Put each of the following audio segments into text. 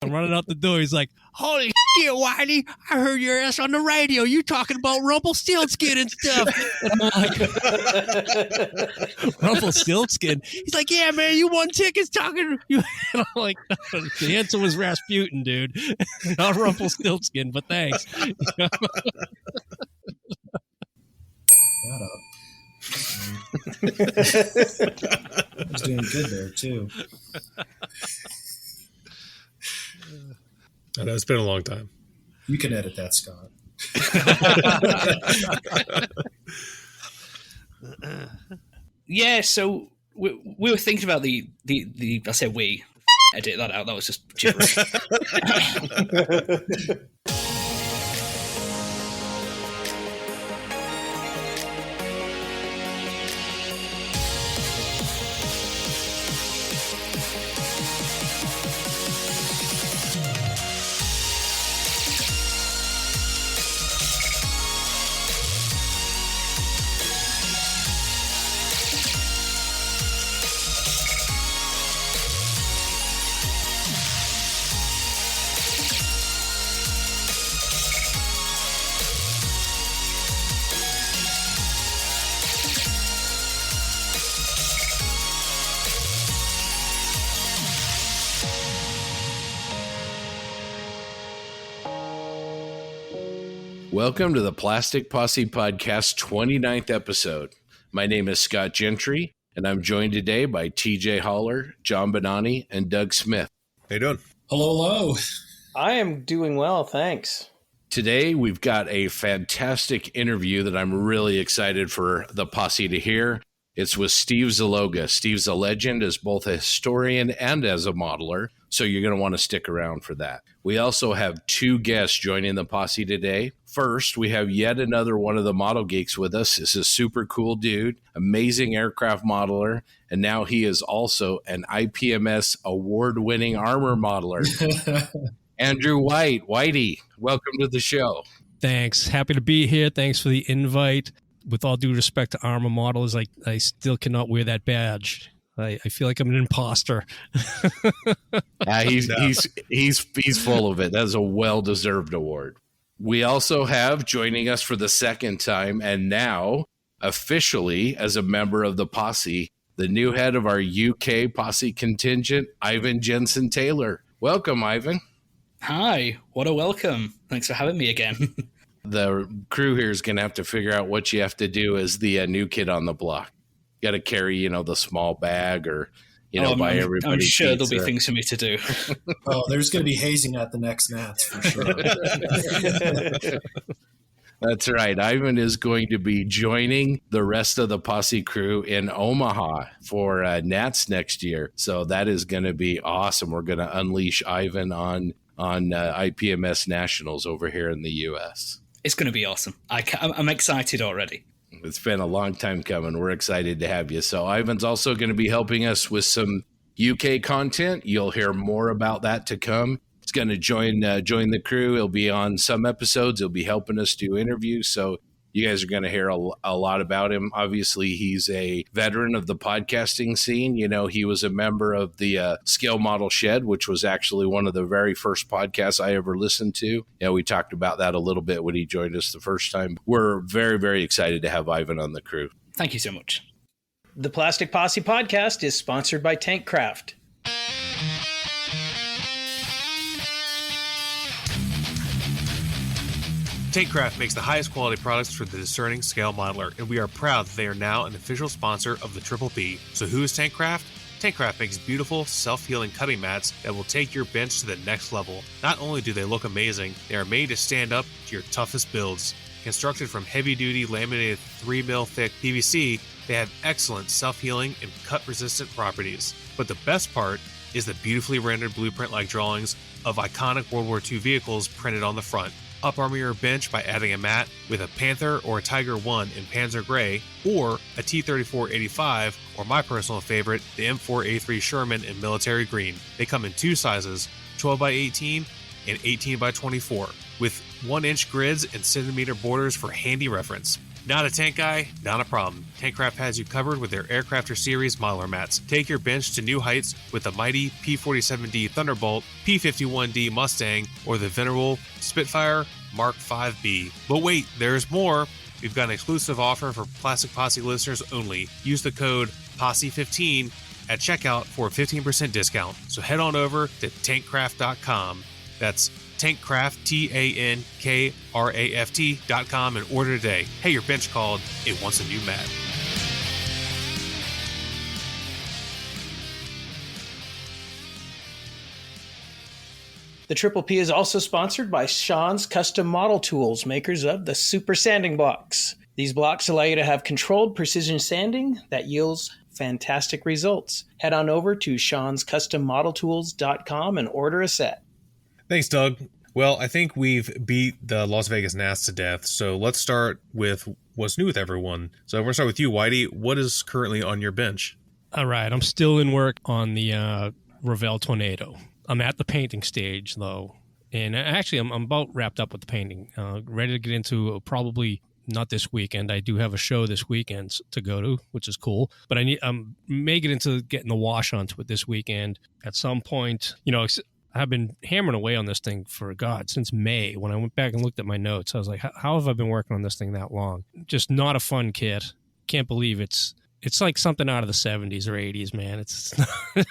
I'm running out the door. He's like, holy shit, Whitey, I heard your ass on the radio. You talking about Rumpelstiltskin and stuff. And I'm like, Rumpelstiltskin? He's like, yeah, man, you won tickets talking. And I'm like, the answer was Rasputin, dude. Not Rumpelstiltskin, but thanks. Shut up. I was doing good there, too. I know, it's been a long time. You can edit that, Scott. Yeah, so we were thinking about the I say we, edit that out, that was just gibberish. Welcome to the Plastic Posse Podcast 29th episode. My name is Scott Gentry, and I'm joined today by TJ Holler, John Bonani, and Doug Smith. How you doing? Hello. I am doing well, thanks. Today, we've got a fantastic interview that I'm really excited for the Posse to hear. It's with Steve Zaloga. Steve's a legend as both a historian and as a modeler, so you're going to want to stick around for that. We also have two guests joining the Posse today. First, we have yet another one of the model geeks with us. This is a super cool dude, amazing aircraft modeler, and now he is also an IPMS award-winning armor modeler. Andrew White. Whitey, welcome to the show. Thanks. Happy to be here. Thanks for the invite. With all due respect to armor models, I still cannot wear that badge. I feel like I'm an imposter. He's full of it. That's a well-deserved award. We also have joining us for the second time and now officially as a member of the Posse, the new head of our UK Posse contingent, Ivan Jensen Taylor. Welcome, Ivan. Hi, what a welcome. Thanks for having me again. The crew here is going to have to figure out what you have to do as the new kid on the block. You got to carry, the small bag or, buy everybody I'm sure pizza. there'll be things for me to do. Oh, there's going to be hazing at the next Nats for sure. That's right. Ivan is going to be joining the rest of the Posse crew in Omaha for Nats next year. So that is going to be awesome. We're going to unleash Ivan on IPMS Nationals over here in the U.S. It's going to be awesome. I'm excited already. It's been a long time coming. We're excited to have you. So Ivan's also going to be helping us with some UK content. You'll hear more about that to come. He's going to join the crew. He'll be on some episodes. He'll be helping us do interviews. So you guys are going to hear a lot about him. Obviously, he's a veteran of the podcasting scene. He was a member of the Scale Model Shed, which was actually one of the very first podcasts I ever listened to. We talked about that a little bit when he joined us the first time. We're very, very excited to have Ivan on the crew. Thank you so much. The Plastic Posse Podcast is sponsored by Tankcraft. Tankcraft makes the highest quality products for the discerning scale modeler, and we are proud that they are now an official sponsor of the Triple P. So who is Tankcraft? Tankcraft makes beautiful, self-healing cutting mats that will take your bench to the next level. Not only do they look amazing, they are made to stand up to your toughest builds. Constructed from heavy-duty laminated 3mm thick PVC, they have excellent self-healing and cut-resistant properties. But the best part is the beautifully rendered blueprint-like drawings of iconic World War II vehicles printed on the front. Up-armor your bench by adding a mat with a Panther or a Tiger I in Panzer Gray, or a T-34-85, or my personal favorite, the M4A3 Sherman in Military Green. They come in two sizes, 12x18 and 18x24, with 1-inch grids and centimeter borders for handy reference. Not a tank guy? Not a problem. Tankcraft has you covered with their Aircrafter Series modeler mats. Take your bench to new heights with the mighty P-47D Thunderbolt, P-51D Mustang, or the venerable Spitfire Mark 5B. But wait, there's more. We've got an exclusive offer for Classic Posse listeners only. Use the code POSSE15 at checkout for a 15% discount. So head on over to tankcraft.com. That's Tankcraft, TANKRAFT.com, and order today. Hey, your bench called. It wants a new mat. The Triple P is also sponsored by Sean's Custom Model Tools, makers of the Super Sanding Blocks. These blocks allow you to have controlled precision sanding that yields fantastic results. Head on over to seanscustommodeltools.com and order a set. Thanks, Doug. Well, I think we've beat the Las Vegas Nats to death, so let's start with what's new with everyone. So we're going to start with you, Whitey. What is currently on your bench? All right, I'm still in work on the Revell Tornado. I'm at the painting stage, though, and actually I'm about wrapped up with the painting, ready to get into probably not this weekend. I do have a show this weekend to go to, which is cool, but I may get into getting the wash onto it this weekend at some point. You know, I've been hammering away on this thing since May. When I went back and looked at my notes, I was like, how have I been working on this thing that long? Just not a fun kit. Can't believe it's like something out of the 70s or 80s, man. It's I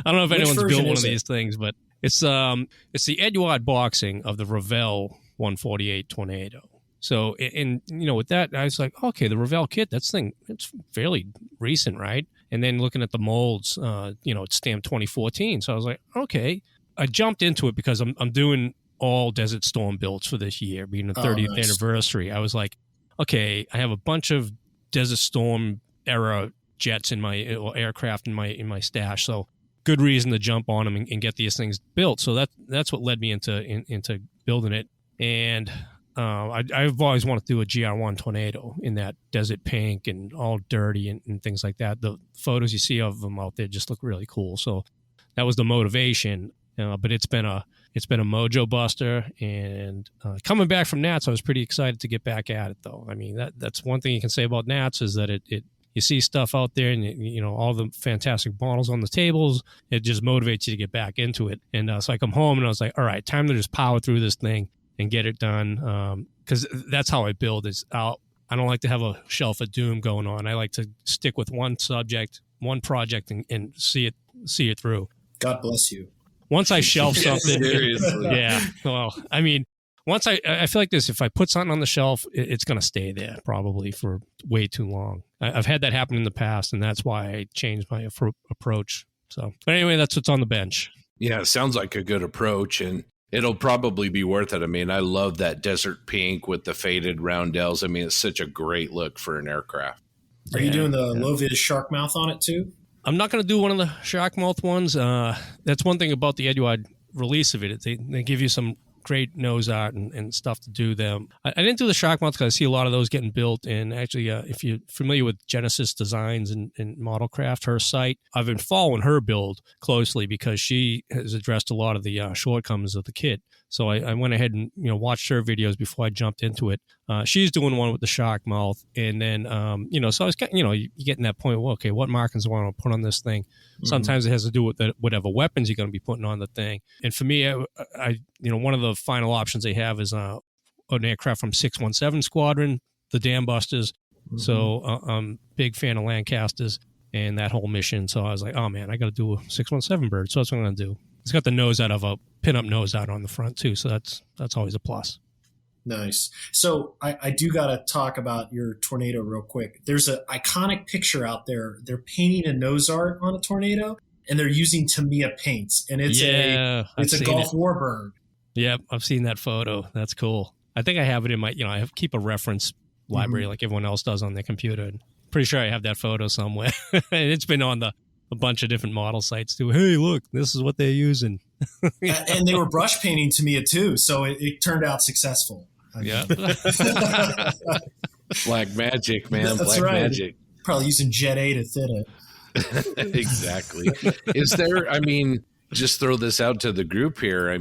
don't know if anyone's built one of these things, but it's the Eduard boxing of the Revell 148 Tornado. So, and you know, with that, I was like, okay, the Revell kit, it's fairly recent, right? And then looking at the molds, it's stamped 2014. So I was like, okay. I jumped into it because I'm doing all Desert Storm builds for this year, being the 30th anniversary. I was like, okay, I have a bunch of Desert Storm era jets or aircraft in my stash. So good reason to jump on them and get these things built. So that's what led me into building it. And I've always wanted to do a GR1 Tornado in that desert pink and all dirty and things like that. The photos you see of them out there just look really cool. So that was the motivation. But it's been a mojo buster, and coming back from Nats, I was pretty excited to get back at it, though. I mean, that's one thing you can say about Nats is that it you see stuff out there, and all the fantastic models on the tables. It just motivates you to get back into it. And so I come home and I was like, all right, time to just power through this thing and get it done. Because that's how I build. I don't like to have a shelf of doom going on. I like to stick with one subject, one project, and see it through. God bless you. Once I shelf something, Seriously. yeah. Well, I mean, once I feel like this, if I put something on the shelf, it's going to stay there probably for way too long. I've had that happen in the past, and that's why I changed my approach. So, but anyway, that's what's on the bench. Yeah, it sounds like a good approach, and it'll probably be worth it. I mean, I love that desert pink with the faded roundels. I mean, it's such a great look for an aircraft. Are you doing the low-vis shark mouth on it too? I'm not going to do one of the shark mouth ones. That's one thing about the Eduard release of it. They give you some great nose art and stuff to do them. I didn't do the shark mouth because I see a lot of those getting built. And actually, if you're familiar with Genesis Designs and Modelcraft, her site, I've been following her build closely because she has addressed a lot of the shortcomings of the kit. So I went ahead and watched her videos before I jumped into it. She's doing one with the shark mouth, and then so I was you get in that point. Well, okay, what markings do I want to put on this thing? Mm-hmm. Sometimes it has to do with whatever weapons you're going to be putting on the thing. And for me, I one of the final options they have is an aircraft from 617 Squadron, the Dam Busters. Mm-hmm. So I'm a big fan of Lancasters and that whole mission. So I was like, oh man, I got to do a 617 bird. So that's what I'm going to do. It's got the nose out of a pin-up nose out on the front too, so that's always a plus. Nice. So I do got to talk about your Tornado real quick. There's an iconic picture out there. They're painting a nose art on a Tornado, and they're using Tamiya paints, and it's a Gulf Warbird. Yep, I've seen that photo. That's cool. I think I have it in my, I keep a reference library like everyone else does on their computer. And pretty sure I have that photo somewhere. It's been on a bunch of different model sites too. Hey, look, this is what they're using. And they were brush painting Tamiya too, so it turned out successful. Yeah. Black magic, man. That's Black right. magic. Probably using Jet A to fit it. Exactly. Is there, just throw this out to the group here.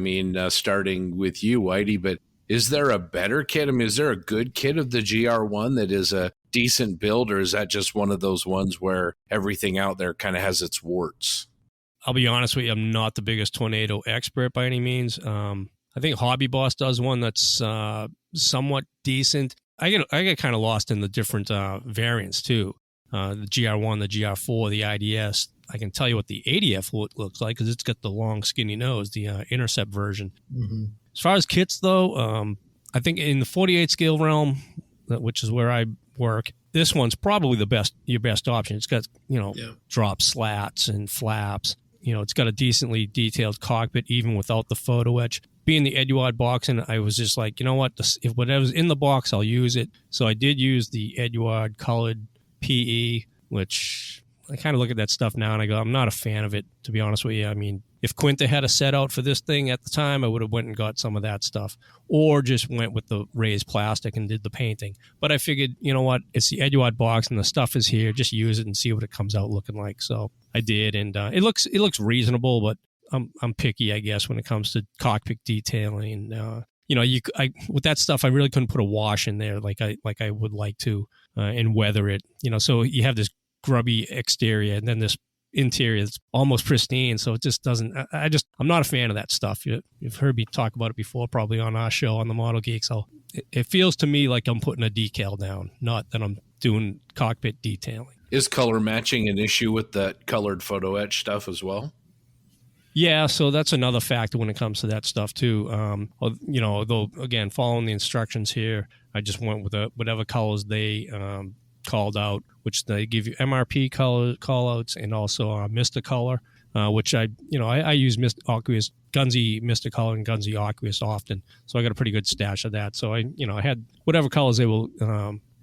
Starting with you, Whitey, but Is there a better kit? I mean, is there a good kit of the GR1 that is a decent build, or is that just one of those ones where everything out there kind of has its warts? I'll be honest with you, I'm not the biggest tornado expert by any means. I think Hobby Boss does one that's somewhat decent. I get kind of lost in the different variants too. The GR1, the GR4, the IDS. I can tell you what the ADF looks like because it's got the long, skinny nose, the Intercept version. Mm-hmm. As far as kits, though, I think in the 48 scale realm, which is where I work, this one's probably your best option. It's got, drop slats and flaps. It's got a decently detailed cockpit, even without the photo etch. Being the Eduard box, and I was just like, you know what? If whatever's in the box, I'll use it. So I did use the Eduard colored PE, which I kind of look at that stuff now and I go, I'm not a fan of it, to be honest with you. I mean, if Quinta had a set out for this thing at the time, I would have went and got some of that stuff, or just went with the raised plastic and did the painting. But I figured, you know what? It's the Eduard box and the stuff is here. Just use it and see what it comes out looking like. So I did, and it looks reasonable, but I'm picky, I guess, when it comes to cockpit detailing. With that stuff, I really couldn't put a wash in there like I would like to, and weather it. So you have this grubby exterior and then this interior that's almost pristine. So it just doesn't. I'm not a fan of that stuff. You've heard me talk about it before, probably on our show on the Model Geeks. So it feels to me like I'm putting a decal down, not that I'm doing cockpit detailing. Is color matching an issue with that colored photo etch stuff as well? Yeah, so that's another factor when it comes to that stuff too. Though again, following the instructions here, I just went with whatever colors they called out, which they give you MRP color callouts and also Mista color, which I use Aqueous, Gunzy Mista color and Gunzy Aqueous often, so I got a pretty good stash of that. So I had whatever colors they were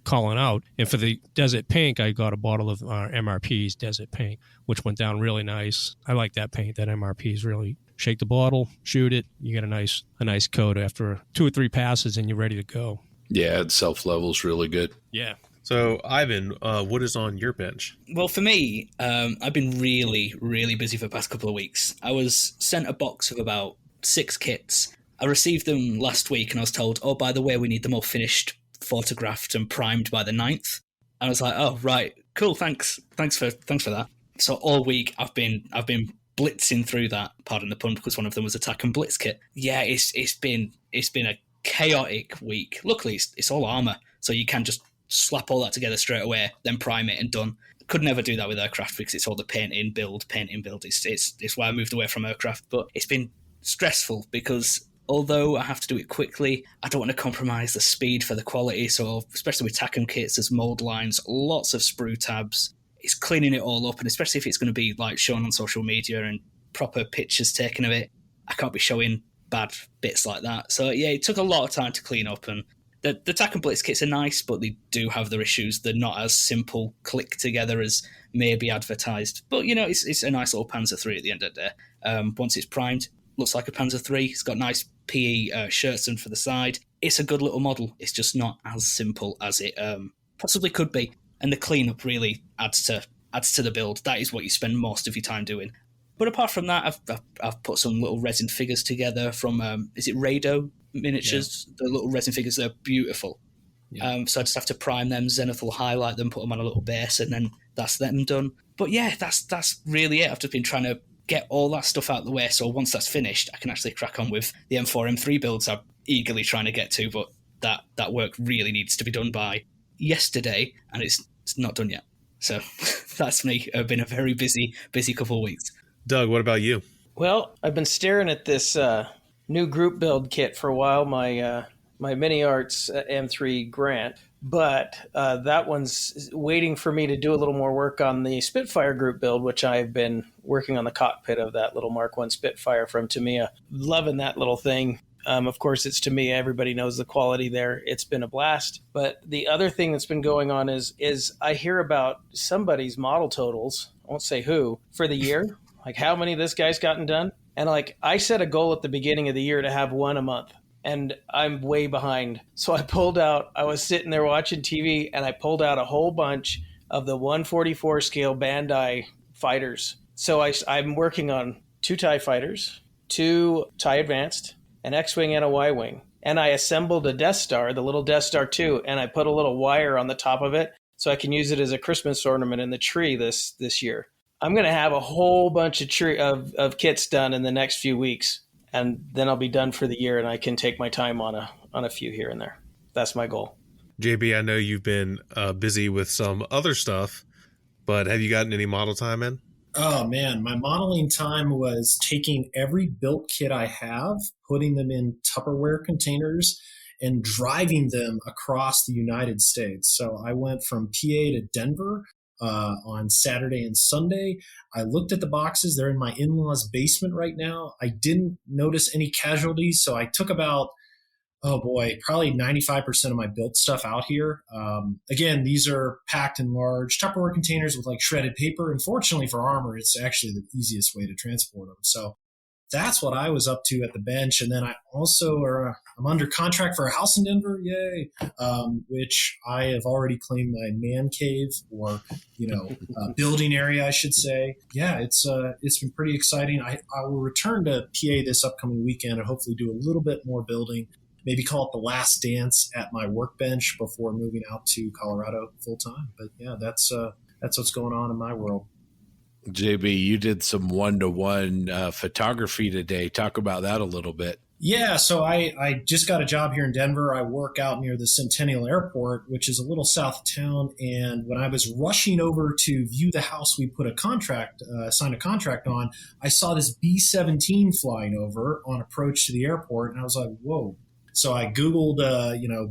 calling out. And for the Desert Pink, I got a bottle of MRP's Desert Pink, which went down really nice. I like that paint. That MRP's really shake the bottle, shoot it. You get a nice coat after 2 or 3 passes, and you're ready to go. Yeah, it self-levels really good. Yeah. So, Ivan, what is on your bench? Well, for me, I've been really, really busy for the past couple of weeks. I was sent a box of about 6 kits. I received them last week, and I was told, oh, by the way, we need them all finished, photographed and primed by the 9th. I was like, oh, right, cool, thanks for that. So all week I've been blitzing through that, pardon the pun, because one of them was a TAC and Blitz kit. Yeah, it's been a chaotic week. Luckily it's all armor, so you can just slap all that together straight away, then prime it and done. Could never do that with aircraft because it's all the paint in build. It's why I moved away from aircraft. But it's been stressful because although I have to do it quickly, I don't want to compromise the speed for the quality. So especially with TACM kits, there's mold lines, lots of sprue tabs. It's cleaning it all up, and especially if it's going to be like shown on social media and proper pictures taken of it, I can't be showing bad bits like that. So yeah, it took a lot of time to clean up, and the TAC Blitz kits are nice, but they do have their issues. They're not as simple click together as maybe advertised. But it's a nice little Panzer III at the end of the day. Once it's primed, looks like a Panzer III. It's got nice PE shirts and for the side. It's a good little model. It's just not as simple as it possibly could be. And the cleanup really adds to the build. That is what you spend most of your time doing. But apart from that, I've put some little resin figures together from is it Rado Miniatures? Yeah. The little resin figures, they're beautiful. Yeah. So I just have to prime them. Zenith will highlight them, put them on a little base, and then that's them done. But yeah, that's really it. I've just been trying to get all that stuff out of the way, so once that's finished, I can actually crack on with the M4, M3 builds I'm eagerly trying to get to, but that work really needs to be done by yesterday, and it's not done yet. So that's me. I've been a very busy couple of weeks. Doug, what about you? Well, I've been staring at this new group build kit for a while, my Mini Arts M3 Grant, but that one's waiting for me to do a little more work on the Spitfire group build, which I've been working on the cockpit of that little Mark I Spitfire from Tamiya. Loving that little thing. Of course, it's Tamiya. Everybody knows the quality there. It's been a blast. But the other thing that's been going on is I hear about somebody's model totals, I won't say who, for the year. Like how many this guy's gotten done. And like I set a goal at the beginning of the year to have one a month. And I'm way behind. So I was sitting there watching TV and I pulled out a whole bunch of the 144 scale Bandai fighters. So I'm working on 2 TIE fighters, 2 TIE Advanced, an X-Wing and a Y-Wing. and I assembled a Death Star, the little Death Star 2, and I put a little wire on the top of it so I can use it as a Christmas ornament in the tree this year. I'm going to have a whole bunch of kits done in the next few weeks, and then I'll be done for the year, and I can take my time on a few here and there. That's my goal. JB, I know you've been busy with some other stuff, but have you gotten any model time in? Oh man, my modeling time was taking every built kit I have, putting them in Tupperware containers, and driving them across the United States. So I went from PA to Denver on Saturday and Sunday. I looked at the boxes. They're in my in-laws' basement right now. I didn't notice any casualties, so I took about, probably 95% of my built stuff out here. Again, these are packed in large Tupperware containers with like shredded paper. And fortunately for armor, it's actually the easiest way to transport them. So that's what I was up to at the bench. And then I also I'm under contract for a house in Denver, yay, which I have already claimed my man cave or, building area, I should say. Yeah, it's been pretty exciting. I will return to PA this upcoming weekend and hopefully do a little bit more building. Maybe call it the last dance at my workbench before moving out to Colorado full time. But yeah, that's what's going on in my world. JB, you did some one-to-one photography today. Talk about that a little bit. Yeah, so I just got a job here in Denver. I work out near the Centennial Airport, which is a little south of town. And when I was rushing over to view the house we signed a contract on, I saw this B-17 flying over on approach to the airport. And I was like, whoa. So I Googled,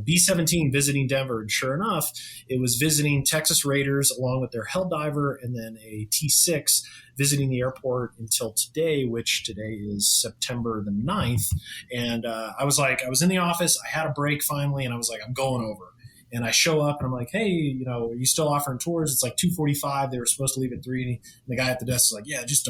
B-17 visiting Denver, and sure enough, it was visiting Texas Raiders along with their Helldiver and then a T-6 visiting the airport until today, which today is September the 9th. And I was in the office, I had a break finally, and I was like, I'm going over. And I show up and I'm like, hey, are you still offering tours? It's like 2:45. They were supposed to leave at 3. And the guy at the desk is like, yeah, just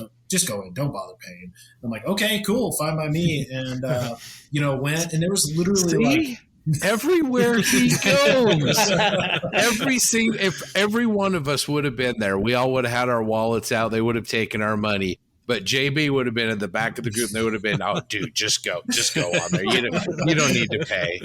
go in. Don't bother paying. I'm like, okay, cool. Fine by me. And, went, and there was literally everywhere he goes, if every one of us would have been there, we all would have had our wallets out. They would have taken our money. But JB would have been in the back of the group, and they would have been, oh, dude, just go on there. You don't need to pay.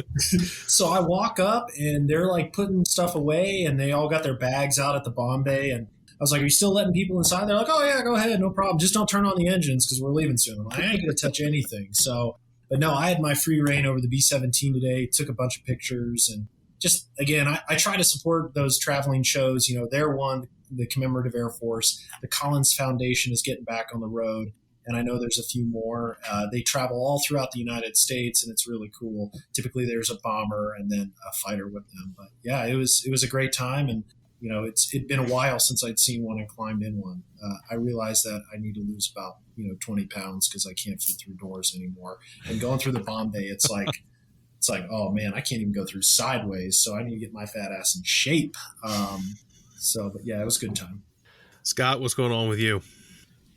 So I walk up, and they're like putting stuff away, and they all got their bags out at the bomb bay. And I was like, are you still letting people inside? They're like, oh, yeah, go ahead. No problem. Just don't turn on the engines because we're leaving soon. I'm like, I ain't going to touch anything. So, but no, I had my free reign over the B-17 today, took a bunch of pictures. And just, again, I try to support those traveling shows. They're one, the Commemorative Air Force. The Collins Foundation is getting back on the road, and I know there's a few more. They travel all throughout the United States, and it's really cool. Typically, there's a bomber and then a fighter with them. But yeah, it was a great time, and it'd been a while since I'd seen one and climbed in one. I realized that I need to lose about 20 pounds because I can't fit through doors anymore. And going through the bomb bay, it's like, oh man, I can't even go through sideways, so I need to get my fat ass in shape. But yeah, it was a good time. Scott, what's going on with you?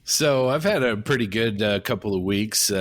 So I've had a pretty good couple of weeks.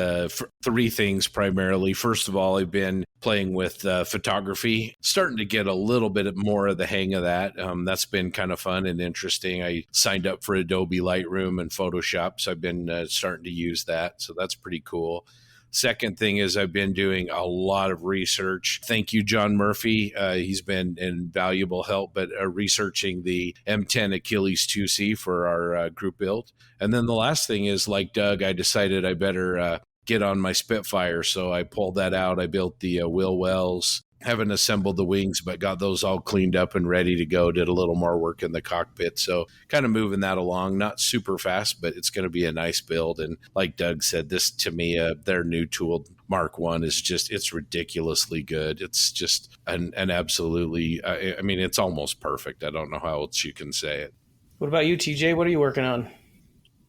Three things primarily. First of all, I've been playing with photography, starting to get a little bit more of the hang of that. That's been kind of fun and interesting. I signed up for Adobe Lightroom and Photoshop, so I've been starting to use that. So that's pretty cool. Second thing is I've been doing a lot of research. Thank you, John Murphy. He's been invaluable help, but researching the M10 Achilles 2C for our group build. And then the last thing is, like Doug, I decided I better get on my Spitfire. So I pulled that out. I built the Will Wells. Haven't assembled the wings, but got those all cleaned up and ready to go. Did a little more work in the cockpit. So kind of moving that along, not super fast, but it's going to be a nice build. And like Doug said, this to me, their new tool Mark I is just, it's ridiculously good. It's just an absolutely, it's almost perfect. I don't know how else you can say it. What about you, TJ? What are you working on?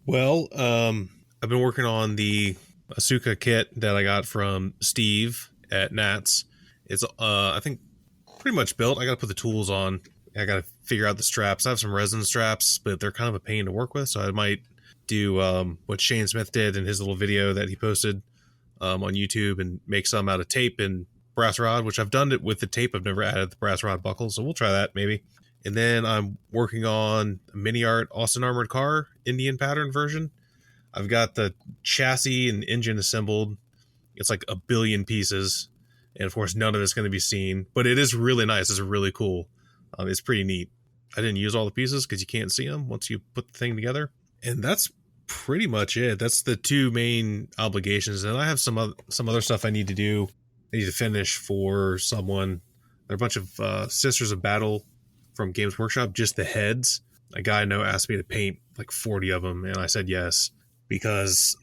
Well, I've been working on the Asuka kit that I got from Steve at Nats. It's, I think, pretty much built. I got to put the tools on. I got to figure out the straps. I have some resin straps, but they're kind of a pain to work with. So I might do what Shane Smith did in his little video that he posted on YouTube and make some out of tape and brass rod, which I've done it with the tape. I've never added the brass rod buckle. So we'll try that maybe. And then I'm working on a mini art Austin Armored Car Indian pattern version. I've got the chassis and engine assembled. It's like a billion pieces. And of course, none of it's going to be seen, but it is really nice. It's really cool. It's pretty neat. I didn't use all the pieces because you can't see them once you put the thing together. And that's pretty much it. That's the two main obligations. And I have some other stuff I need to do. I need to finish for someone. They're a bunch of Sisters of Battle from Games Workshop, just the heads. A guy I know asked me to paint like 40 of them, and I said yes, because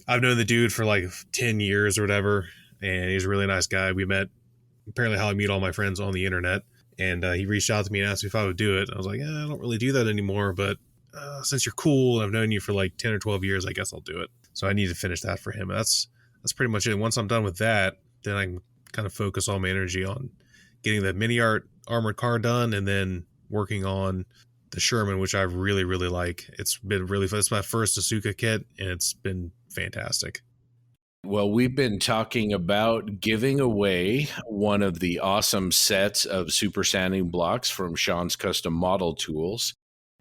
I've known the dude for like 10 years or whatever, and he's a really nice guy. We met, apparently how I meet all my friends, on the internet, and he reached out to me and asked me if I would do it. I was like, I don't really do that anymore, but since you're cool and I've known you for like 10 or 12 years, I guess I'll do it. So I need to finish that for him. That's pretty much it. Once I'm done with that, then I can kind of focus all my energy on getting the mini art armored car done, and then working on the Sherman, which I really, really like. It's been really fun. It's my first Asuka kit, and it's been fantastic. Well, we've been talking about giving away one of the awesome sets of super sanding blocks from Sean's Custom Model Tools.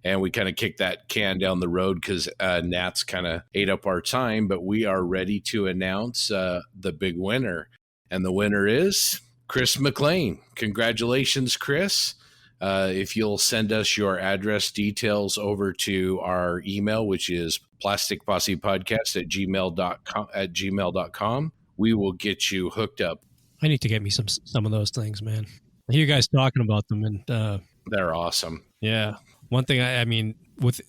And we kind of kicked that can down the road because Nats kind of ate up our time, but we are ready to announce the big winner. And the winner is Chris McClain. Congratulations, Chris. If you'll send us your address details over to our email, which is plasticpossepodcast@gmail.com, we will get you hooked up. I need to get me some of those things, man. I hear you guys talking about them, and they're awesome. Yeah. One thing I mean, with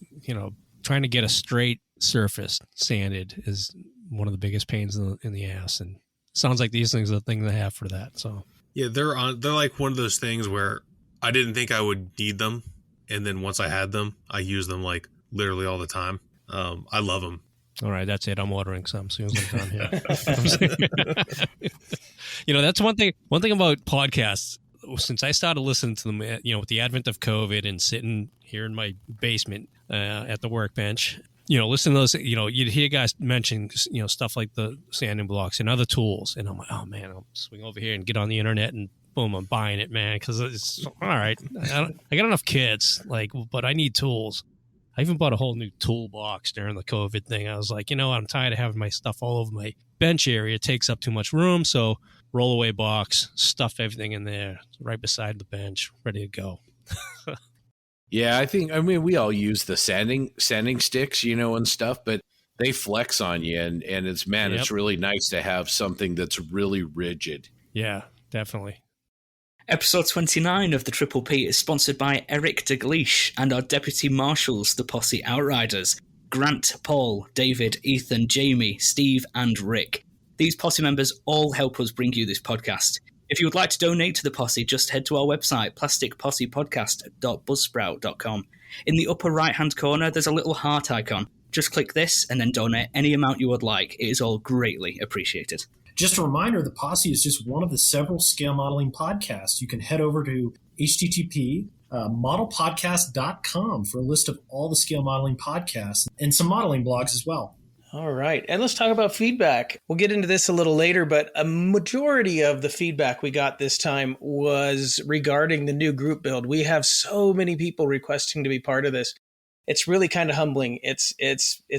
trying to get a straight surface sanded is one of the biggest pains in the ass, and sounds like these things are the thing they have for that. So yeah, they're like one of those things where I didn't think I would need them, and then once I had them, I use them like literally all the time. I love them. All right, that's it. I'm ordering some as soon as I'm done here. That's one thing about podcasts. Since I started listening to them, with the advent of COVID and sitting here in my basement at the workbench, listen to those, you'd hear guys mention, stuff like the sanding blocks and other tools. And I'm like, oh man, I'll swing over here and get on the internet and boom, I'm buying it, man. Cause it's all right. I got enough kids, but I need tools. I even bought a whole new toolbox during the COVID thing. I was like, I'm tired of having my stuff all over my bench area. It takes up too much room. So roll away box, stuff everything in there right beside the bench, ready to go. Yeah, I mean, we all use the sanding sticks, and stuff, but they flex on you, and it's, man, It's really nice to have something that's really rigid. Yeah, definitely. Episode 29 of the Triple P is sponsored by Eric DeGleish and our Deputy Marshals, the Posse Outriders, Grant, Paul, David, Ethan, Jamie, Steve, and Rick. These Posse members all help us bring you this podcast. If you would like to donate to the Posse, just head to our website, plasticpossepodcast.buzzsprout.com. In the upper right-hand corner, there's a little heart icon. Just click this and then donate any amount you would like. It is all greatly appreciated. Just a reminder, the Posse is just one of the several scale modeling podcasts. You can head over to http://modelpodcast.com for a list of all the scale modeling podcasts and some modeling blogs as well. All right. And let's talk about feedback. We'll get into this a little later, but a majority of the feedback we got this time was regarding the new group build. We have so many people requesting to be part of this. It's really kind of humbling. It's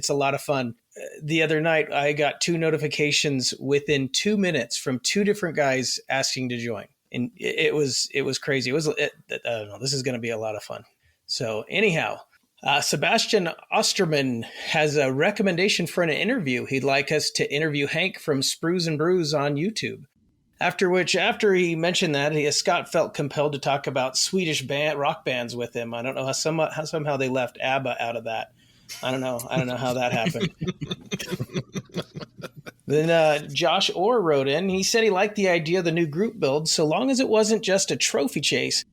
a lot of fun. The other night, I got 2 notifications within 2 minutes from 2 different guys asking to join. And it was crazy. I don't know. This is going to be a lot of fun. So anyhow, Sebastian Osterman has a recommendation for an interview. He'd like us to interview Hank from Sprues and Brews on YouTube. After he mentioned that, Scott felt compelled to talk about Swedish rock bands with him. I don't know how somehow they left ABBA out of that. I don't know how that happened. Then Josh Orr wrote in. He said he liked the idea of the new group build, so long as it wasn't just a trophy chase.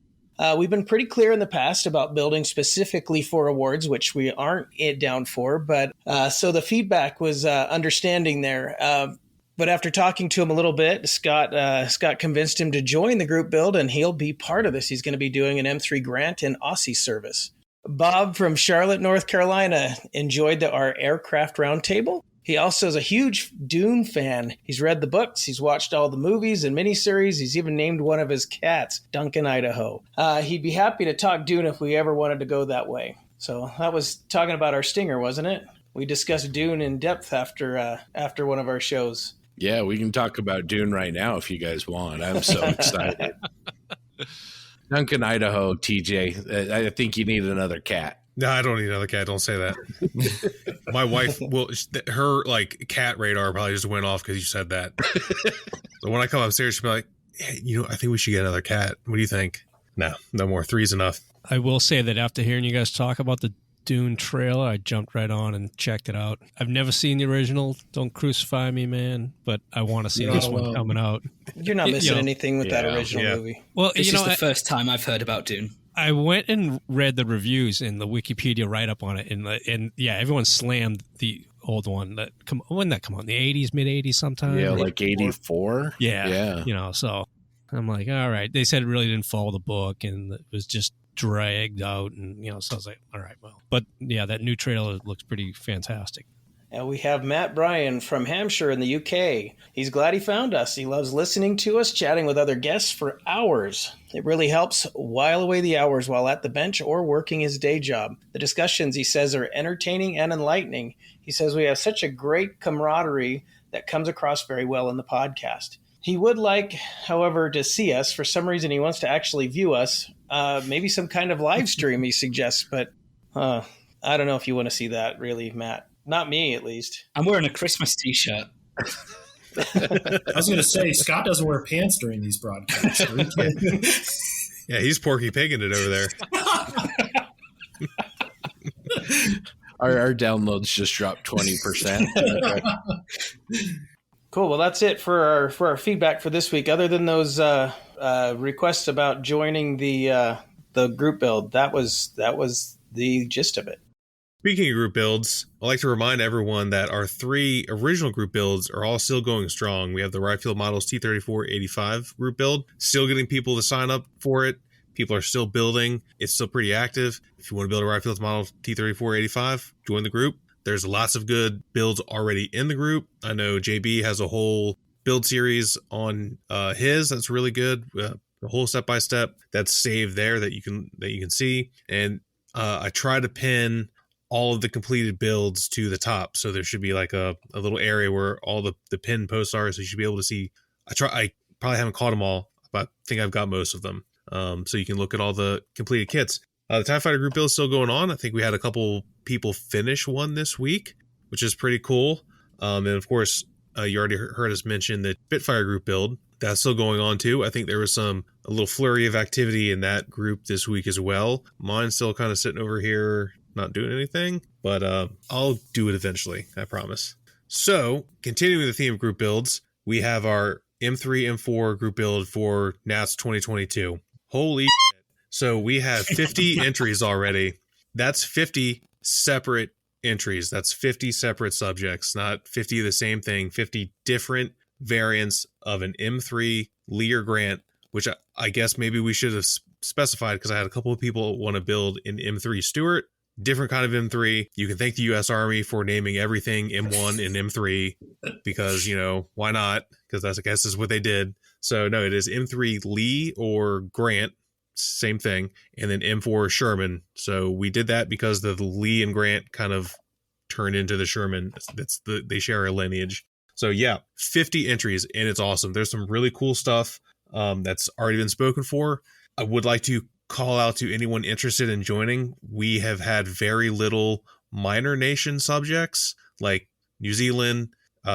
We've been pretty clear in the past about building specifically for awards, which we aren't down for, but so the feedback was understanding there. But after talking to him a little bit, Scott convinced him to join the group build, and he'll be part of this. He's going to be doing an M3 grant in Aussie service. Bob from Charlotte, North Carolina, enjoyed our aircraft roundtable. He also is a huge Dune fan. He's read the books. He's watched all the movies and miniseries. He's even named one of his cats, Duncan, Idaho. He'd be happy to talk Dune if we ever wanted to go that way. So that was talking about our stinger, wasn't it? We discussed Dune in depth after one of our shows. Yeah, we can talk about Dune right now if you guys want. I'm so excited. Duncan, Idaho, TJ, I think you need another cat. No, I don't need another cat. Don't say that. My wife her like cat radar probably just went off because you said that. So when I come upstairs, she'll be like, hey, I think we should get another cat. What do you think? No more. 3's enough. I will say that after hearing you guys talk about the Dune trailer, I jumped right on and checked it out. I've never seen the original. Don't crucify me, man. But I want to see this one coming out. You're not missing anything with that original movie. Well, This is the first time I've heard about Dune. I went and read the reviews and the Wikipedia write-up on it, and everyone slammed the old one. When did that come out? In the 80s, mid-80s sometime? Yeah, like 84? Yeah. So I'm like, all right. They said it really didn't follow the book, and it was just dragged out, and, so I was like, all right, well. But, yeah, that new trailer looks pretty fantastic. And we have Matt Bryan from Hampshire in the UK. He's glad he found us. He loves listening to us, chatting with other guests for hours. It really helps while away the hours while at the bench or working his day job. The discussions, he says, are entertaining and enlightening. He says we have such a great camaraderie that comes across very well in the podcast. He would like, however, to see us. For some reason, he wants to actually view us. Maybe some kind of live stream, he suggests, but I don't know if you want to see that, really, Matt. Not me, at least. I'm wearing a Christmas t-shirt. I was going to say, Scott doesn't wear pants during these broadcasts. Yeah, he's Porky Pigging it over there. Our downloads just dropped 20%. Okay. Cool. Well, that's it for our feedback for this week. Other than those requests about joining the group build, that was the gist of it. Speaking of group builds, I'd like to remind everyone that our 3 original group builds are all still going strong. We have the Rye Field Models T3485 group build, still getting people to sign up for it. People are still building. It's still pretty active. If you want to build a Rye Field Model T3485, join the group. There's lots of good builds already in the group. I know JB has a whole build series on his that's really good. The whole step-by-step that's saved there that you can see. And I try to pin all of the completed builds to the top. So there should be like a little area where all the pin posts are. So you should be able to see. I probably haven't caught them all, but I think I've got most of them. So you can look at all the completed kits. The TIE Fighter group build is still going on. I think we had a couple people finish one this week, which is pretty cool. And of course, you already heard us mention the Spitfire group build. That's still going on too. I think there was a little flurry of activity in that group this week as well. Mine's still kind of sitting over here, not doing anything, but I'll do it eventually, I promise. So, continuing the theme of group builds, we have our M3, M4 group build for NATS 2022. Holy shit. So we have 50 entries already. That's 50 separate entries. That's 50 separate subjects, not 50 of the same thing, 50 different variants of an M3 Lear Grant, which I guess maybe we should have specified because I had a couple of people want to build an M3 Stuart. Different kind of M3. You can thank the U.S. Army for naming everything M1 and M3 because, why not? Because I guess is what they did. So, no, it is M3 Lee or Grant, same thing, and then M4 Sherman. So we did that because the Lee and Grant kind of turned into the Sherman. They share a lineage. So, yeah, 50 entries, and it's awesome. There's some really cool stuff that's already been spoken for. I would like to call out to anyone interested in joining. We have had very little minor nation subjects like New Zealand,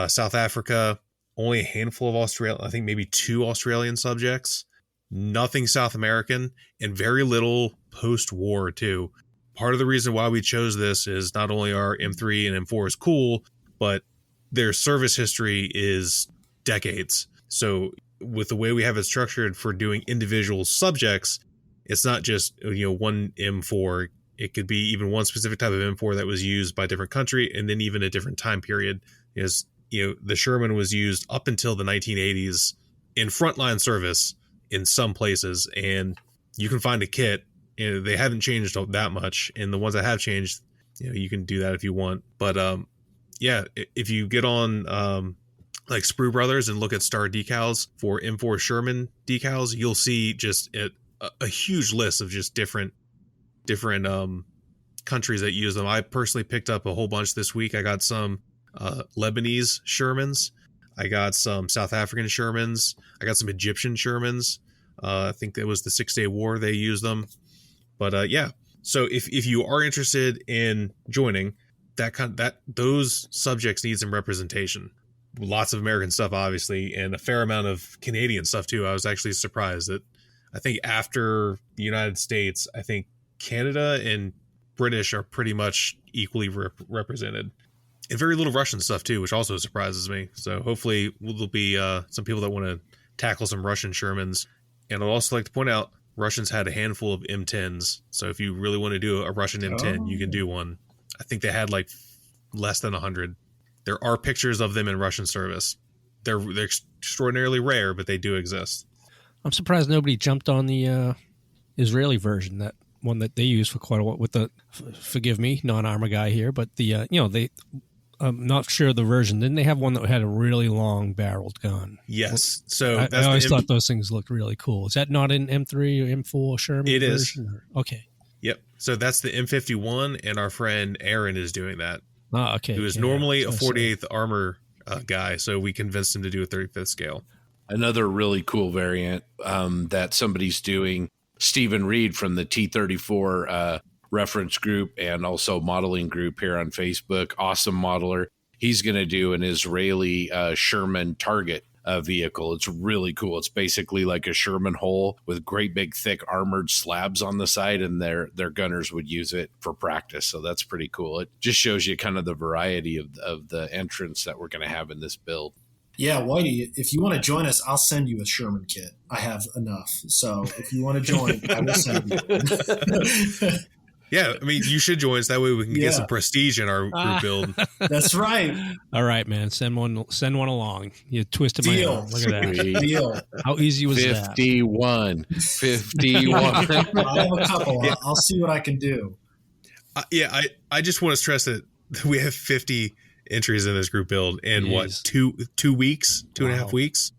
South Africa, only a handful of Australia, I think maybe 2 Australian subjects, nothing South American, and very little post-war too. Part of the reason why we chose this is not only our M3 and M4 is cool, but their service history is decades. So with the way we have it structured for doing individual subjects, it's not just, one M4. It could be even one specific type of M4 that was used by a different country and then even a different time period. Is the Sherman was used up until the 1980s in frontline service in some places, and you can find a kit. They haven't changed that much, and the ones that have changed, you can do that if you want. But if you get on like Sprue Brothers and look at star decals for M4 Sherman decals, you'll see just a huge list of just different countries that use them. I personally picked up a whole bunch this week. I got some Lebanese Shermans. I got some South African Shermans. I got some Egyptian Shermans. I think it was the 6-Day War they used them. But yeah, so if you are interested in joining, those subjects need some representation. Lots of American stuff, obviously, and a fair amount of Canadian stuff too. I was actually surprised that I think after the United States, I think Canada and British are pretty much equally represented. And very little Russian stuff too, which also surprises me. So hopefully there'll be some people that want to tackle some Russian Shermans. And I'd also like to point out, Russians had a handful of M10s. So if you really want to do a Russian M10, you can do one. I think they had like less than 100. There are pictures of them in Russian service. They're extraordinarily rare, but they do exist. I'm surprised nobody jumped on the Israeli version, that one that they used for quite a while with the, forgive me, non-armor guy here, but the, I'm not sure the version. Didn't they have one that had a really long barreled gun? Yes. So I always thought those things looked really cool. Is that not an M3 or M4 Sherman It version? is. Okay. Yep. So that's the M51, and our friend Aaron is doing that. Ah, okay. Who is normally a 48th armor guy, so we convinced him to do a 35th scale. Another really cool variant that somebody's doing, Stephen Reed from the T-34 reference group and also modeling group here on Facebook, awesome modeler. He's going to do an Israeli Sherman target vehicle. It's really cool. It's basically like a Sherman hull with great big thick armored slabs on the side, and their gunners would use it for practice. So that's pretty cool. It just shows you kind of the variety of the entrants that we're going to have in this build. Yeah, Whitey, if you want to join us, I'll send you a Sherman kit. I have enough. So if you want to join, I will send you. Yeah, I mean, you should join us. That way we can get some prestige in our group build. That's right. All right, man. Send one along. You twisted my arm. Look at that. Deal. How easy was 51. 51. I have a couple. I'll see what I can do. I just want to stress that we have 50 entries in this group build in Jeez. 2 weeks, 2.5 weeks.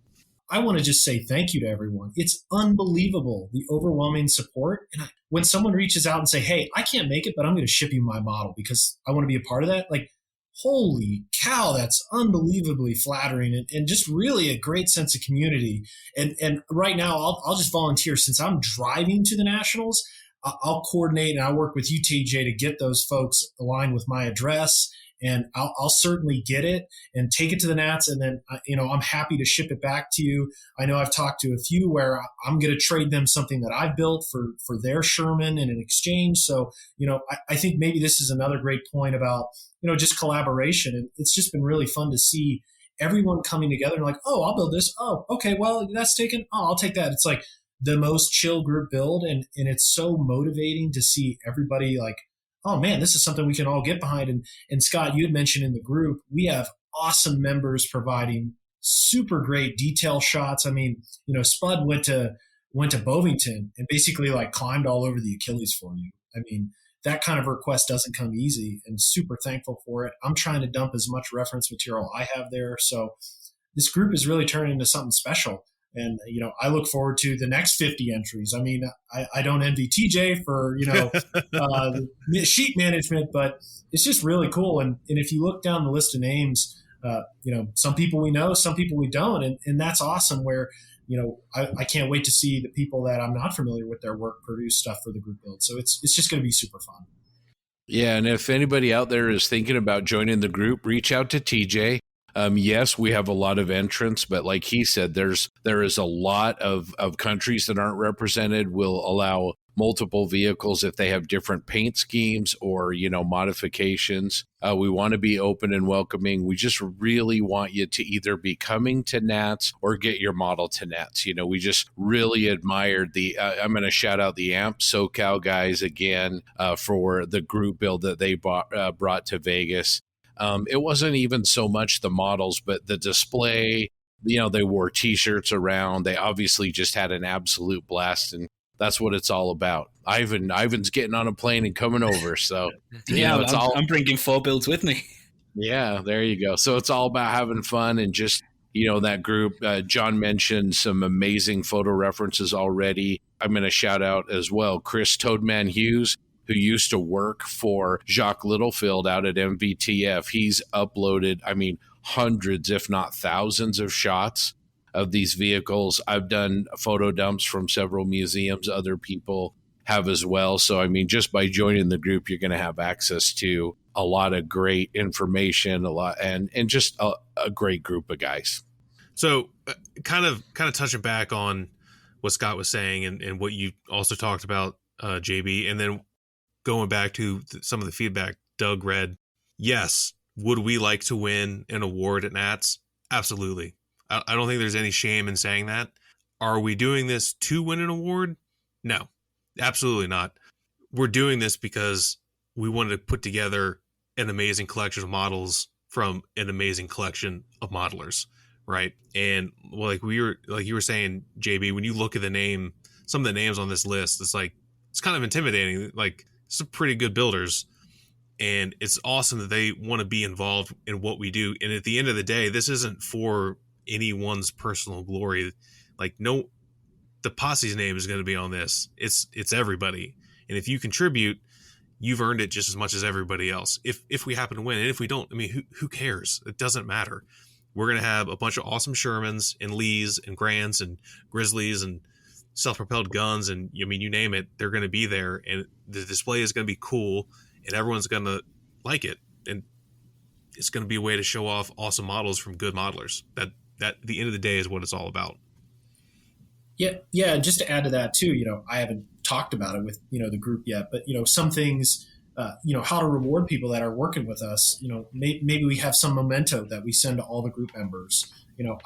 I want to just say thank you to everyone. It's unbelievable, the overwhelming support. And when someone reaches out and say, hey, I can't make it, but I'm going to ship you my model because I want to be a part of that. Like, holy cow, that's unbelievably flattering and just really a great sense of community. And right now, I'll just volunteer. Since I'm driving to the Nationals, I'll coordinate and I'll work with you, TJ, to get those folks aligned with my address. And I'll certainly get it and take it to the Nats. And then, I'm happy to ship it back to you. I know I've talked to a few where I'm going to trade them something that I've built for their Sherman in an exchange. So, I think maybe this is another great point about, just collaboration. And it's just been really fun to see everyone coming together and like, oh, I'll build this. Oh, okay. Well, that's taken. Oh, I'll take that. It's like the most chill group build. And it's so motivating to see everybody like, oh man, this is something we can all get behind. And Scott, you had mentioned in the group, we have awesome members providing super great detail shots. I mean, Spud went to Bovington and basically like climbed all over the Achilles for you. I mean, that kind of request doesn't come easy, and super thankful for it. I'm trying to dump as much reference material I have there. So this group is really turning into something special. And, I look forward to the next 50 entries. I mean, I don't envy TJ for, sheet management, but it's just really cool. And if you look down the list of names, some people we know, some people we don't. And that's awesome where, I can't wait to see the people that I'm not familiar with their work produce stuff for the group build. So it's just going to be super fun. Yeah. And if anybody out there is thinking about joining the group, reach out to TJ. Yes, we have a lot of entrants, but like he said, there is a lot of countries that aren't represented. We'll allow multiple vehicles if they have different paint schemes or, modifications. We want to be open and welcoming. We just really want you to either be coming to NATS or get your model to NATS. We just really admired I'm going to shout out the AMP SoCal guys again for the group build that they brought to Vegas. It wasn't even so much the models, but the display. They wore T-shirts around. They obviously just had an absolute blast, and that's what it's all about. Ivan's getting on a plane and coming over. So I'm bringing 4 builds with me. Yeah, there you go. So it's all about having fun and just that group. John mentioned some amazing photo references already. I'm going to shout out as well Chris Toadman Hughes, who used to work for Jacques Littlefield out at MVTF. He's uploaded, hundreds, if not thousands of shots of these vehicles. I've done photo dumps from several museums. Other people have as well. So, I mean, just by joining the group, you're going to have access to a lot of great information, and just a great group of guys. So kind of touching back on what Scott was saying and what you also talked about, JB, and then going back to some of the feedback Doug read. Yes. Would we like to win an award at NATS? Absolutely. I don't think there's any shame in saying that. Are we doing this to win an award? No, absolutely not. We're doing this because we wanted to put together an amazing collection of models from an amazing collection of modelers, right? And like you were saying, JB, when you look at some of the names on this list, it's kind of intimidating. Like, some pretty good builders, and it's awesome that they want to be involved in what we do. And at the end of the day, this isn't for anyone's personal glory. Like, no, the Posse's name is going to be on this. It's everybody. And if you contribute, you've earned it just as much as everybody else. If we happen to win, and if we don't, I mean, who cares? It doesn't matter. We're going to have a bunch of awesome Shermans and Lees and Grants and Grizzlies and self-propelled guns, and I mean, you name it, they're going to be there, and the display is going to be cool, and everyone's going to like it, and it's going to be a way to show off awesome models from good modelers. That at the end of the day is what it's all about. Yeah. Just to add to that too, I haven't talked about it with the group yet, but some things, how to reward people that are working with us. Maybe we have some memento that we send to all the group members.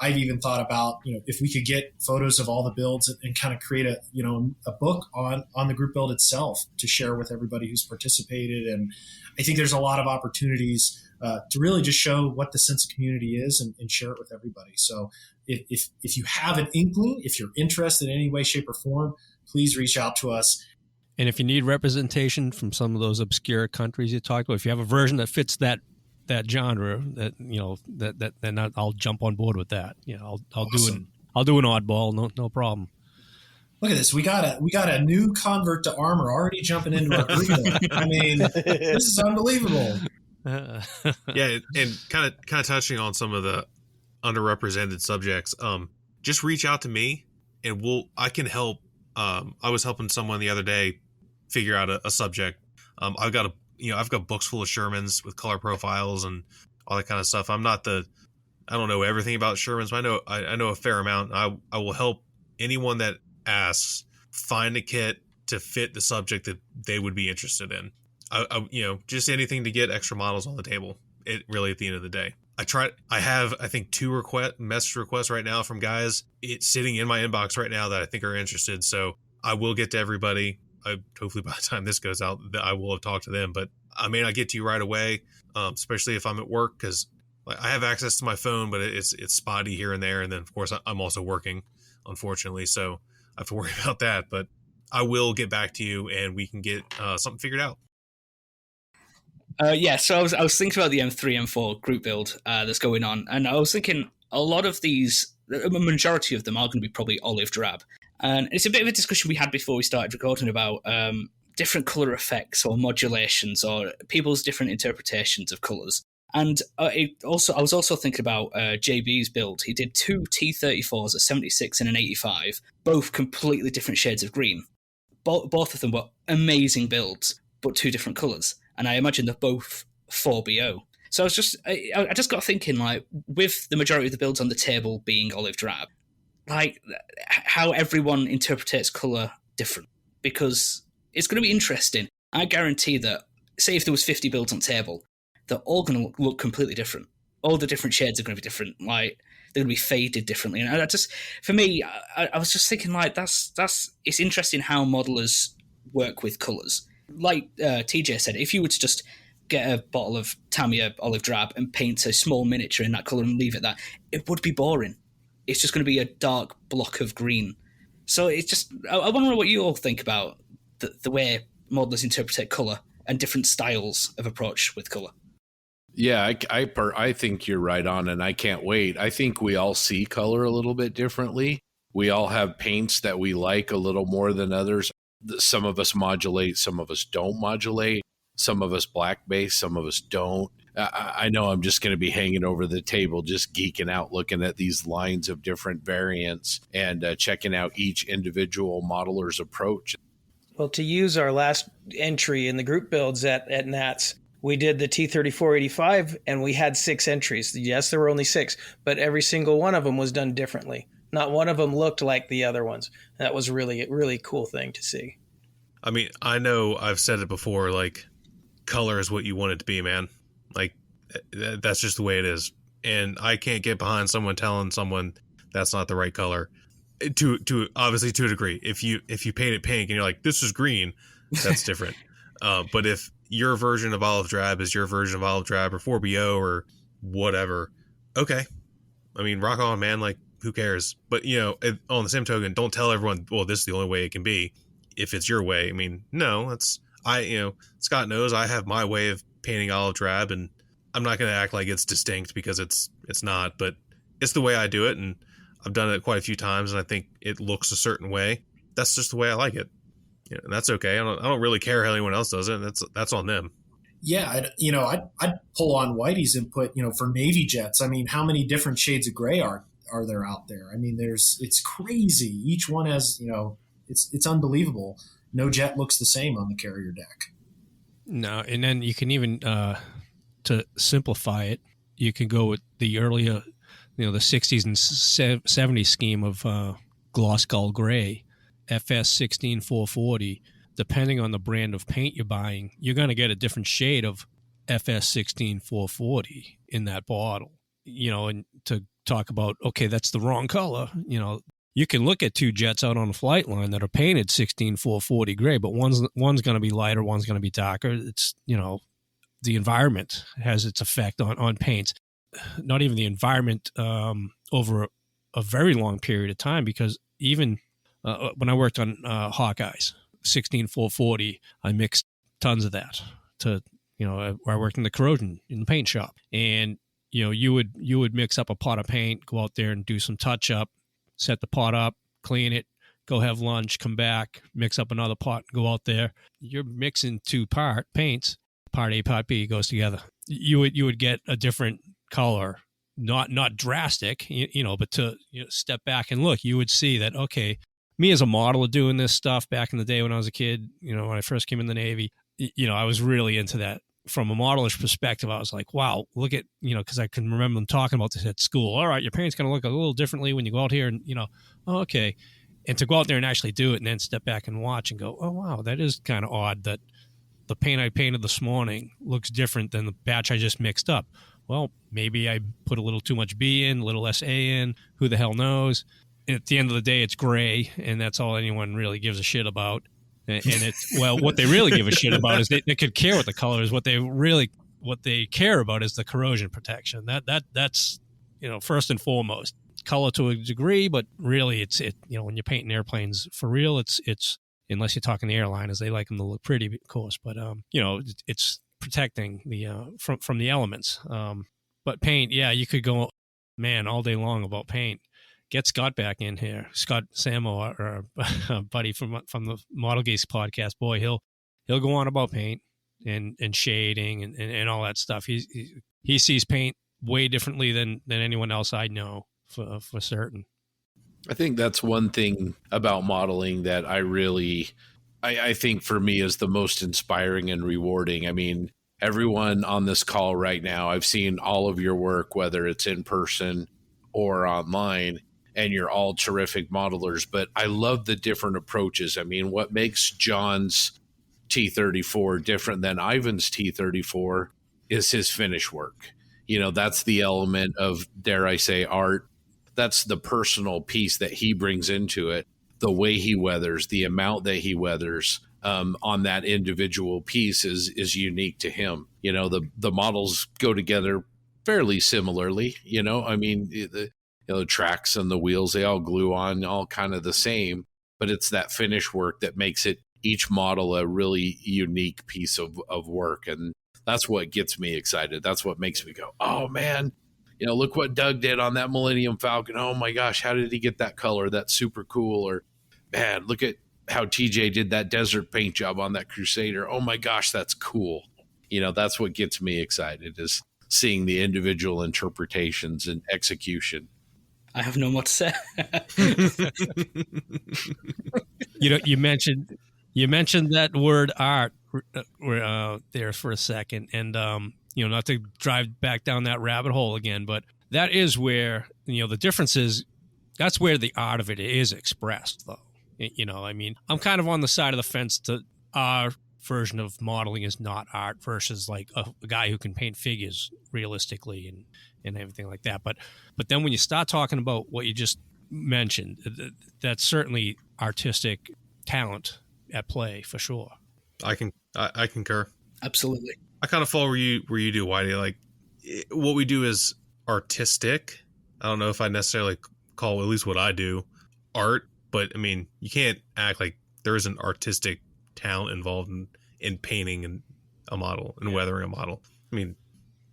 I've even thought about, if we could get photos of all the builds and kind of create a book on the group build itself to share with everybody who's participated. And I think there's a lot of opportunities to really just show what the sense of community is and share it with everybody. So if you have an inkling, if you're interested in any way, shape, or form, please reach out to us. And if you need representation from some of those obscure countries you talked about, if you have a version that fits that genre, then I'll jump on board with that. I'll Awesome. do an oddball, no problem. Look at this. We got a new convert to armor already jumping into our group. I mean, this is unbelievable. Yeah, and kind of touching on some of the underrepresented subjects. Just reach out to me, and I can help. I was helping someone the other day figure out a subject. I've got books full of Shermans with color profiles and all that kind of stuff. I don't know everything about Shermans, but I know a fair amount. I will help anyone that asks find a kit to fit the subject that they would be interested in. Just anything to get extra models on the table. It really, at the end of the day, I have, I think, 2 message requests right now from guys. It's sitting in my inbox right now that I think are interested. So I will get to everybody. Hopefully by the time this goes out, I will have talked to them, but I may not get to you right away, especially if I'm at work, because I have access to my phone, but it's spotty here and there. And then, of course, I'm also working, unfortunately, so I have to worry about that. But I will get back to you, and we can get something figured out. So I was thinking about the M3, M4 group build that's going on, and I was thinking a lot of these, a majority of them are going to be probably olive drab. And it's a bit of a discussion we had before we started recording about different colour effects or modulations or people's different interpretations of colours. And I was also thinking about JB's build. He did 2 T34s, a 76 and an 85, both completely different shades of green. Both of them were amazing builds, but 2 different colours. And I imagine they're both 4BO. So I just got thinking, like, with the majority of the builds on the table being olive drab, like how everyone interprets colour different, because it's going to be interesting. I guarantee that, say if there was 50 builds on table, they're all going to look completely different. All the different shades are going to be different. Like, they're going to be faded differently. And for me, I was just thinking, like, it's interesting how modelers work with colours. Like TJ said, if you were to just get a bottle of Tamiya olive drab and paint a small miniature in that colour and leave it that, it would be boring. It's just going to be a dark block of green. So it's just, I want to know what you all think about the way modelers interpret colour and different styles of approach with colour. Yeah, I think you're right on, and I can't wait. I think we all see color a little bit differently. We all have paints that we like a little more than others. Some of us modulate, some of us don't modulate. Some of us black base, some of us don't. I know I'm just going to be hanging over the table, just geeking out, looking at these lines of different variants and checking out each individual modeler's approach. Well, to use our last entry in the group builds at NATS, we did the T3485 and we had 6 entries. Yes, there were only 6, but every single one of them was done differently. Not one of them looked like the other ones. That was really, really cool thing to see. I mean, I know I've said it before, like, color is what you want it to be, man. Like, that's just the way it is. And I can't get behind someone telling someone that's not the right color. To obviously to a degree. If you paint it pink and you're like, this is green, that's different. But if your version of olive drab is your version of olive drab or 4BO or whatever, okay. I mean, rock on, man. Like, who cares? But, on the same token, don't tell everyone, well, this is the only way it can be if it's your way. I mean, no, Scott knows I have my way of painting olive drab, and I'm not going to act like it's distinct because it's not, but it's the way I do it. And I've done it quite a few times, and I think it looks a certain way. That's just the way I like it. And that's okay. I don't really care how anyone else does it. That's on them. Yeah, I'd pull on Whitey's input, for Navy jets. I mean, how many different shades of gray are there out there? I mean, it's crazy. Each one has, it's unbelievable. No jet looks the same on the carrier deck. No, and then you can even, to simplify it, you can go with the earlier, the 60s and 70s scheme of gloss gull gray, FS 16440. Depending on the brand of paint you're buying, you're going to get a different shade of FS 16440 in that bottle. And to talk about, okay, that's the wrong color. You can look at 2 jets out on the flight line that are painted 16440 gray, but one's going to be lighter, one's going to be darker. It's, the environment has its effect on paints. Not even the environment over a very long period of time, because even when I worked on Hawkeyes, 16440, I mixed tons of that to, I worked in the corrosion in the paint shop. And, you would mix up a pot of paint, go out there and do some touch up, set the pot up, clean it, go have lunch, come back, mix up another pot, go out there. You're mixing 2 paints, part A, part B goes together. You would get a different color, not drastic, but to step back and look, you would see that, okay, me as a modeler doing this stuff back in the day when I was a kid, when I first came in the Navy, I was really into that. From a modeler's perspective, I was like, wow, look at, because I can remember them talking about this at school. All right, your paint's going to look a little differently when you go out here and, okay. And to go out there and actually do it and then step back and watch and go, oh, wow, that is kind of odd that the paint I painted this morning looks different than the batch I just mixed up. Well, maybe I put a little too much B in, a little SA in, who the hell knows? And at the end of the day, it's gray, and that's all anyone really gives a shit about. And what they really give a shit about is they could care what the color is. What they care about is the corrosion protection. That's first and foremost. Color to a degree, but really it's when you're painting airplanes for real, it's unless you're talking the airliners, they like them to look pretty, of course. But it's protecting the from the elements. But paint, yeah, you could go, man, all day long about paint. Get Scott back in here, Scott Samo, or buddy from the Model Geeks podcast. Boy, he'll go on about paint and shading and all that stuff. He sees paint way differently than anyone else I know for certain. I think that's one thing about modeling that I think for me is the most inspiring and rewarding. I mean, everyone on this call right now, I've seen all of your work, whether it's in person or online, and you're all terrific modelers, but I love the different approaches. I mean, what makes John's T34 different than Ivan's T34 is his finish work. That's the element of, dare I say, art. That's the personal piece that he brings into it. The way he weathers, the amount that he weathers on that individual piece is unique to him. The models go together fairly similarly. I mean, the tracks and the wheels, they all glue on, all kind of the same, but it's that finish work that makes it each model a really unique piece of work. And that's what gets me excited. That's what makes me go, oh man, look what Doug did on that Millennium Falcon. Oh my gosh, how did he get that color? That's super cool. Or man, look at how TJ did that desert paint job on that Crusader. Oh my gosh, that's cool. That's what gets me excited, is seeing the individual interpretations and execution. I have no more to say. You mentioned that word art there for a second, and not to drive back down that rabbit hole again, but that is where the difference is. That's where the art of it is expressed, though. I'm kind of on the side of the fence to our version of modeling is not art versus like a guy who can paint figures realistically and everything like that. But then when you start talking about what you just mentioned, that's certainly artistic talent at play for sure. I concur. Absolutely. I kind of follow where you do, Whitey. Like what we do is artistic. I don't know if I necessarily call, at least what I do, art, but I mean, you can't act like there isn't artistic talent involved in painting and a model and weathering a model. I mean,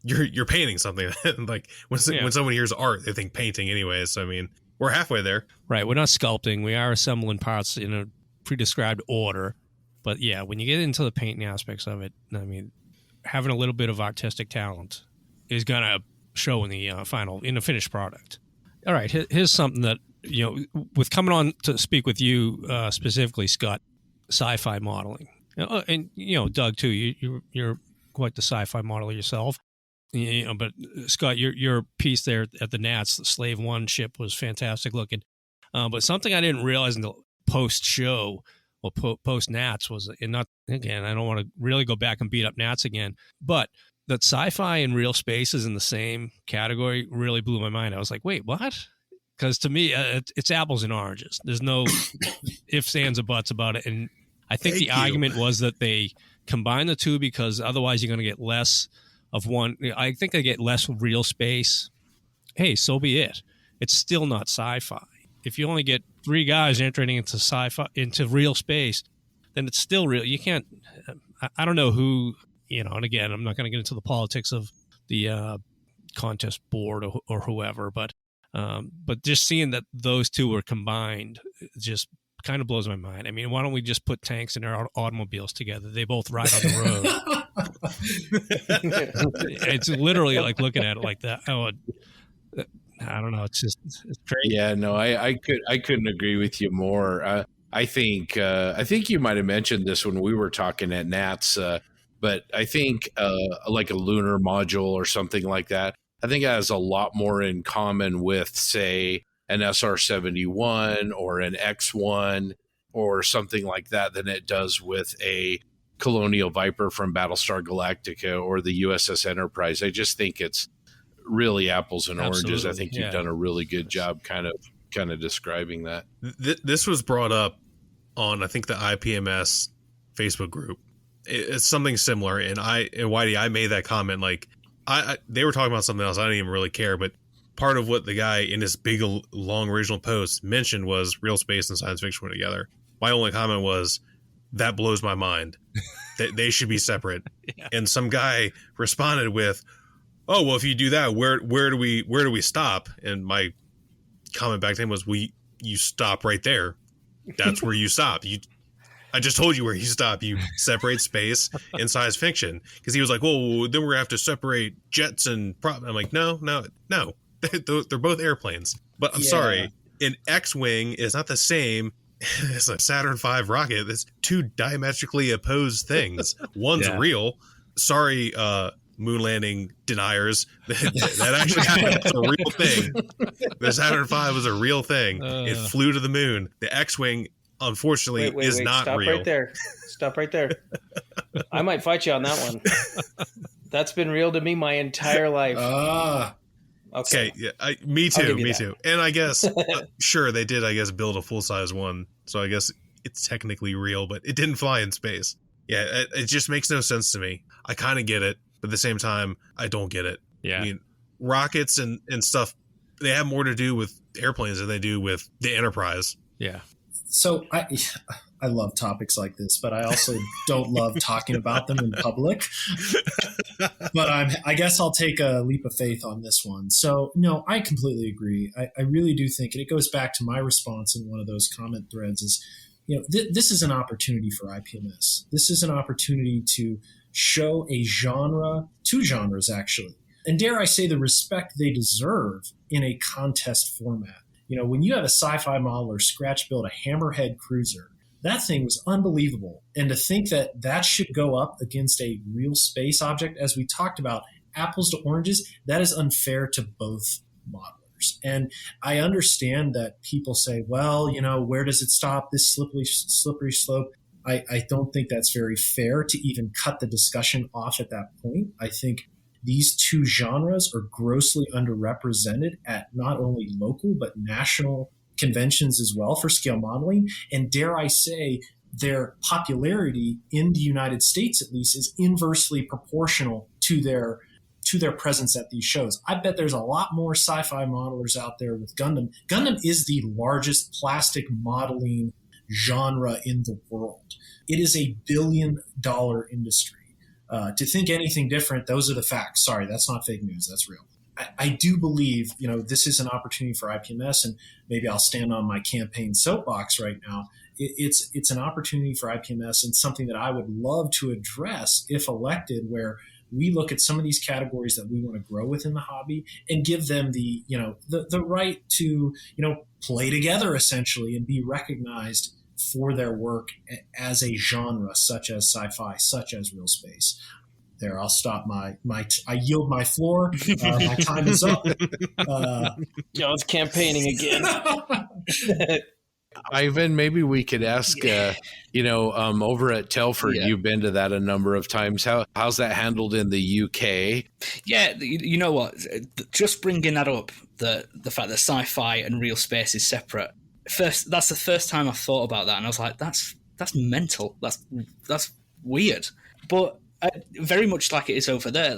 you're painting something. Like when someone hears art, they think painting anyways. So I mean, we're halfway there. Right. We're not sculpting. We are assembling parts in a pre-described order. But yeah, when you get into the painting aspects of it, I mean, having a little bit of artistic talent is going to show in the finished product. All right. Here's something that, with coming on to speak with you specifically, Scott, sci-fi modeling. And, Doug, too, you're quite the sci-fi modeler yourself. But Scott, your piece there at the Nats, the Slave One ship, was fantastic looking. But something I didn't realize until post-show or post-Nats was, and not, again, I don't want to really go back and beat up Nats again, but that sci-fi and real space is in the same category really blew my mind. I was like, wait, what? Because to me, it's apples and oranges. There's no ifs, ands, or buts about it. And I think the argument was that they combine the two because otherwise you're going to get less of one. I think they get less real space. Hey, so be it. It's still not sci-fi. If you only get 3 guys entering into sci-fi, into real space, then it's still real. You can't. I don't know who. And again, I'm not going to get into the politics of the contest board or whoever, but just seeing that those two were combined just kind of blows my mind. I mean, why don't we just put tanks in our automobiles together? They both ride on the road. It's literally like looking at it like that. I don't know. It's crazy. Yeah, no, I couldn't agree with you more. I think you might have mentioned this when we were talking at Nats, but I think like a lunar module or something like that, I think it has a lot more in common with, say, an SR-71 or an X-1 or something like that than it does with a Colonial Viper from Battlestar Galactica or the USS Enterprise. I just think it's really apples and oranges. I think you've done a really good job kind of describing that. This was brought up on, I think, the IPMS Facebook group. It's something similar, and Whitey, I made that comment. Like, they were talking about something else. I didn't even really care, but part of what the guy in his big, long original post mentioned was real space and science fiction went together. My only comment was, that blows my mind. They should be separate. Yeah. And some guy responded with, "Oh, well, if you do that, where do we stop?" And my comment back to him was, you stop right there. That's where you stop. I just told you where you stop. You separate space and science fiction. Because he was like, "Well, then we're gonna have to separate jets and prop." I'm like, no. They're both airplanes. But I'm sorry, an X-wing is not the same as a Saturn V rocket. It's 2 diametrically opposed things. One's real. Sorry, moon landing deniers. That actually happened. It's a real thing. The Saturn V was a real thing. It flew to the moon. The X-wing, unfortunately, is not Stop real. Stop right there. I might fight you on that one. That's been real to me my entire life. Okay. Yeah, me too. And I guess, sure, they did, build a full-size one. So I guess it's technically real, but it didn't fly in space. Yeah, it just makes no sense to me. I kind of get it, but at the same time, I don't get it. Yeah. I mean, rockets and stuff, they have more to do with airplanes than they do with the Enterprise. Yeah. So I love topics like this, but I also don't love talking about them in public. But I guess I'll take a leap of faith on this one. So, no, I completely agree. I really do think, and it goes back to my response in one of those comment threads, is, this is an opportunity for IPMS. This is an opportunity to show a genre, 2 genres actually, and dare I say the respect they deserve in a contest format. When you have a sci-fi modeler scratch build a Hammerhead cruiser, that thing was unbelievable. And to think that that should go up against a real space object, as we talked about, apples to oranges, that is unfair to both modelers. And I understand that people say, well, where does it stop? This slippery slope. I don't think that's very fair to even cut the discussion off at that point. I think these two genres are grossly underrepresented at not only local but national conventions as well for scale modeling. And dare I say, their popularity in the United States, at least, is inversely proportional to their presence at these shows. I bet there's a lot more sci-fi modelers out there with Gundam. Gundam is the largest plastic modeling genre in the world. It is a $1 billion industry. To think anything different, those are the facts. Sorry, that's not fake news. That's real. I do believe, this is an opportunity for IPMS, and maybe I'll stand on my campaign soapbox right now. It's an opportunity for IPMS and something that I would love to address if elected, where we look at some of these categories that we want to grow within the hobby and give them the right to, play together essentially and be recognized for their work as a genre, such as sci-fi, such as real space. There, I'll stop I yield my floor. My time is up. John's campaigning again. Ivan, maybe we could ask, over at Telford, you've been to that a number of times. How's that handled in the UK? Yeah, you know what? Just bringing that up, the fact that sci-fi and real space is separate. That's the first time I thought about that, and I was like, that's mental. That's weird. But very much like it is over there.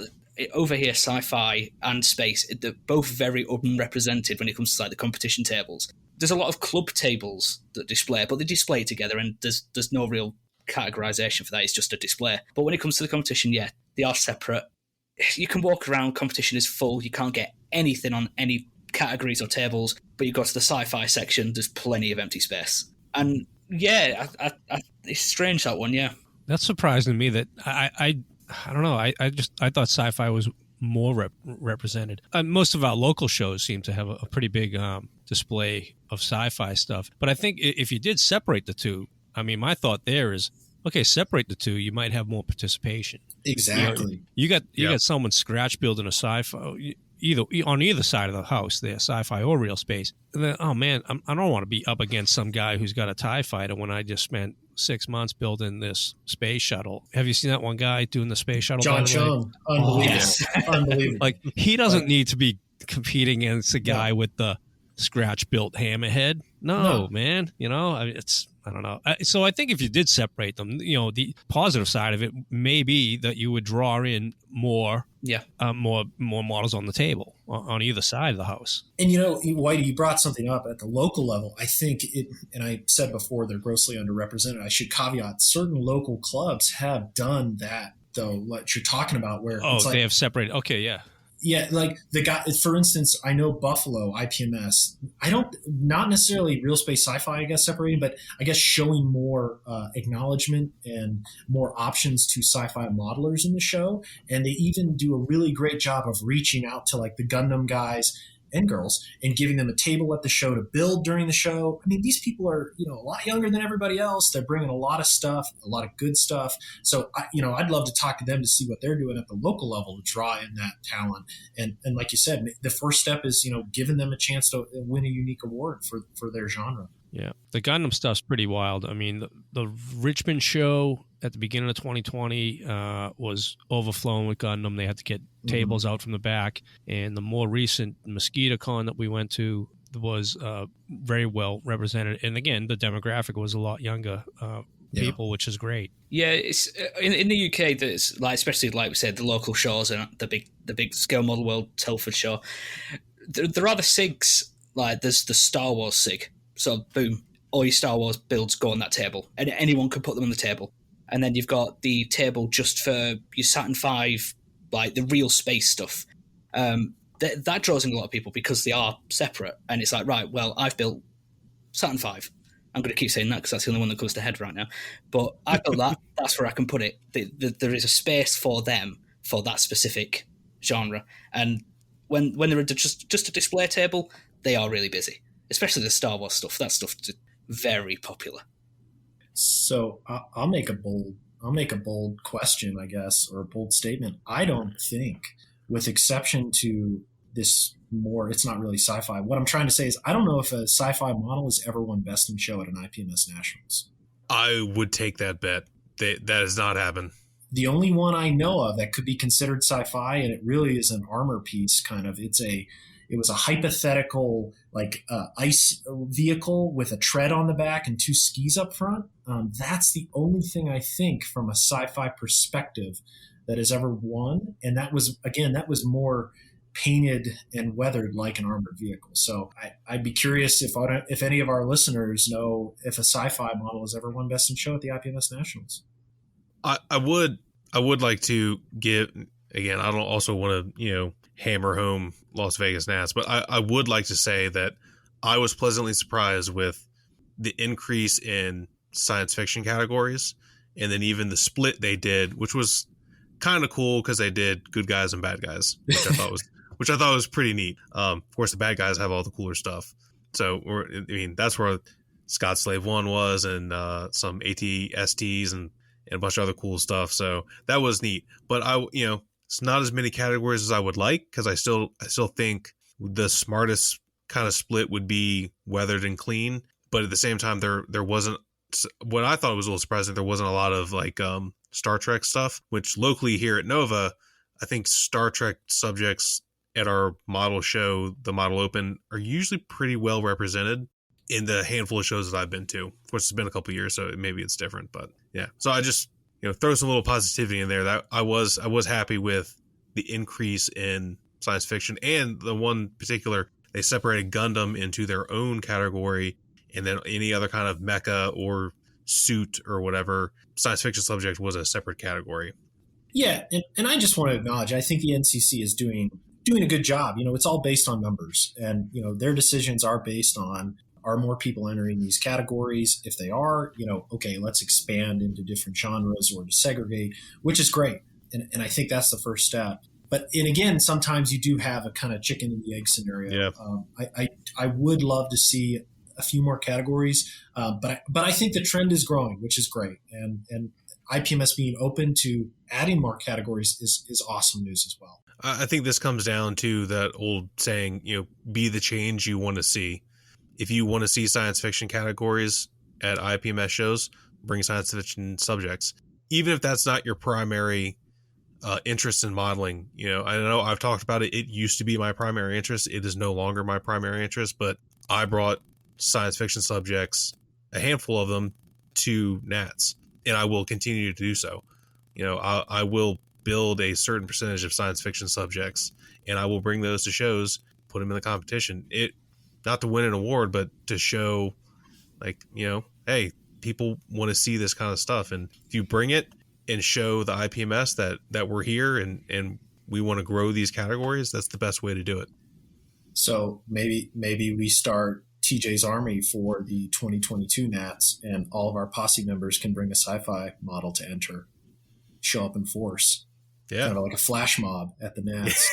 Over here, sci-fi and space, they're both very unrepresented when it comes to the competition tables. There's a lot of club tables that display, but they display together, and there's no real categorization for that. It's just a display. But when it comes to the competition, they are separate. You can walk around, competition is full. You can't get anything on any categories or tables, but you go to the sci-fi section, there's plenty of empty space. And it's strange, that one. That's surprising to me that I don't know. I thought sci-fi was more represented. Most of our local shows seem to have a pretty big display of sci-fi stuff. But I think if you did separate the two, my thought there is, okay, separate the two, you might have more participation. Exactly. You got someone scratch building a sci-fi, on either side of the house there, sci-fi or real space. And then, oh man, I don't want to be up against some guy who's got a TIE fighter when I just spent 6 months building this space shuttle. Have you seen that one guy doing the space shuttle? John Chung. Unbelievable. Yes. Unbelievable. Like, he doesn't need to be competing against a guy with the scratch-built hammerhead. No, man. I don't know. So I think if you did separate them, the positive side of it may be that you would draw in more models on the table on either side of the house. And Whitey, you brought something up at the local level. I think and I said before, they're grossly underrepresented. I should caveat, certain local clubs have done that, though, what you're talking about, where they have separated. Okay, yeah. Yeah, like the guy, for instance, I know Buffalo IPMS. Not necessarily real space sci-fi, I guess, separating, but I guess showing more acknowledgement and more options to sci-fi modelers in the show. And they even do a really great job of reaching out to the Gundam guys and girls and giving them a table at the show to build during the show. These people are, a lot younger than everybody else. They're bringing a lot of stuff, a lot of good stuff. So, I'd love to talk to them to see what they're doing at the local level to draw in that talent. And like you said, the first step is, giving them a chance to win a unique award for their genre. Yeah. The Gundam stuff's pretty wild. The Richmond show at the beginning of 2020 was overflowing with Gundam. They had to get tables out from the back. And the more recent Mosquito Con that we went to was very well represented. And again, the demographic was a lot younger people, which is great. Yeah, it's in the UK. There's especially like we said, the local shows and the big Scale Model World Telford show. There are the SIGs. There's the Star Wars SIG. So boom, all your Star Wars builds go on that table, and anyone can put them on the table. And then you've got the table just for your Saturn V, the real space stuff. That draws in a lot of people because they are separate. And it's right, well, I've built Saturn V. I'm going to keep saying that because that's the only one that goes to head right now. But I built that. That's where I can put it. There is a space for them for that specific genre. And when they're just a display table, they are really busy, especially the Star Wars stuff. That stuff's very popular. So I'll make a bold question, I guess, or a bold statement. I don't think, with exception to this it's not really sci-fi. What I'm trying to say is I don't know if a sci-fi model has ever won Best in Show at an IPMS Nationals. I would take that bet. That has not happened. The only one I know of that could be considered sci-fi, and it really is an armor piece kind of. It was a hypothetical ice vehicle with a tread on the back and 2 skis up front. That's the only thing I think from a sci-fi perspective that has ever won. And that was more painted and weathered like an armored vehicle. So I'd be curious if any of our listeners know if a sci-fi model has ever won Best in Show at the IPMS Nationals. I would like to give, again, I don't also want to, hammer home Las Vegas Nats, but I would like to say that I was pleasantly surprised with the increase in science fiction categories, and then even the split they did, which was kind of cool because they did good guys and bad guys, which I thought was pretty neat. Of course, the bad guys have all the cooler stuff. So, that's where Scott Slave 1 was, and some AT-STs and a bunch of other cool stuff. So that was neat. But it's not as many categories as I would like, because I still think the smartest kind of split would be weathered and clean. But at the same time, there wasn't, what I thought was a little surprising, there wasn't a lot of Star Trek stuff, which locally here at Nova, I think Star Trek subjects at our model show, the Model Open, are usually pretty well represented in the handful of shows that I've been to. Of course, it's been a couple of years, so maybe it's different, but yeah. So I just, throw some little positivity in there. That I was happy with the increase in science fiction, and the one particular, they separated Gundam into their own category, and then any other kind of mecha or suit or whatever science fiction subject was a separate category. Yeah, and I just want to acknowledge, I think the NCC is doing a good job. It's all based on numbers, and their decisions are based on, are more people entering these categories? If they are, okay, let's expand into different genres or to segregate, which is great. And I think that's the first step. But, and again, sometimes you do have a kind of chicken and the egg scenario. Yeah. I would love to see a few more categories, but I think the trend is growing, which is great. And IPMS being open to adding more categories is awesome news as well. I think this comes down to that old saying, be the change you want to see. If you want to see science fiction categories at IPMS shows, bring science fiction subjects. Even if that's not your primary interest in modeling. I know I've talked about it. It used to be my primary interest. It is no longer my primary interest, but I brought science fiction subjects, a handful of them, to Nats, and I will continue to do so. I will build a certain percentage of science fiction subjects, and I will bring those to shows, put them in the competition. Not to win an award, but to show, hey, people want to see this kind of stuff. And if you bring it and show the IPMS that we're here and we want to grow these categories, that's the best way to do it. So maybe we start TJ's Army for the 2022 Nats, and all of our Posse members can bring a sci-fi model to enter, show up in force. Yeah. Kind of like a flash mob at the Nats.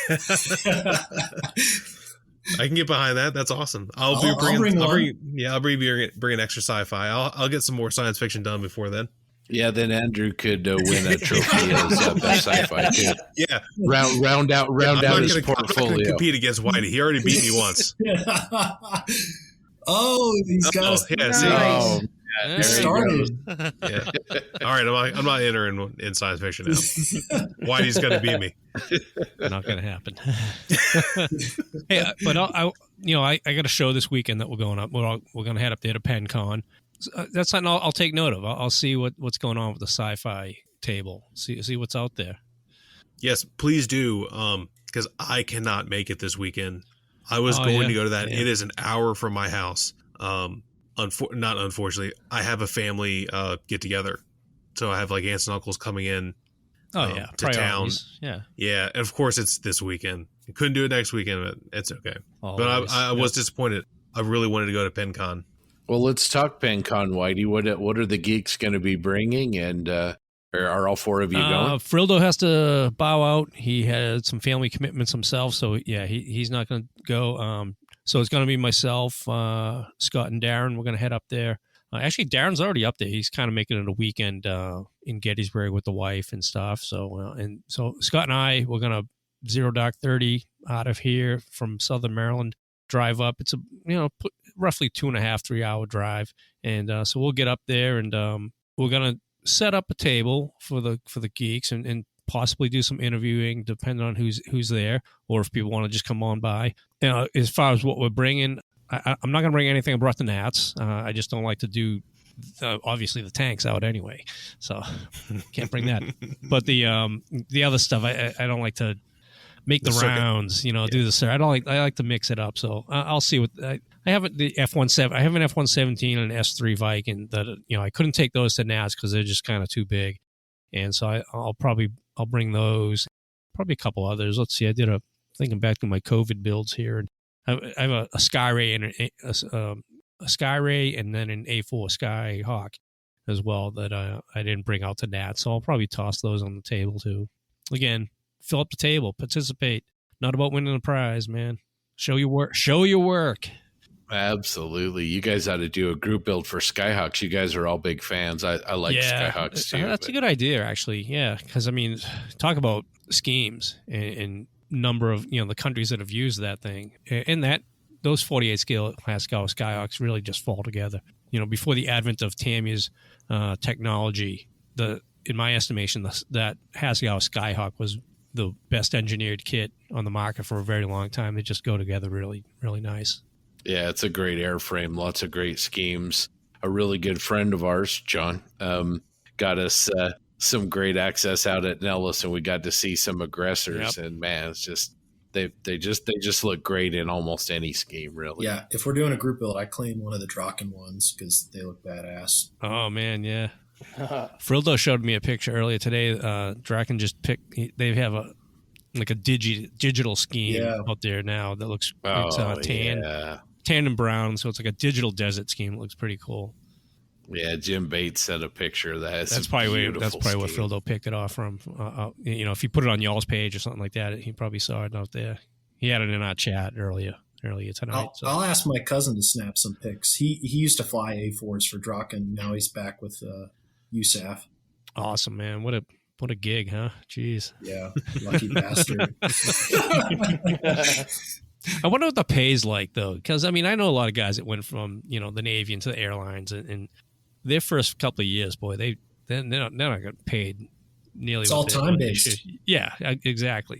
I can get behind that. That's awesome. I'll bring an extra sci-fi. I'll get some more science fiction done before then. Yeah, then Andrew could win a trophy as best sci-fi too. Yeah, round out his portfolio. I'm not going to compete against Whitey. He already beat me once. Oh, he's got He started. Yeah. All right, I'm not entering in science fiction now. Whitey's going to beat me. Not going to happen. Hey, but I got a show this weekend that we're going up. We're going to head up there to PenCon. That's something I'll take note of. I'll see what's going on with the sci-fi table. See what's out there. Yes, please do. Because I cannot make it this weekend. I was going to go to that. Yeah. It is an hour from my house. Not unfortunately, I have a family get together, so I have aunts and uncles coming in. To Priorities. town. Yeah, and of course it's this weekend. I couldn't do it next weekend, but it's okay. Always. But I was disappointed. I really wanted to go to PenCon. Well, let's talk PenCon, Whitey. What are the geeks going to be bringing, and Are all four of you going? Frildo has to bow out. He had some family commitments himself, so yeah, he's not going to go. So it's going to be myself, Scott, and Darren. We're going to head up there. Actually, Darren's already up there. He's kind of making it a weekend in Gettysburg with the wife and stuff. So so Scott and I, we're going to 0 dark 30 out of here from Southern Maryland. Drive up. It's a roughly 2.5, 3 hour drive, and so we'll get up there and we're going to set up a table for the geeks and possibly do some interviewing depending on who's there, or if people want to just come on by. As far as what we're bringing, I'm not going to bring anything I brought the Nats. I just don't like to do obviously the tanks out anyway, so can't bring that. But the other stuff, I don't like to make the rounds, do the. I like to mix it up. So I'll see what I haven't the F-17. I have an F-117 and an S3 Viking that I couldn't take those to Nats because they're just kind of too big, and so I'll bring those, probably a couple others. Let's see. Thinking back to my COVID builds here, and I have a Skyray and a Skyray, and then an A4 Skyhawk as well that I didn't bring out to Nats. So I'll probably toss those on the table too. Again, fill up the table, participate. Not about winning a prize, man. Show your work. Show your work. Absolutely. You guys ought to do a group build for Skyhawks. You guys are all big fans. I like Skyhawks too. That's a good idea, actually. Yeah, because talk about schemes and number of the countries that have used that thing, and those 48 scale Pascal Skyhawks really just fall together. Before the advent of Tamiya's technology, in my estimation, that Hasegawa Skyhawk was the best engineered kit on the market for a very long time. They just go together really, really nice. Yeah, it's a great airframe. Lots of great schemes. A really good friend of ours, John, got us some great access out at Nellis, and we got to see some aggressors. Yep. And man, it's just they just look great in almost any scheme, really. Yeah, if we're doing a group build, I claim one of the Draken ones because they look badass. Oh man, yeah. Frildo showed me a picture earlier today. Draken just picked. They have a digital scheme out there now that looks tan and brown, so it's like a digital desert scheme. It looks pretty cool. Yeah, Jim Bates sent a picture that that's probably where Frildo picked it off from. If you put it on y'all's page or something like that, he probably saw it out there. He had it in our chat earlier tonight. I'll ask my cousin to snap some pics. He used to fly A4s for Draken. Now he's back with USAF. Awesome, man! What a gig, huh? Jeez. Yeah, lucky bastard. I wonder what the pay's like, though, because I know a lot of guys that went from the Navy into the airlines, and their first couple of years, boy, they're not getting paid nearly. It's all time based. Yeah, exactly.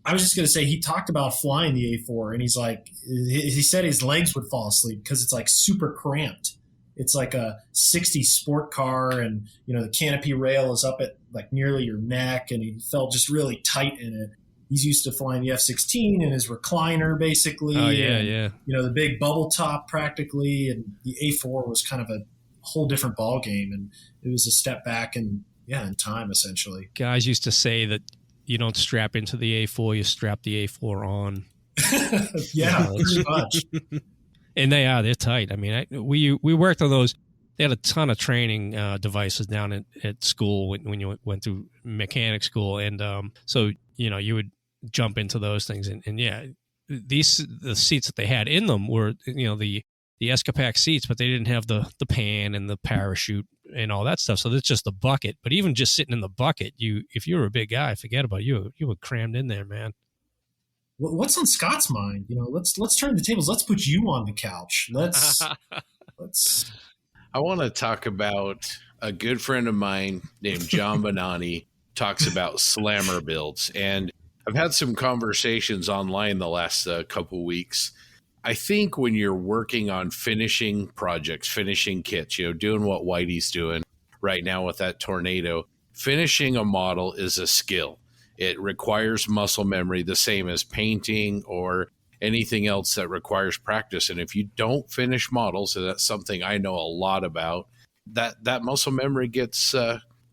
I was just gonna say, he talked about flying the A4, and he's like, he said his legs would fall asleep because it's like super cramped. It's like a 60 sport car, and the canopy rail is up at like nearly your neck, and he felt just really tight in it. He's used to flying the F-16 in his recliner, basically. Oh, yeah, and, yeah. The big bubble top practically, and the A4 was kind of a whole different ball game, and it was a step back in time, essentially. Guys used to say that you don't strap into the A4, you strap the A4 on. Yeah, pretty much. And they're tight. We worked on those. They had a ton of training devices down at school when you went through mechanic school, and so you would jump into those things, and the seats that they had in them were the Escapac seats, but they didn't have the pan and the parachute and all that stuff. So that's just the bucket. But even just sitting in the bucket, if you were a big guy, forget about you. You were crammed in there, man. What's on Scott's mind? Let's turn the tables. Let's put you on the couch. Let's. I want to talk about a good friend of mine named John Bonani talks about slammer builds. And I've had some conversations online the last couple weeks. I think when you're working on finishing projects, finishing kits, doing what Whitey's doing right now with that Tornado, finishing a model is a skill. It requires muscle memory, the same as painting or anything else that requires practice. And if you don't finish models, and that's something I know a lot about, that muscle memory gets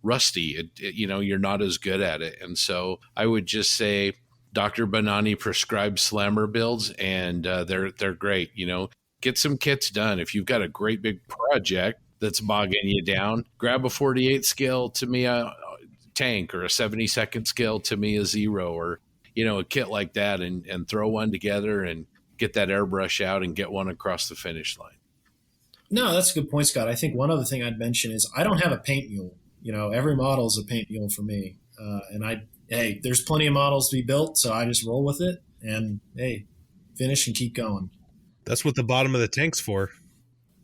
rusty. You're not as good at it. And so I would just say Dr. Bonani prescribes slammer builds, and they're great. Get some kits done. If you've got a great big project, that's bogging you down, grab a 48 scale Tamiya tank, or a 72nd scale Tamiya Zero, or, a kit like that, and throw one together and get that airbrush out and get one across the finish line. No, that's a good point, Scott. I think one other thing I'd mention is I don't have a paint mule. Every model is a paint mule for me. Hey, there's plenty of models to be built, so I just roll with it and, hey, finish and keep going. That's what the bottom of the tank's for.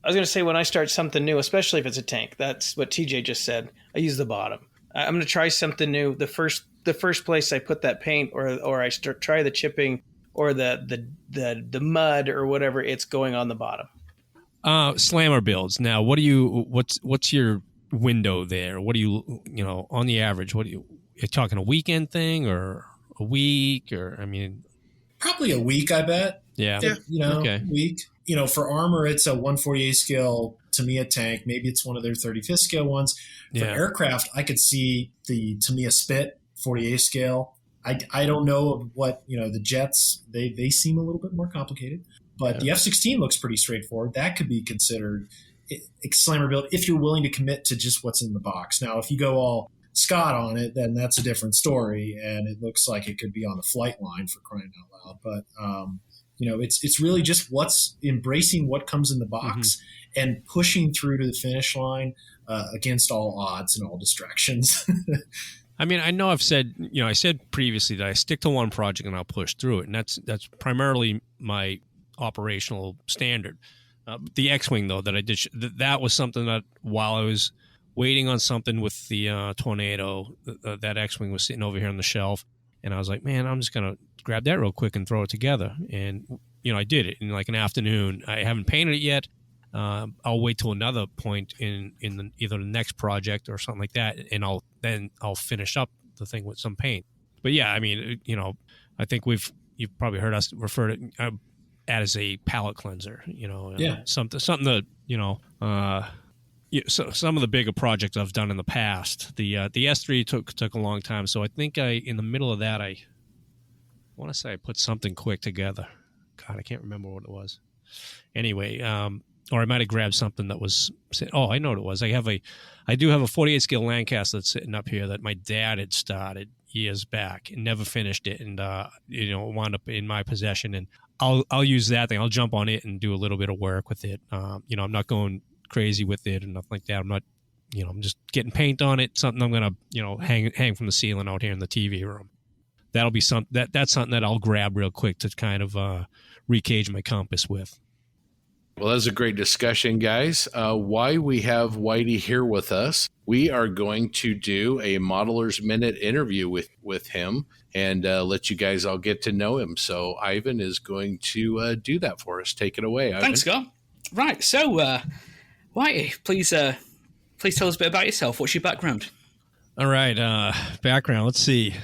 I was going to say, when I start something new, especially if it's a tank, that's what TJ just said. I use the bottom. I'm going to try something new. The first place I put that paint, or I try the chipping or the mud or whatever, it's going on the bottom. Slammer builds. Now, what's your window there? What do you on the average? You're talking a weekend thing or a week, or probably a week, I bet. Yeah. Okay. Week. For armor, it's a 148 scale Tamiya tank. Maybe it's one of their 35th scale ones. For aircraft, I could see the Tamiya Spit 48 scale. I don't know what, the jets, they seem a little bit more complicated, but the F-16 looks pretty straightforward. That could be considered a slammer build if you're willing to commit to just what's in the box. Now, if you go all Scott on it, then that's a different story, and it looks like it could be on the flight line, for crying out loud. But it's really just embracing what comes in the box and pushing through to the finish line against all odds and all distractions. I know I've said, I said previously that I stick to one project and I'll push through it, and that's primarily my operational standard. The X-Wing, though, that I did, that was something that while I was waiting on something with the Tornado, that X-Wing was sitting over here on the shelf, and I was like, man, I'm just going to grab that real quick and throw it together. And, I did it in like an afternoon. I haven't painted it yet. I'll wait till another point in either the next project or something like that, and I'll finish up the thing with some paint. But yeah, I think you've probably heard us refer to it as a palette cleanser. Something that so some of the bigger projects I've done in the past. The S3 took a long time, so I think in the middle of that I want to say I put something quick together. God, I can't remember what it was. Anyway. Or I might have grabbed something that was. Oh, I know what it was. I do have a 48 scale Lancaster that's sitting up here that my dad had started years back and never finished it, and wound up in my possession. And I'll use that thing. I'll jump on it and do a little bit of work with it. I'm not going crazy with it and nothing like that. I'm not, I'm just getting paint on it. Something I'm gonna hang from the ceiling out here in the TV room. That'll be that's something that I'll grab real quick to kind of recage my compass with. Well, that's a great discussion, guys. Why we have Whitey here with us, we are going to do a Modeler's Minute interview with him and let you guys all get to know him. So Ivan is going to do that for us. Take it away, Ivan. Thanks, Scott. Right, so Whitey, please tell us a bit about yourself. What's your background? All right, background. Let's see.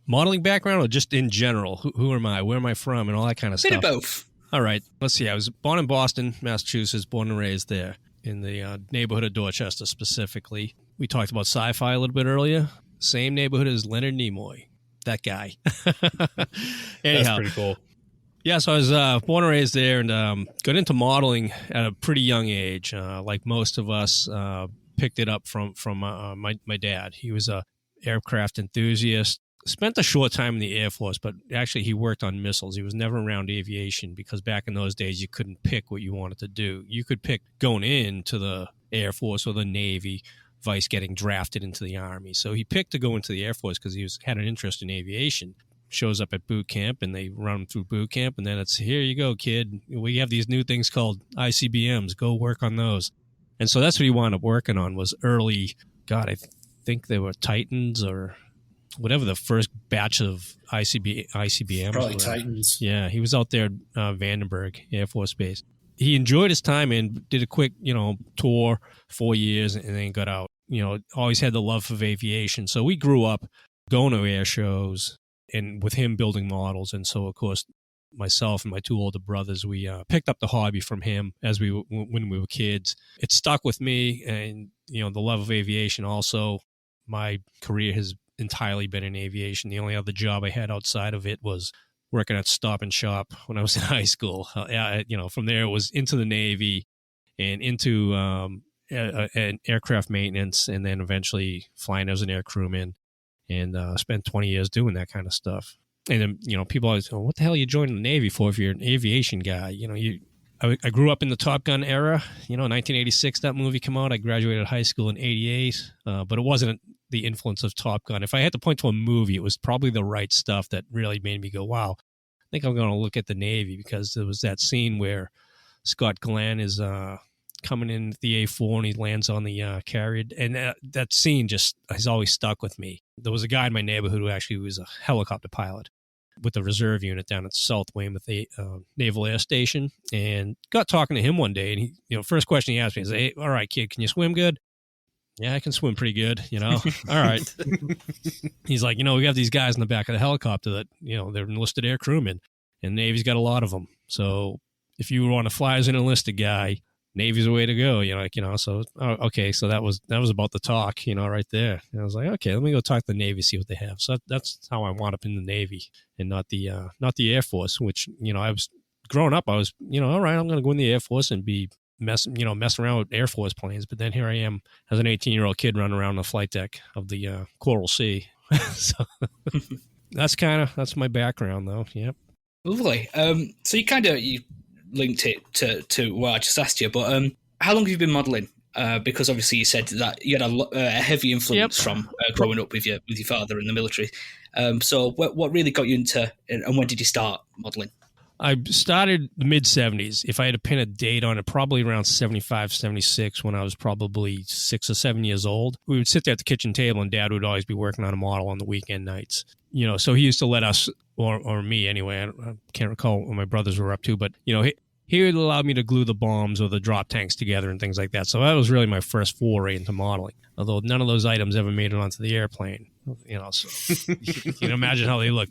Modeling background or just in general? Who am I? Where am I from? And all that kind of stuff. Bit of both. All right. Let's see. I was born in Boston, Massachusetts, born and raised there in the neighborhood of Dorchester specifically. We talked about sci-fi a little bit earlier. Same neighborhood as Leonard Nimoy. That guy. Anyhow, that's pretty cool. Yeah, so I was born and raised there and got into modeling at a pretty young age. Like most of us, picked it up from my dad. He was a aircraft enthusiast. Spent a short time in the Air Force, but actually he worked on missiles. He was never around aviation because back in those days you couldn't pick what you wanted to do. You could pick going into the Air Force or the Navy, vice getting drafted into the Army. So he picked to go into the Air Force because he had an interest in aviation. Shows up at boot camp and they run him through boot camp, and then it's, here you go, kid. We have these new things called ICBMs. Go work on those. And so that's what he wound up working on was early, God, I think they were Titans or whatever the first batch of ICBMs Probably were. Titans. Yeah, he was out there at Vandenberg Air Force Base. He enjoyed his time and did a quick, tour, 4 years, and then got out. Always had the love of aviation. So we grew up going to air shows and with him building models. And so, of course, myself and my two older brothers, we picked up the hobby from him when we were kids. It stuck with me, and, the love of aviation also. My career has entirely been in aviation. The only other job I had outside of it was working at Stop and Shop when I was in high school. From there it was into the Navy and into and aircraft maintenance, and then eventually flying as an air crewman, and spent 20 years doing that kind of stuff. And then, you know, people always go, what the hell are you joining the Navy for if you're an aviation guy? You know, I grew up in the Top Gun era. You know, 1986, that movie came out. I graduated high school in 88, but it wasn't the influence of Top Gun. If I had to point to a movie, it was probably The Right Stuff that really made me go, wow, I think I'm going to look at the Navy, because there was that scene where Scott Glenn is coming in the A4 and he lands on the carrier. And that scene just has always stuck with me. There was a guy in my neighborhood who actually was a helicopter pilot with the reserve unit down at South Weymouth Naval Air Station, and got talking to him one day. And he, you know, first question he asked me is, "Hey, all right, kid, can you swim good?" "Yeah, I can swim pretty good, you know." "All right." He's like, "You know, we have these guys in the back of the helicopter that, you know, they're enlisted air crewmen, and the Navy's got a lot of them. So if you want to fly as an enlisted guy, Navy's the way to go." You know, like, you know, so, okay. So that was about the talk, you know, right there. And I was like, okay, let me go talk to the Navy, see what they have. So that's how I wound up in the Navy, and not the Air Force, which, you know, I was growing up, I was, you know, all right, I'm going to go in the Air Force and be messing around with Air Force planes. But then here I am as an 18-year-old kid running around the flight deck of the Coral Sea. So that's my background though. Yep. Lovely. So you linked it to what I just asked you, but how long have you been modelling? Because obviously you said that you had a heavy influence from growing up with your father in the military. So what really got you into, and when did you start modelling? I started the mid-'70s. If I had to pin a date on it, probably around 75, 76, when I was probably 6 or 7 years old. We would sit there at the kitchen table, and Dad would always be working on a model on the weekend nights. You know, so he used to let us, or me anyway, I can't recall what my brothers were up to, but, you know, he would allow me to glue the bombs or the drop tanks together and things like that. So that was really my first foray into modeling, although none of those items ever made it onto the airplane. You know, so you can imagine how they look.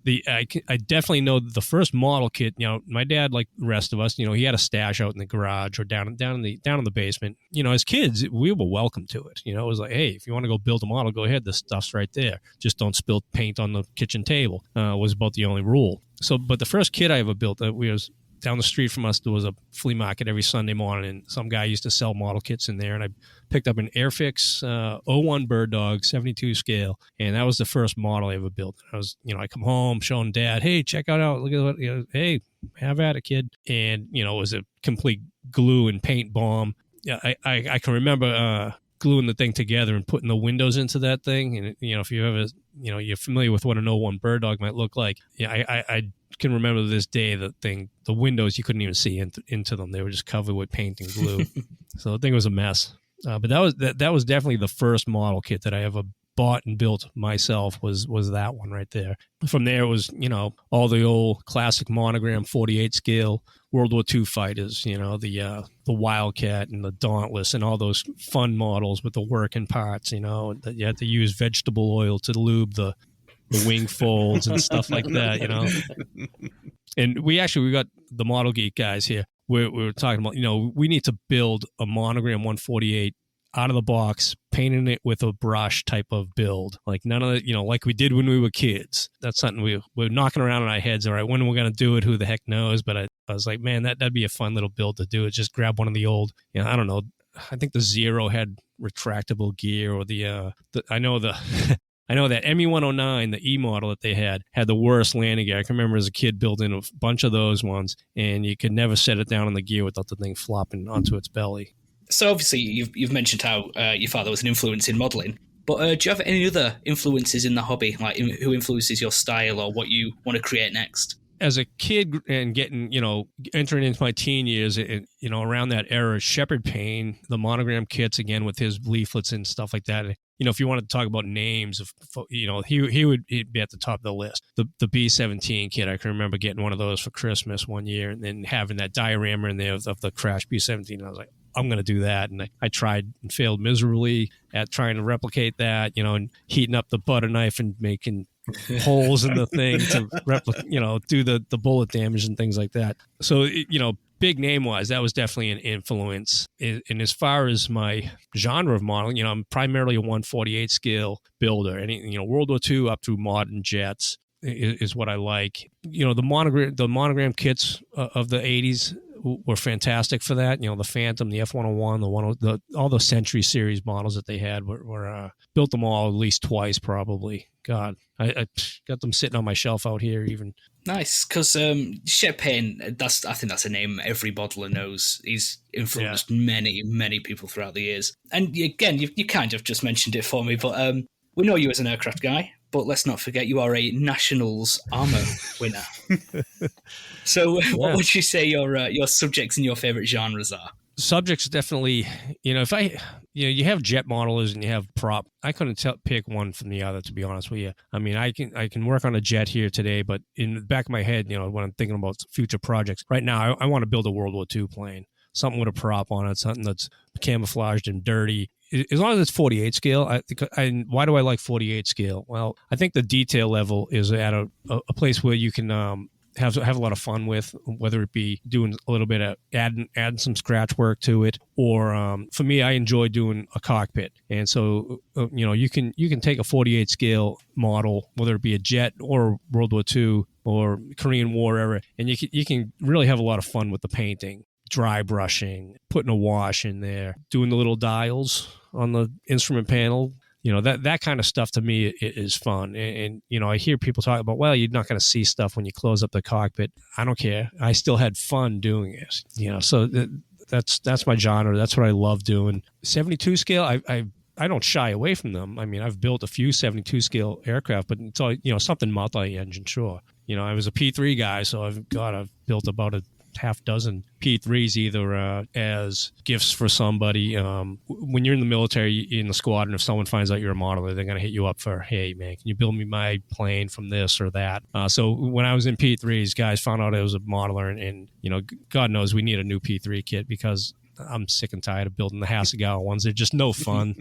I definitely know the first model kit. You know, my dad, like the rest of us, you know, he had a stash out in the garage or down in the basement. You know, as kids, we were welcome to it. You know, it was like, hey, if you want to go build a model, go ahead. This stuff's right there. Just don't spill paint on the kitchen table. Was about the only rule. So, but the first kit I ever built, was down the street from us. There was a flea market every Sunday morning, and some guy used to sell model kits in there. And I picked up an Airfix 01 Bird Dog 72 scale, and that was the first model I ever built. I was, you know, I come home showing Dad, hey, check out, look at what, you know, hey, have at it, kid. And, you know, it was a complete glue and paint bomb. Yeah, I can remember gluing the thing together and putting the windows into that thing. And, you know, if you ever, you know, you're familiar with what an 01 Bird Dog might look like. Yeah, I can remember to this day the windows, you couldn't even see into them. They were just covered with paint and glue. So the thing was a mess. But that was definitely the first model kit that I ever bought and built myself, was that one right there. From there, it was, you know, all the old classic monogram 48 scale World War II fighters, you know, the Wildcat and the Dauntless and all those fun models with the working parts, you know, that you had to use vegetable oil to lube the wing folds and stuff like that, you know. And we got the Model Geek guys here. We were talking about, you know, we need to build a monogram 148 out of the box, painting it with a brush type of build. Like none of the, you know, like we did when we were kids. That's something we're knocking around in our heads. All right, when we're going to do it, who the heck knows? But I was like, man, that'd be a fun little build to do. It just grab one of the old, you know, I don't know. I think the Zero had retractable gear, or I know that ME-109, the E model that they had the worst landing gear. I can remember as a kid building a bunch of those ones, and you could never set it down on the gear without the thing flopping onto its belly. So obviously you've mentioned how your father was an influence in modelling, but do you have any other influences in the hobby, like who influences your style or what you want to create next? As a kid and getting, you know, entering into my teen years, you know, around that era, Shepard Payne, the monogram kits, again, with his leaflets and stuff like that. You know, if you wanted to talk about names of, you know, he'd be at the top of the list. The B-17 kit, I can remember getting one of those for Christmas one year, and then having that diorama in there of the crash B-17. And I was like, I'm going to do that. And I tried and failed miserably at trying to replicate that, you know, and heating up the butter knife and making holes in the thing to replicate, you know, do the bullet damage and things like that. So, you know, big name wise, that was definitely an influence. And as far as my genre of modeling, you know, I'm primarily a 148 scale builder. Any, you know, World War II up through modern jets is what I like. You know, the monogram kits of the 80s were fantastic for that. The Phantom, the F-101, all the Century Series models that they had were built them all at least twice, probably. God, I got them sitting on my shelf out here even. Nice, because Shep Payne, I think that's a name every modeler knows. He's influenced many, many people throughout the years. And again, you kind of just mentioned it for me, but we know you as an aircraft guy, but let's not forget you are a Nationals armor winner. So what would you say your subjects and your favorite genres are? Subjects definitely, if you have jet modelers and you have prop, I couldn't pick one from the other, to be honest with you. I mean, I can work on a jet here today, but in the back of my head, when I'm thinking about future projects, right now, I want to build a World War II plane, something with a prop on it, something that's camouflaged and dirty. As long as it's 48 scale, why do I like 48 scale? Well, I think the detail level is at a place where you can have a lot of fun with, whether it be doing a little bit of adding some scratch work to it, or for me, I enjoy doing a cockpit. And so you can take a 48 scale model, whether it be a jet or World War II or Korean War era, and you can really have a lot of fun with the painting, dry brushing, putting a wash in there, doing the little dials on the instrument panel. That kind of stuff to me is fun. And I hear people talk about, well, you're not going to see stuff when you close up the cockpit. I don't care. I still had fun doing it. So that's my genre. That's what I love doing. 72 scale, I don't shy away from them. I mean, I've built a few 72 scale aircraft, but it's all, something multi-engine, sure. I was a P3 guy, so I've built about a half dozen P3s either as gifts for somebody. When you're in the military, in the squadron, if someone finds out you're a modeler, they're going to hit you up for, hey, man, can you build me my plane from this or that? So when I was in P3s, guys found out I was a modeler, and God knows we need a new P3 kit because I'm sick and tired of building the Hasegawa ones. They're just no fun.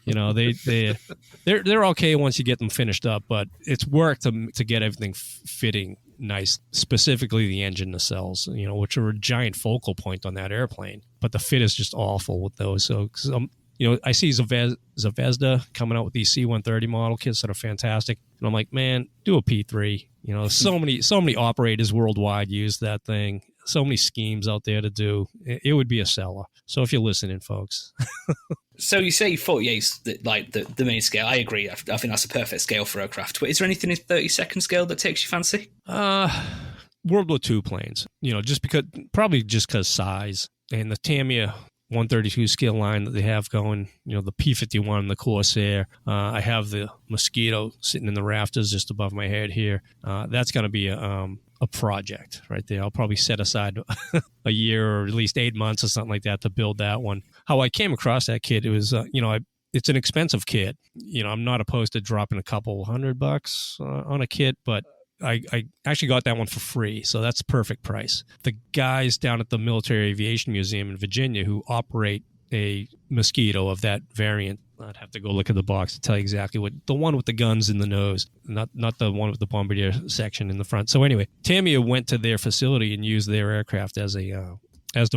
They're okay once you get them finished up, but it's work to get everything fitting nice, specifically the engine nacelles, which are a giant focal point on that airplane. But the fit is just awful with those. So, I see Zvezda coming out with these C-130 model kits that are fantastic, and I'm like, man, do a P3. So many operators worldwide use that thing. So many schemes out there to do. It would be a seller. So if you're listening, folks. So you say 48's the main scale. I agree. I think that's a perfect scale for aircraft. But is there anything in 32nd scale that takes your fancy? World War II planes. Just because size, and the Tamiya 132 scale line that they have going. The P-51, the Corsair. I have the Mosquito sitting in the rafters just above my head here. That's going to be a project right there. I'll probably set aside a year or at least 8 months or something like that to build that one. How I came across that kit, it was, it's an expensive kit. I'm not opposed to dropping a couple $100 on a kit, but I actually got that one for free. So that's the perfect price. The guys down at the Military Aviation Museum in Virginia who operate a Mosquito of that variant, I'd have to go look at the box to tell you exactly what the one with the guns in the nose, not the one with the Bombardier section in the front. So anyway, Tamiya went to their facility and used their aircraft as the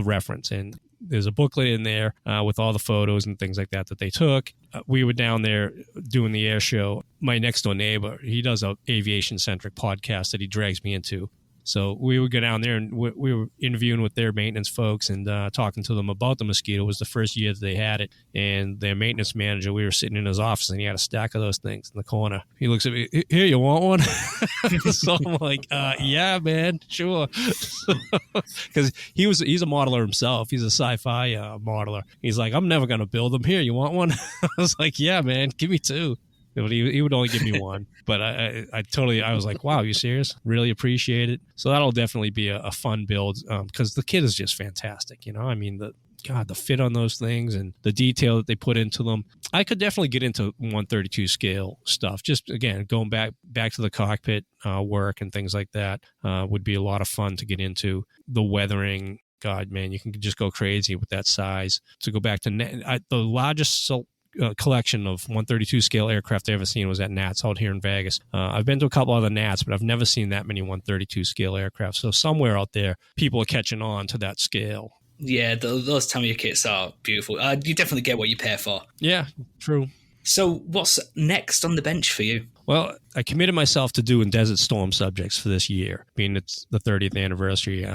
reference, and there's a booklet in there with all the photos and things like that they took. We were down there doing the air show. My next door neighbor, he does a aviation centric podcast that he drags me into. So we would go down there and we were interviewing with their maintenance folks and talking to them about the Mosquito. It was the first year that they had it. And their maintenance manager, we were sitting in his office and he had a stack of those things in the corner. He looks at me, here, you want one? So I'm like, yeah, man, sure. Because he's a modeler himself. He's a sci-fi modeler. He's like, I'm never going to build them. Here, you want one? I was like, yeah, man, give me two. But he would only give me one. But I was like, wow, you serious? Really appreciate it. So that'll definitely be a fun build because the kit is just fantastic. I mean, the fit on those things and the detail that they put into them. I could definitely get into 132 scale stuff. Just, again, going back to the cockpit work and things like that would be a lot of fun to get into. The weathering, God, man, you can just go crazy with that size. To go back to the largest collection of 132 scale aircraft I ever seen was at NATS out here in Vegas. I've been to a couple other NATS, but I've never seen that many 132 scale aircraft. So somewhere out there, people are catching on to that scale. Yeah, those Tamiya kits are beautiful. You definitely get what you pay for. Yeah, true. So what's next on the bench for you? Well, I committed myself to doing Desert Storm subjects for this year, being it's the 30th anniversary.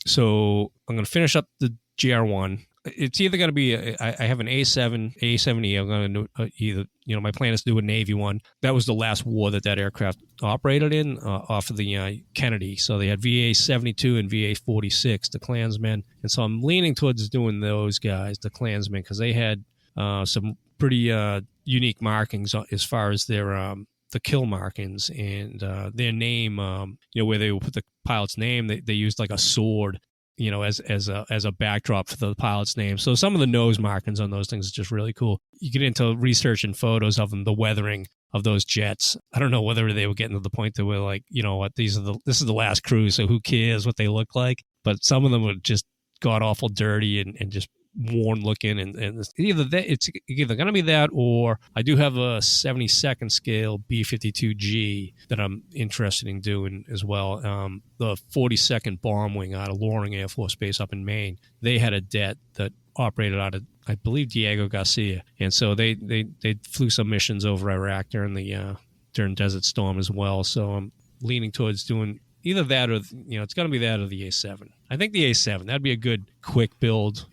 So I'm going to finish up the GR1. It's either going to be, I have an A7, A7E. I'm going to either, my plan is to do a Navy one. That was the last war that aircraft operated in off of the Kennedy. So they had VA-72 and VA-46, the Klansmen. And so I'm leaning towards doing those guys, the Klansmen, because they had some pretty unique markings as far as their the kill markings and their name. Where they would put the pilot's name, they used like a sword, as a backdrop for the pilot's name. So some of the nose markings on those things is just really cool. You get into researching photos of them, the weathering of those jets. I don't know whether they were getting to the point that we're like, what, this is the last cruise, so who cares what they look like? But some of them were just god awful dirty and just worn looking, and it's either going to be that, or I do have a 72nd scale B-52G that I'm interested in doing as well. The 42nd Bomb Wing out of Loring Air Force Base up in Maine, they had a det that operated out of, I believe, Diego Garcia, and so they flew some missions over Iraq during Desert Storm as well. So I'm leaning towards doing either that or it's going to be that or the A7. I think the A7, that'd be a good quick build.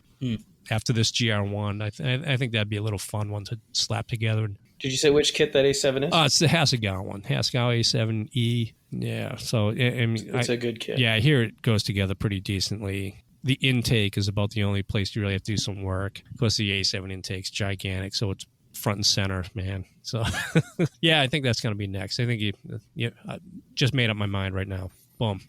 After this GR1, I think that'd be a little fun one to slap together. Did you say which kit that A7 is? It's the Hasegawa one, Hasegawa A7E. Yeah, so it's a good kit. Yeah, I hear it goes together pretty decently. The intake is about the only place you really have to do some work. Of course, the A7 intake's gigantic, so it's front and center, man. So, yeah, I think that's going to be next. I think I just made up my mind right now. Boom.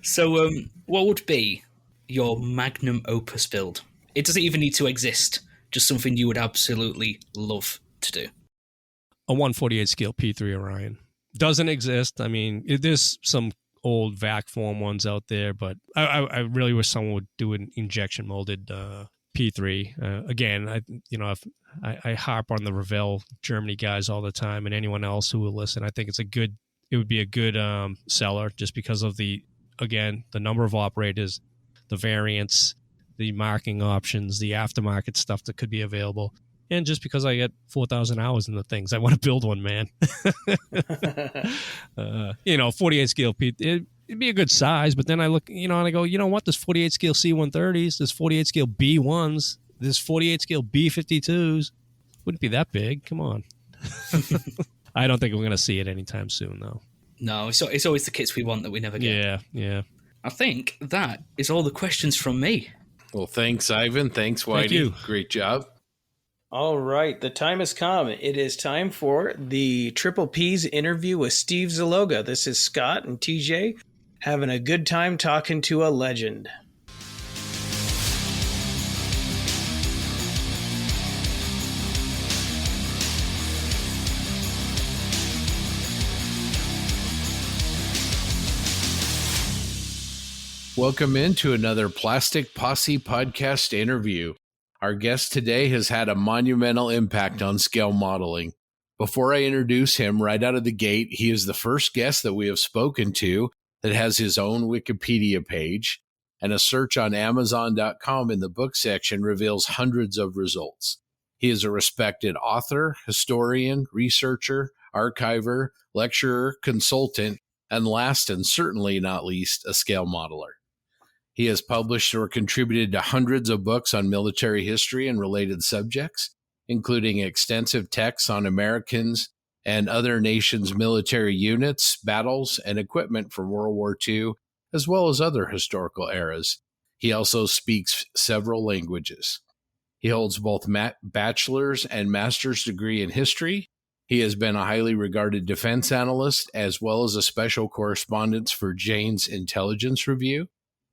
So, what would be your magnum opus build? It doesn't even need to exist, just something you would absolutely love to do. A 148 scale P3 Orion. Doesn't exist. I mean, there's some old vac form ones out there, but I really wish someone would do an injection molded P3. Again, I harp on the Revell Germany guys all the time, and anyone else who will listen. I think it would be a good seller, just because of the number of operators, the variants, the marking options, the aftermarket stuff that could be available. And just because I get 4,000 hours in the things, I want to build one, man. 48 scale it'd be a good size, but then I look, and I go, what? There's 48 scale C-130s, there's 48 scale B-1s, there's 48 scale B-52s. Wouldn't be that big. Come on. I don't think we're going to see it anytime soon, though. No, it's always the kits we want that we never get. Yeah. I think that is all the questions from me. Well, thanks, Ivan. Thanks, Whitey. Thank you. Great job. All right, the time has come. It is time for the Triple P's interview with Steve Zaloga. This is Scott and TJ having a good time talking to a legend. Welcome into another Plastic Posse podcast interview. Our guest today has had a monumental impact on scale modeling. Before I introduce him right out of the gate, he is the first guest that we have spoken to that has his own Wikipedia page, and a search on Amazon.com in the book section reveals hundreds of results. He is a respected author, historian, researcher, archiver, lecturer, consultant, and last and certainly not least, a scale modeler. He has published or contributed to hundreds of books on military history and related subjects, including extensive texts on Americans and other nations' military units, battles, and equipment from World War II, as well as other historical eras. He also speaks several languages. He holds both bachelor's and master's degree in history. He has been a highly regarded defense analyst, as well as a special correspondent for Jane's Intelligence Review.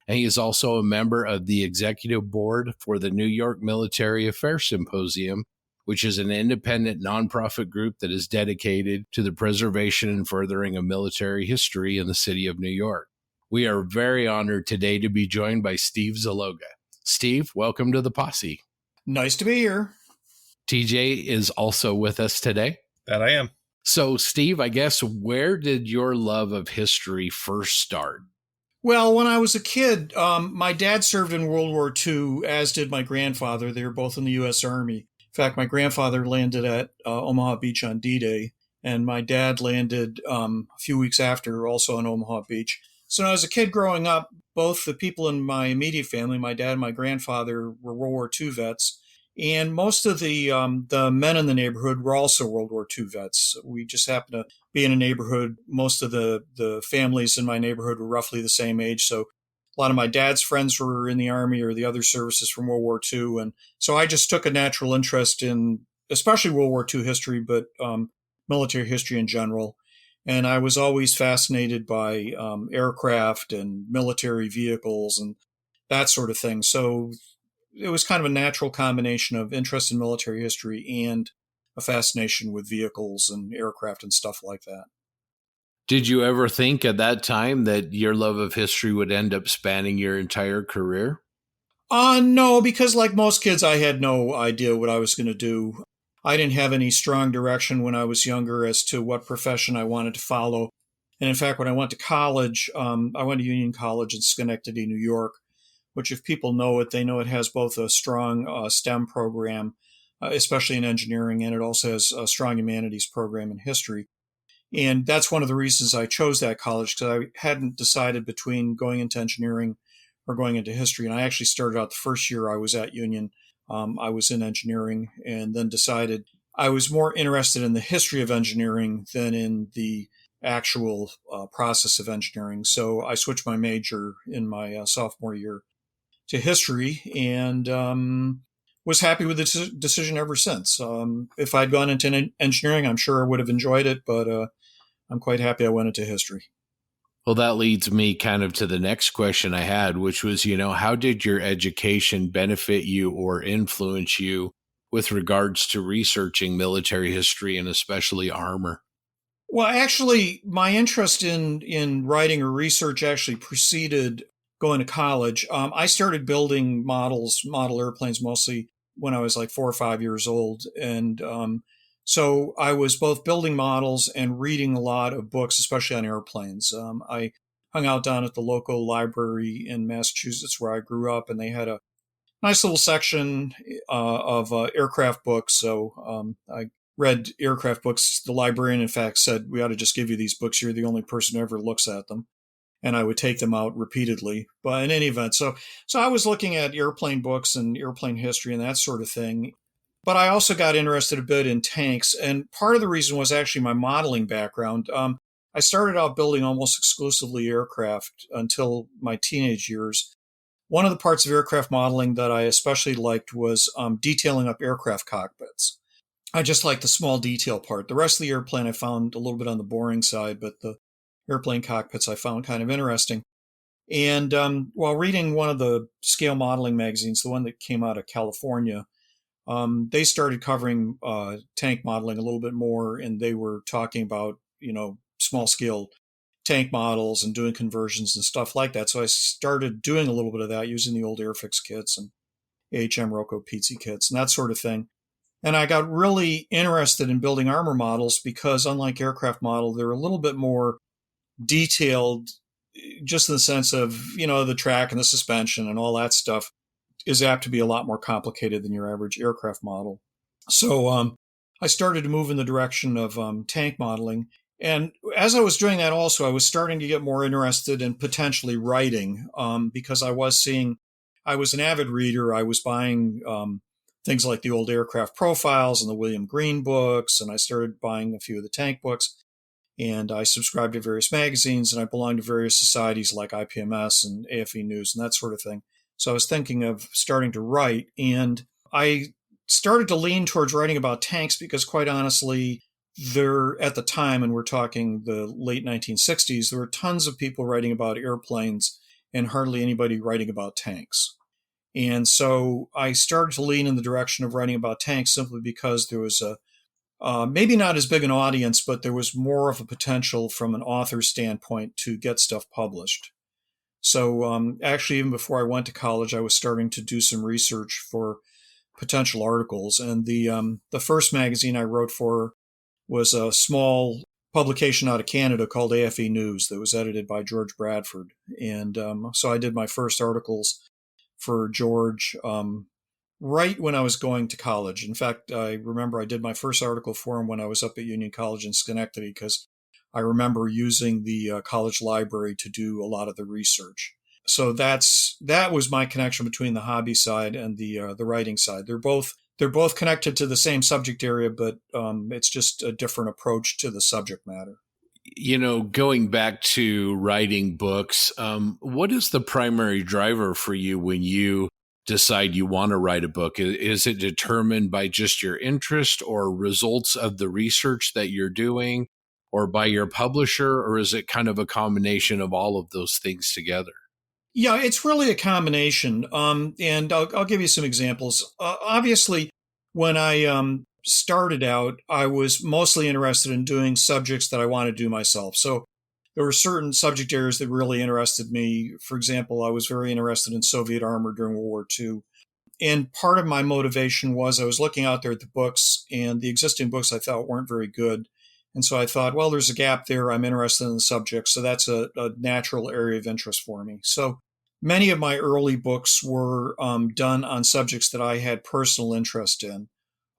And he is also a member of the executive board for the New York Military Affairs Symposium, which is an independent nonprofit group that is dedicated to the preservation and furthering of military history in the city of New York. We are very honored today to be joined by Steve Zaloga. Steve, welcome to the Posse. Nice to be here. TJ is also with us today. That I am. So, Steve, I guess, where did your love of history first start? Well, when I was a kid, my dad served in World War II, as did my grandfather. They were both in the U.S. Army. fact, my grandfather landed at Omaha Beach on D-Day, and my dad landed a few weeks after, also on Omaha Beach. So as a kid growing up, both the people in my immediate family, my dad and my grandfather, were World War II vets. And most of the men in the neighborhood were also World War II vets. We just happened to be in a neighborhood. Most of the families in my neighborhood were roughly the same age. So a lot of my dad's friends were in the Army or the other services from World War II. And so I just took a natural interest in especially World War II history, but military history in general. And I was always fascinated by aircraft and military vehicles and that sort of thing. So it was kind of a natural combination of interest in military history and a fascination with vehicles and aircraft and stuff like that. Did you ever think at that time that your love of history would end up spanning your entire career? No, because like most kids, I had no idea what I was going to do. I didn't have any strong direction when I was younger as to what profession I wanted to follow. And in fact, when I went to college, I went to Union College in Schenectady, New York, which if people know it, they know it has both a strong STEM program, especially in engineering, and it also has a strong humanities program in history. And that's one of the reasons I chose that college, because I hadn't decided between going into engineering or going into history. And I actually started out the first year I was at Union. I was in engineering and then decided I was more interested in the history of engineering than in the actual process of engineering. So I switched my major in my sophomore year to history and was happy with the decision ever since. If I'd gone into engineering, I'm sure I would have enjoyed it, but I'm quite happy I went into history. Well, that leads me kind of to the next question I had, which was, how did your education benefit you or influence you with regards to researching military history and especially armor? Well, actually, my interest in writing or research actually preceded going to college. I started building model airplanes mostly when I was like 4 or 5 years old. And so I was both building models and reading a lot of books, especially on airplanes. I hung out down at the local library in Massachusetts where I grew up, and they had a nice little section of aircraft books. So I read aircraft books. The librarian, in fact, said, "We ought to just give you these books. You're the only person who ever looks at them." And I would take them out repeatedly. But in any event, so I was looking at airplane books and airplane history and that sort of thing. But I also got interested a bit in tanks. And part of the reason was actually my modeling background. I started out building almost exclusively aircraft until my teenage years. One of the parts of aircraft modeling that I especially liked was detailing up aircraft cockpits. I just liked the small detail part. The rest of the airplane I found a little bit on the boring side, but the airplane cockpits I found kind of interesting. And while reading one of the scale modeling magazines, the one that came out of California, they started covering tank modeling a little bit more, and they were talking about, small scale tank models and doing conversions and stuff like that. So I started doing a little bit of that using the old Airfix kits and AHM Rocco Pizzi kits and that sort of thing. And I got really interested in building armor models because, unlike aircraft model, they're a little bit more detailed, just in the sense of, the track and the suspension and all that stuff is apt to be a lot more complicated than your average aircraft model. So I started to move in the direction of tank modeling. And as I was doing that also, I was starting to get more interested in potentially writing because I was an avid reader. I was buying things like the old aircraft profiles and the William Green books, and I started buying a few of the tank books. And I subscribed to various magazines, and I belonged to various societies like IPMS and AFE News and that sort of thing. So I was thinking of starting to write, and I started to lean towards writing about tanks because, quite honestly, at the time, and we're talking the late 1960s, there were tons of people writing about airplanes and hardly anybody writing about tanks. And so I started to lean in the direction of writing about tanks simply because there was maybe not as big an audience, but there was more of a potential from an author standpoint to get stuff published. So actually, even before I went to college, I was starting to do some research for potential articles. And the first magazine I wrote for was a small publication out of Canada called AFE News that was edited by George Bradford. And so I did my first articles for George right when I was going to college. In fact, I remember I did my first article for him when I was up at Union College in Schenectady, because I remember using the college library to do a lot of the research. So that was my connection between the hobby side and the writing side. They're both connected to the same subject area, but it's just a different approach to the subject matter. Going back to writing books, what is the primary driver for you when you decide you want to write a book? Is it determined by just your interest or results of the research that you're doing, or by your publisher, or is it kind of a combination of all of those things together? Yeah, it's really a combination. And I'll give you some examples. Obviously, when I started out, I was mostly interested in doing subjects that I want to do myself. So there were certain subject areas that really interested me. For example, I was very interested in Soviet armor during World War II. And part of my motivation was I was looking out there at the books, and the existing books I thought weren't very good. And so I thought, well, there's a gap there. I'm interested in the subject. So that's a natural area of interest for me. So many of my early books were done on subjects that I had personal interest in.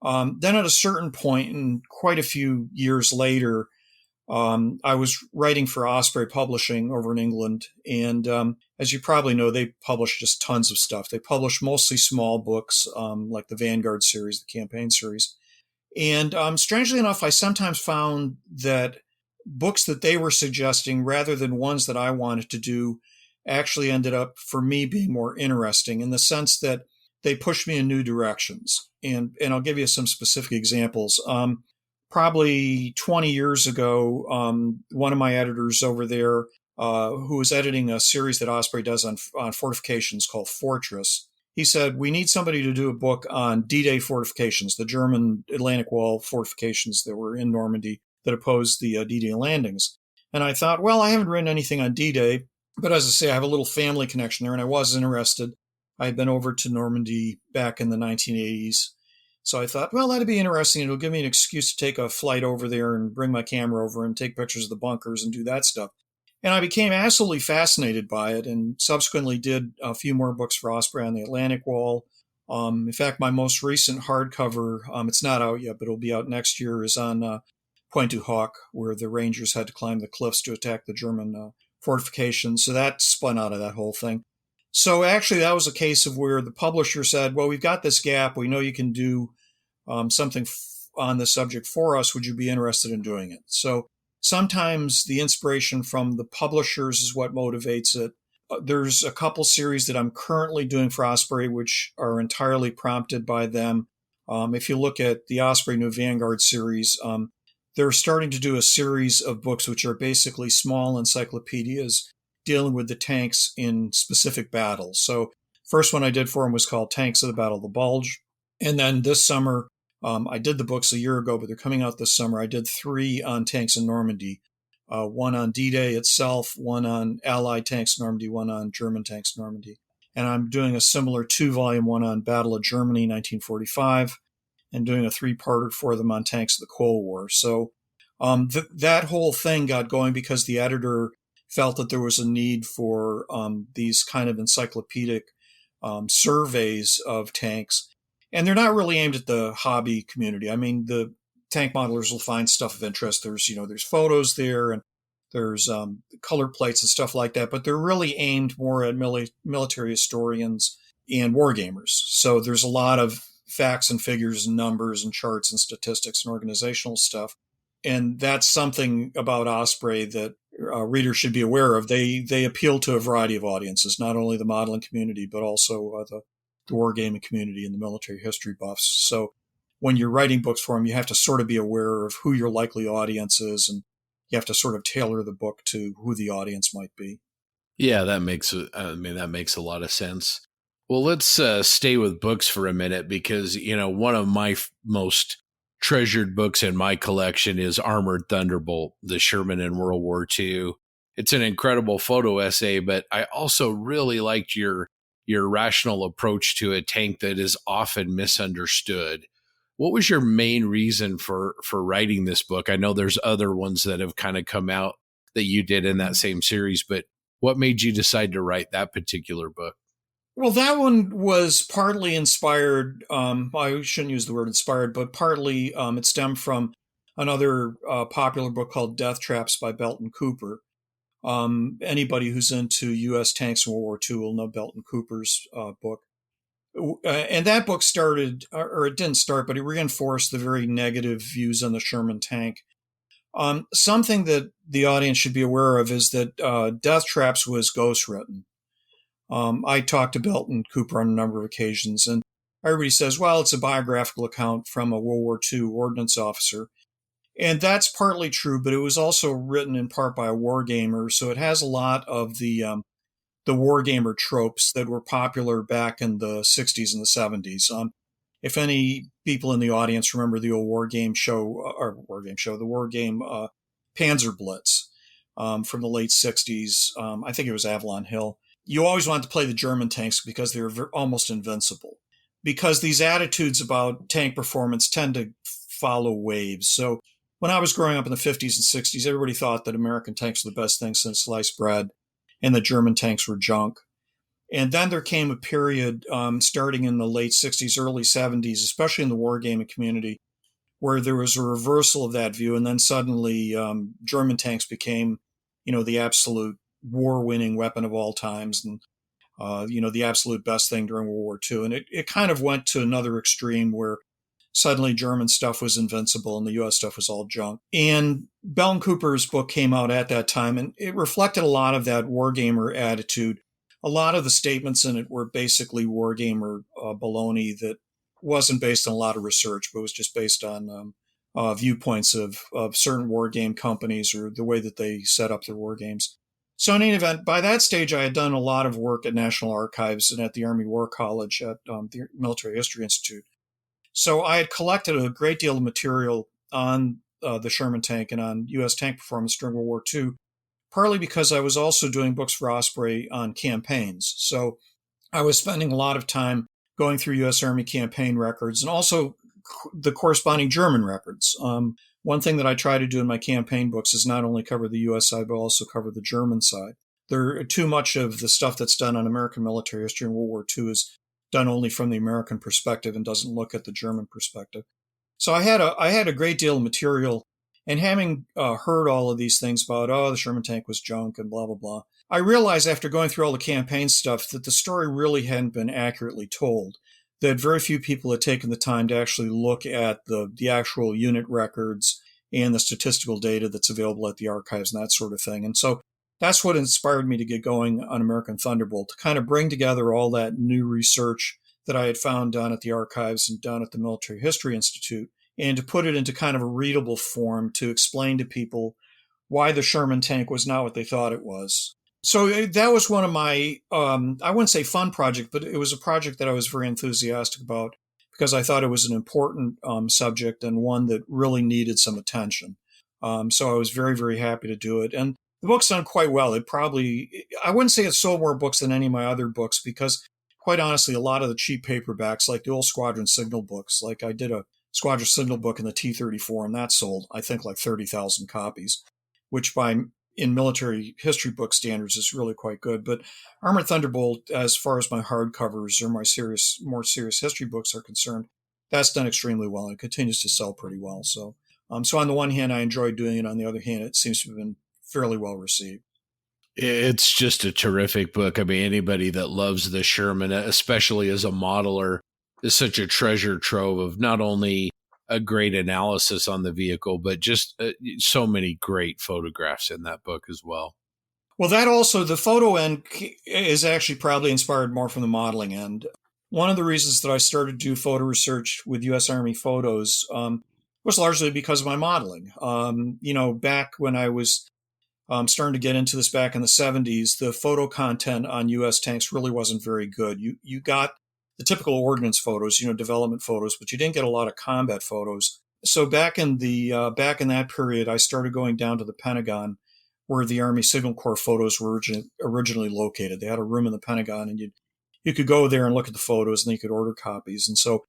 Then at a certain point, and quite a few years later, I was writing for Osprey Publishing over in England. And as you probably know, they publish just tons of stuff. They publish mostly small books, like the Vanguard series, the campaign series. And strangely enough, I sometimes found that books that they were suggesting, rather than ones that I wanted to do, actually ended up, for me, being more interesting, in the sense that they pushed me in new directions. And I'll give you some specific examples. Probably 20 years ago, one of my editors over there, who was editing a series that Osprey does on fortifications called Fortress, he said, we need somebody to do a book on D-Day fortifications, the German Atlantic Wall fortifications that were in Normandy that opposed the D-Day landings. And I thought, well, I haven't written anything on D-Day, but as I say, I have a little family connection there, and I was interested. I had been over to Normandy back in the 1980s. So I thought, well, that'd be interesting. It'll give me an excuse to take a flight over there and bring my camera over and take pictures of the bunkers and do that stuff. And I became absolutely fascinated by it, and subsequently did a few more books for Osprey on the Atlantic Wall. In fact, my most recent hardcover, it's not out yet, but it'll be out next year, is on Pointe du Hoc, where the Rangers had to climb the cliffs to attack the German fortifications. So that spun out of that whole thing. So actually, that was a case of where the publisher said, well, we've got this gap. We know you can do something on the subject for us. Would you be interested in doing it? So sometimes the inspiration from the publishers is what motivates it. There's a couple series that I'm currently doing for Osprey, which are entirely prompted by them. If you look at the Osprey New Vanguard series, they're starting to do a series of books which are basically small encyclopedias dealing with the tanks in specific battles. So first one I did for them was called Tanks of the Battle of the Bulge. And then this summer, I did the books a year ago, but they're coming out this summer. I did 3 on tanks in Normandy, one on D-Day itself, one on Allied tanks in Normandy, one on German tanks in Normandy. And I'm doing a similar 2-volume one on Battle of Germany, 1945, and doing a 3-parter for them on tanks of the Cold War. So that whole thing got going because the editor felt that there was a need for these kind of encyclopedic surveys of tanks. And they're not really aimed at the hobby community. I mean, the tank modelers will find stuff of interest. There's photos there, and there's color plates and stuff like that, but they're really aimed more at military historians and wargamers. So there's a lot of facts and figures and numbers and charts and statistics and organizational stuff. And that's something about Osprey that readers should be aware of. They appeal to a variety of audiences, not only the modeling community, but also the wargaming community and the military history buffs. So when you're writing books for them, you have to sort of be aware of who your likely audience is, and you have to sort of tailor the book to who the audience might be. Yeah, that makes a lot of sense. Well, let's stay with books for a minute, because, one of my most treasured books in my collection is Armored Thunderbolt, the Sherman in World War II. It's an incredible photo essay, but I also really liked your rational approach to a tank that is often misunderstood. What was your main reason for writing this book? I know there's other ones that have kind of come out that you did in that same series, but what made you decide to write that particular book? Well, that one was partly inspired. I shouldn't use the word inspired, but partly it stemmed from another popular book called Death Traps by Belton Cooper. Anybody who's into U.S. tanks in World War II will know Belton Cooper's book. And that book started, or it didn't start, but it reinforced the very negative views on the Sherman tank. Something that the audience should be aware of is that Death Traps was ghostwritten. I talked to Belton Cooper on a number of occasions, and everybody says, well, it's a biographical account from a World War II ordnance officer. And that's partly true, but it was also written in part by a wargamer, so it has a lot of the wargamer tropes that were popular back in the 60s and the 70s. If any people in the audience remember the old war game show, the war game Panzer Blitz from the late 60s, I think it was Avalon Hill. You always wanted to play the German tanks because they were almost invincible. Because these attitudes about tank performance tend to follow waves. So when I was growing up in the 50s and 60s, everybody thought that American tanks were the best thing since sliced bread and the German tanks were junk. And then there came a period starting in the late 60s, early 70s, especially in the wargaming community, where there was a reversal of that view. And then suddenly German tanks became, the absolute war-winning weapon of all times and, the absolute best thing during World War II. And it kind of went to another extreme where suddenly German stuff was invincible and the U.S. stuff was all junk. And Belton Cooper's book came out at that time, and it reflected a lot of that wargamer attitude. A lot of the statements in it were basically wargamer baloney that wasn't based on a lot of research, but was just based on viewpoints of certain war game companies or the way that they set up their war games. So in any event, by that stage, I had done a lot of work at National Archives and at the Army War College at the Military History Institute. So I had collected a great deal of material on the Sherman tank and on U.S. tank performance during World War II, partly because I was also doing books for Osprey on campaigns. So I was spending a lot of time going through U.S. Army campaign records and also the corresponding German records. One thing that I try to do in my campaign books is not only cover the U.S. side, but also cover the German side. Too much of the stuff that's done on American military history in World War II is done only from the American perspective and doesn't look at the German perspective. So I had a great deal of material, and having heard all of these things about, the Sherman tank was junk and blah, blah, blah, I realized after going through all the campaign stuff that the story really hadn't been accurately told, that very few people had taken the time to actually look at the actual unit records and the statistical data that's available at the archives and that sort of thing. And so that's what inspired me to get going on American Thunderbolt, to kind of bring together all that new research that I had found down at the archives and down at the Military History Institute, and to put it into kind of a readable form to explain to people why the Sherman tank was not what they thought it was. So that was one of my, I wouldn't say fun project, but it was a project that I was very enthusiastic about because I thought it was an important subject and one that really needed some attention. So I was very, very happy to do it. And the book's done quite well. I wouldn't say it sold more books than any of my other books because, quite honestly, a lot of the cheap paperbacks, like the old Squadron Signal books, like I did a Squadron Signal book in the T-34, and that sold, I think, like 30,000 copies, which in military history book standards is really quite good. But Armored Thunderbolt, as far as my hardcovers or my more serious history books are concerned, that's done extremely well and it continues to sell pretty well. So on the one hand, I enjoyed doing it. On the other hand, it seems to have been fairly well received. It's just a terrific book. I mean, anybody that loves the Sherman, especially as a modeler, is such a treasure trove of not only a great analysis on the vehicle, but just so many great photographs in that book as well. Well, that also, the photo end is actually probably inspired more from the modeling end. One of the reasons that I started to do photo research with U.S. Army photos was largely because of my modeling. Back when I was starting to get into this back in the 70s, the photo content on U.S. tanks really wasn't very good. You got the typical ordnance photos, development photos, but you didn't get a lot of combat photos. So back in that period, I started going down to the Pentagon, where the Army Signal Corps photos were originally located. They had a room in the Pentagon, and you could go there and look at the photos, and then you could order copies. And so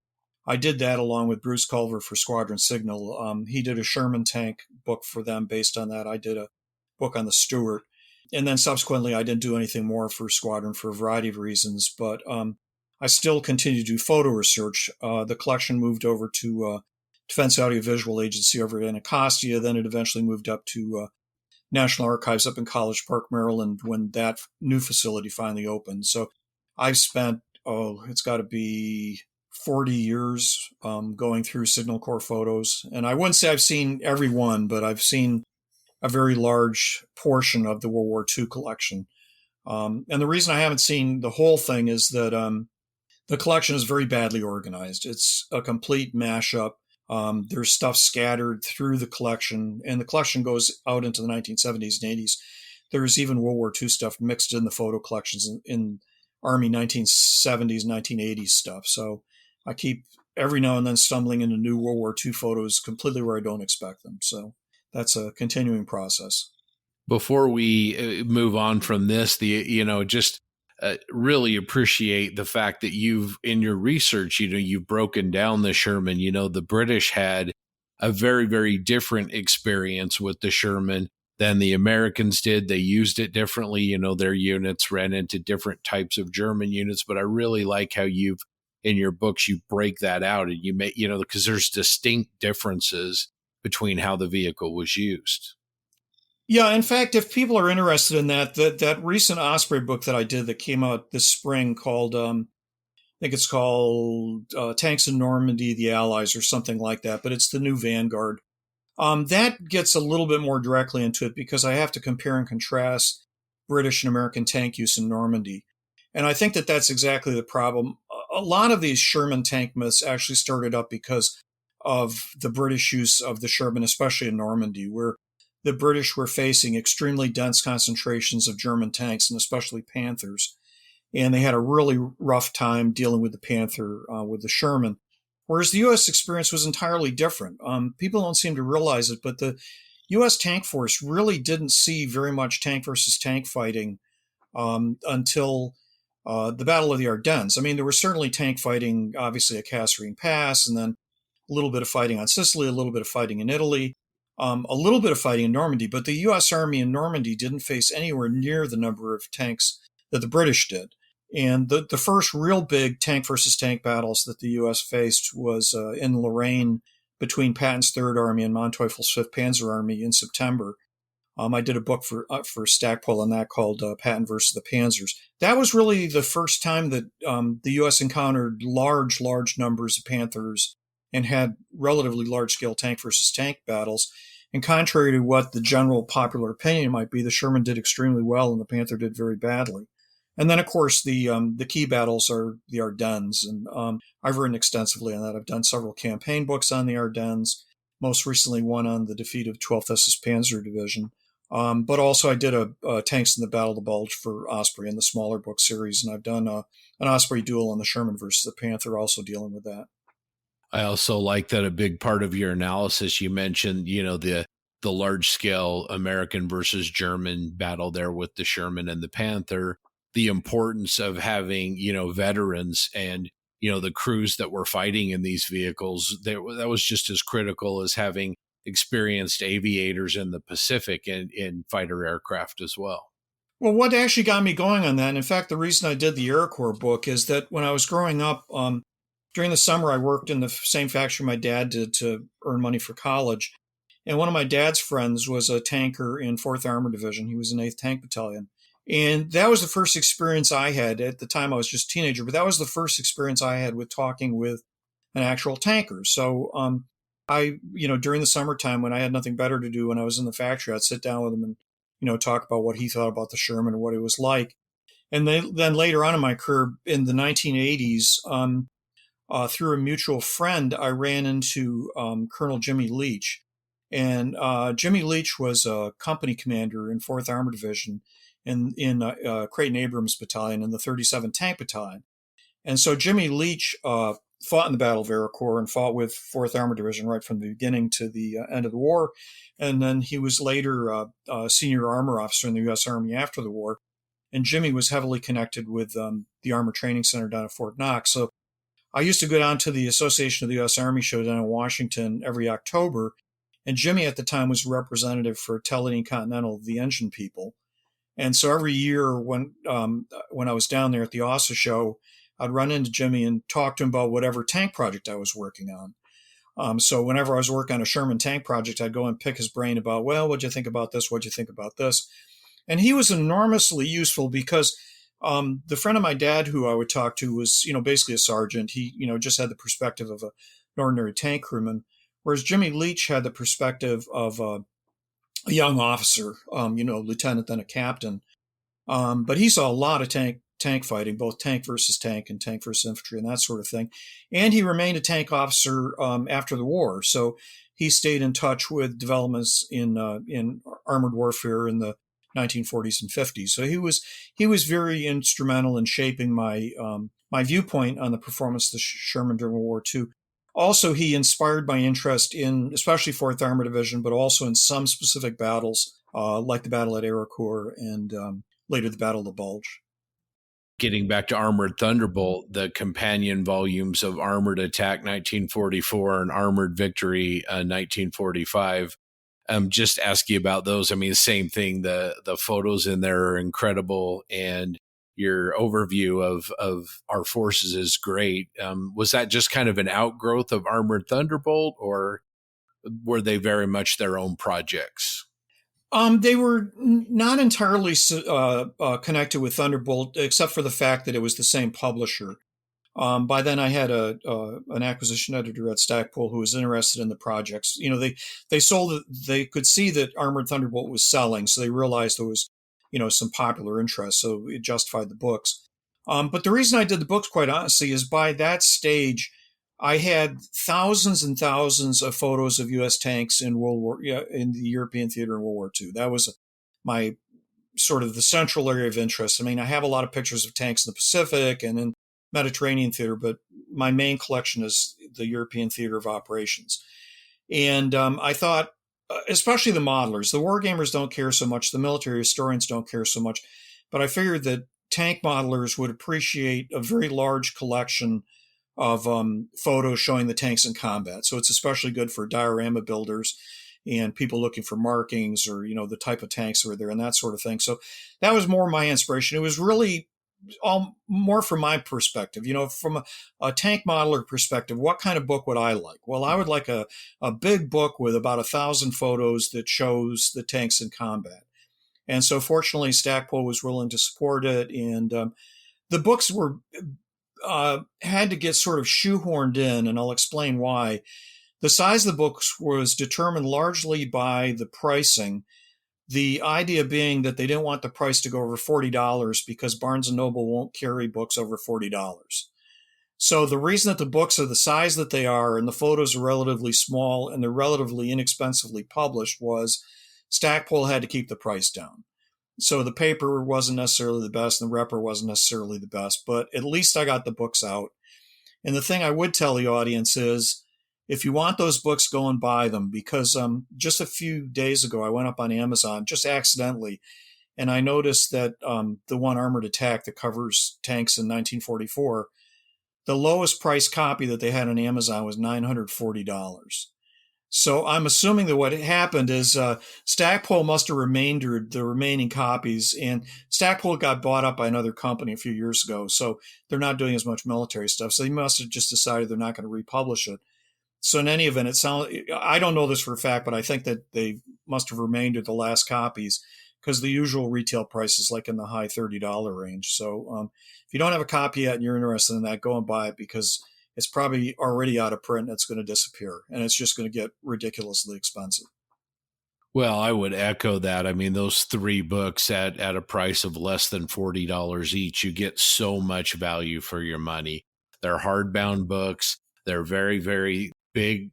I did that along with Bruce Culver for Squadron Signal. He did a Sherman tank book for them based on that. I did a book on the Stuart. And then subsequently, I didn't do anything more for Squadron for a variety of reasons, but I still continue to do photo research. The collection moved over to Defense Audiovisual Agency over in Anacostia. Then it eventually moved up to National Archives up in College Park, Maryland, when that new facility finally opened. So I've spent, it's got to be 40 years going through Signal Corps photos. And I wouldn't say I've seen every one, but I've seen a very large portion of the World War II collection. And the reason I haven't seen the whole thing is that the collection is very badly organized. It's a complete mashup. There's stuff scattered through the collection, and the collection goes out into the 1970s and 80s. There's even World War II stuff mixed in the photo collections in Army 1970s, 1980s stuff. So I keep every now and then stumbling into new World War II photos completely where I don't expect them. So that's a continuing process. Before we move on from this, really appreciate the fact that you've, in your research, you've broken down the Sherman. The British had a very, very different experience with the Sherman than the Americans did. They used it differently. Their units ran into different types of German units, but I really like how in your books, you break that out and you make, because there's distinct differences between how the vehicle was used. Yeah, in fact, if people are interested in that recent Osprey book that I did that came out this spring called, I think it's called Tanks in Normandy, the Allies, or something like that, but it's the new Vanguard. That gets a little bit more directly into it because I have to compare and contrast British and American tank use in Normandy. And I think that that's exactly the problem. A lot of these Sherman tank myths actually started up because of the British use of the Sherman, especially in Normandy, where the British were facing extremely dense concentrations of German tanks, and especially Panthers. And they had a really rough time dealing with the Panther, with the Sherman. Whereas the U.S. experience was entirely different. People don't seem to realize it, but the U.S. tank force really didn't see very much tank versus tank fighting until the Battle of the Ardennes. I mean, there was certainly tank fighting, obviously, at Kasserine Pass, and then a little bit of fighting on Sicily, a little bit of fighting in Italy. A little bit of fighting in Normandy, but the U.S. Army in Normandy didn't face anywhere near the number of tanks that the British did. And the first real big tank versus tank battles that the U.S. faced was in Lorraine between Patton's Third Army and Manteuffel's Fifth Panzer Army in September. I did a book for Stackpole on that called Patton versus the Panzers. That was really the first time that the U.S. encountered large numbers of Panthers and had relatively large-scale tank versus tank battles. And contrary to what the general popular opinion might be, the Sherman did extremely well and the Panther did very badly. And then, of course, the key battles are the Ardennes. And I've written extensively on that. I've done several campaign books on the Ardennes, most recently one on the defeat of 12th SS Panzer Division. But also I did a Tanks in the Battle of the Bulge for Osprey in the smaller book series. And I've done an Osprey duel on the Sherman versus the Panther, also dealing with that. I also like that a big part of your analysis, you mentioned, the large scale American versus German battle there with the Sherman and the Panther, the importance of having, veterans and, the crews that were fighting in these vehicles. That was just as critical as having experienced aviators in the Pacific and in fighter aircraft as well. Well, what actually got me going on that, and in fact, the reason I did the Air Corps book is that when I was growing up, during the summer, I worked in the same factory my dad did to earn money for college. And one of my dad's friends was a tanker in 4th Armored Division. He was in 8th Tank Battalion. And that was the first experience I had. At the time, I was just a teenager, but that was the first experience I had with talking with an actual tanker. So I, during the summertime when I had nothing better to do when I was in the factory, I'd sit down with him and, talk about what he thought about the Sherman and what it was like. And then later on in my career, in the 1980s, through a mutual friend, I ran into Colonel Jimmy Leach. And Jimmy Leach was a company commander in 4th Armored Division in Creighton Abrams Battalion in the 37th Tank Battalion. And so Jimmy Leach fought in the Battle of Vericourt and fought with 4th Armored Division right from the beginning to the end of the war. And then he was later a senior armor officer in the U.S. Army after the war. And Jimmy was heavily connected with the Armor Training Center down at Fort Knox. So I used to go down to the Association of the U.S. Army show down in Washington every October. And Jimmy at the time was representative for Teledyne Continental, the engine people. And so every year when I was down there at the ASA show, I'd run into Jimmy and talk to him about whatever tank project I was working on. So whenever I was working on a Sherman tank project, I'd go and pick his brain about, well, what'd you think about this? What'd you think about this? And he was enormously useful because the friend of my dad who I would talk to was, basically a sergeant. He, just had the perspective of an ordinary tank crewman, whereas Jimmy Leach had the perspective of a young officer, lieutenant, then a captain. But he saw a lot of tank fighting, both tank versus tank and tank versus infantry and that sort of thing. And he remained a tank officer after the war. So he stayed in touch with developments in armored warfare in the 1940s and 50s. So he was very instrumental in shaping my viewpoint on the performance of the Sherman during World War II. Also, he inspired my interest in especially 4th Armored Division, but also in some specific battles like the battle at Ericourt and later the Battle of the Bulge. Getting back to Armored Thunderbolt, the companion volumes of Armored Attack 1944 and Armored Victory 1945. Just ask you about those. I mean, same thing. The photos in there are incredible, and your overview of our forces is great. Was that just kind of an outgrowth of Armored Thunderbolt, or were they very much their own projects? They were not entirely connected with Thunderbolt, except for the fact that it was the same publisher. By then, I had an acquisition editor at Stackpole who was interested in the projects. They sold it. They could see that Armored Thunderbolt was selling, so they realized there was, some popular interest. So it justified the books. But the reason I did the books, quite honestly, is by that stage, I had thousands and thousands of photos of U.S. tanks in in the European theater in World War II. That was my sort of the central area of interest. I mean, I have a lot of pictures of tanks in the Pacific and in Mediterranean theater, but my main collection is the European theater of operations. And I thought, especially the modelers, the wargamers don't care so much, the military historians don't care so much, but I figured that tank modelers would appreciate a very large collection of photos showing the tanks in combat. So it's especially good for diorama builders and people looking for markings or, the type of tanks that were there and that sort of thing. So that was more my inspiration. It was really all more from my perspective, from a tank modeler perspective, what kind of book would I like? Well, I would like a big book with about 1,000 photos that shows the tanks in combat. And so fortunately, Stackpole was willing to support it. And the books were had to get sort of shoehorned in, and I'll explain why. The size of the books was determined largely by the pricing. The idea being that they didn't want the price to go over $40 because Barnes & Noble won't carry books over $40. So the reason that the books are the size that they are and the photos are relatively small and they're relatively inexpensively published was Stackpole had to keep the price down. So the paper wasn't necessarily the best and the repper wasn't necessarily the best, but at least I got the books out. And the thing I would tell the audience is, if you want those books, go and buy them, because just a few days ago, I went up on Amazon just accidentally, and I noticed that the one Armored Attack that covers tanks in 1944, the lowest price copy that they had on Amazon was $940. So I'm assuming that what happened is Stackpole must have remaindered the remaining copies, and Stackpole got bought up by another company a few years ago, so they're not doing as much military stuff. So they must have just decided they're not going to republish it. So in any event, I don't know this for a fact, but I think that they must have remaindered the last copies because the usual retail price is like in the high $30 range. So if you don't have a copy yet and you're interested in that, go and buy it because it's probably already out of print and it's going to disappear and it's just going to get ridiculously expensive. Well, I would echo that. I mean, those 3 books at a price of less than $40 each, you get so much value for your money. They're hardbound books. They're very, very big,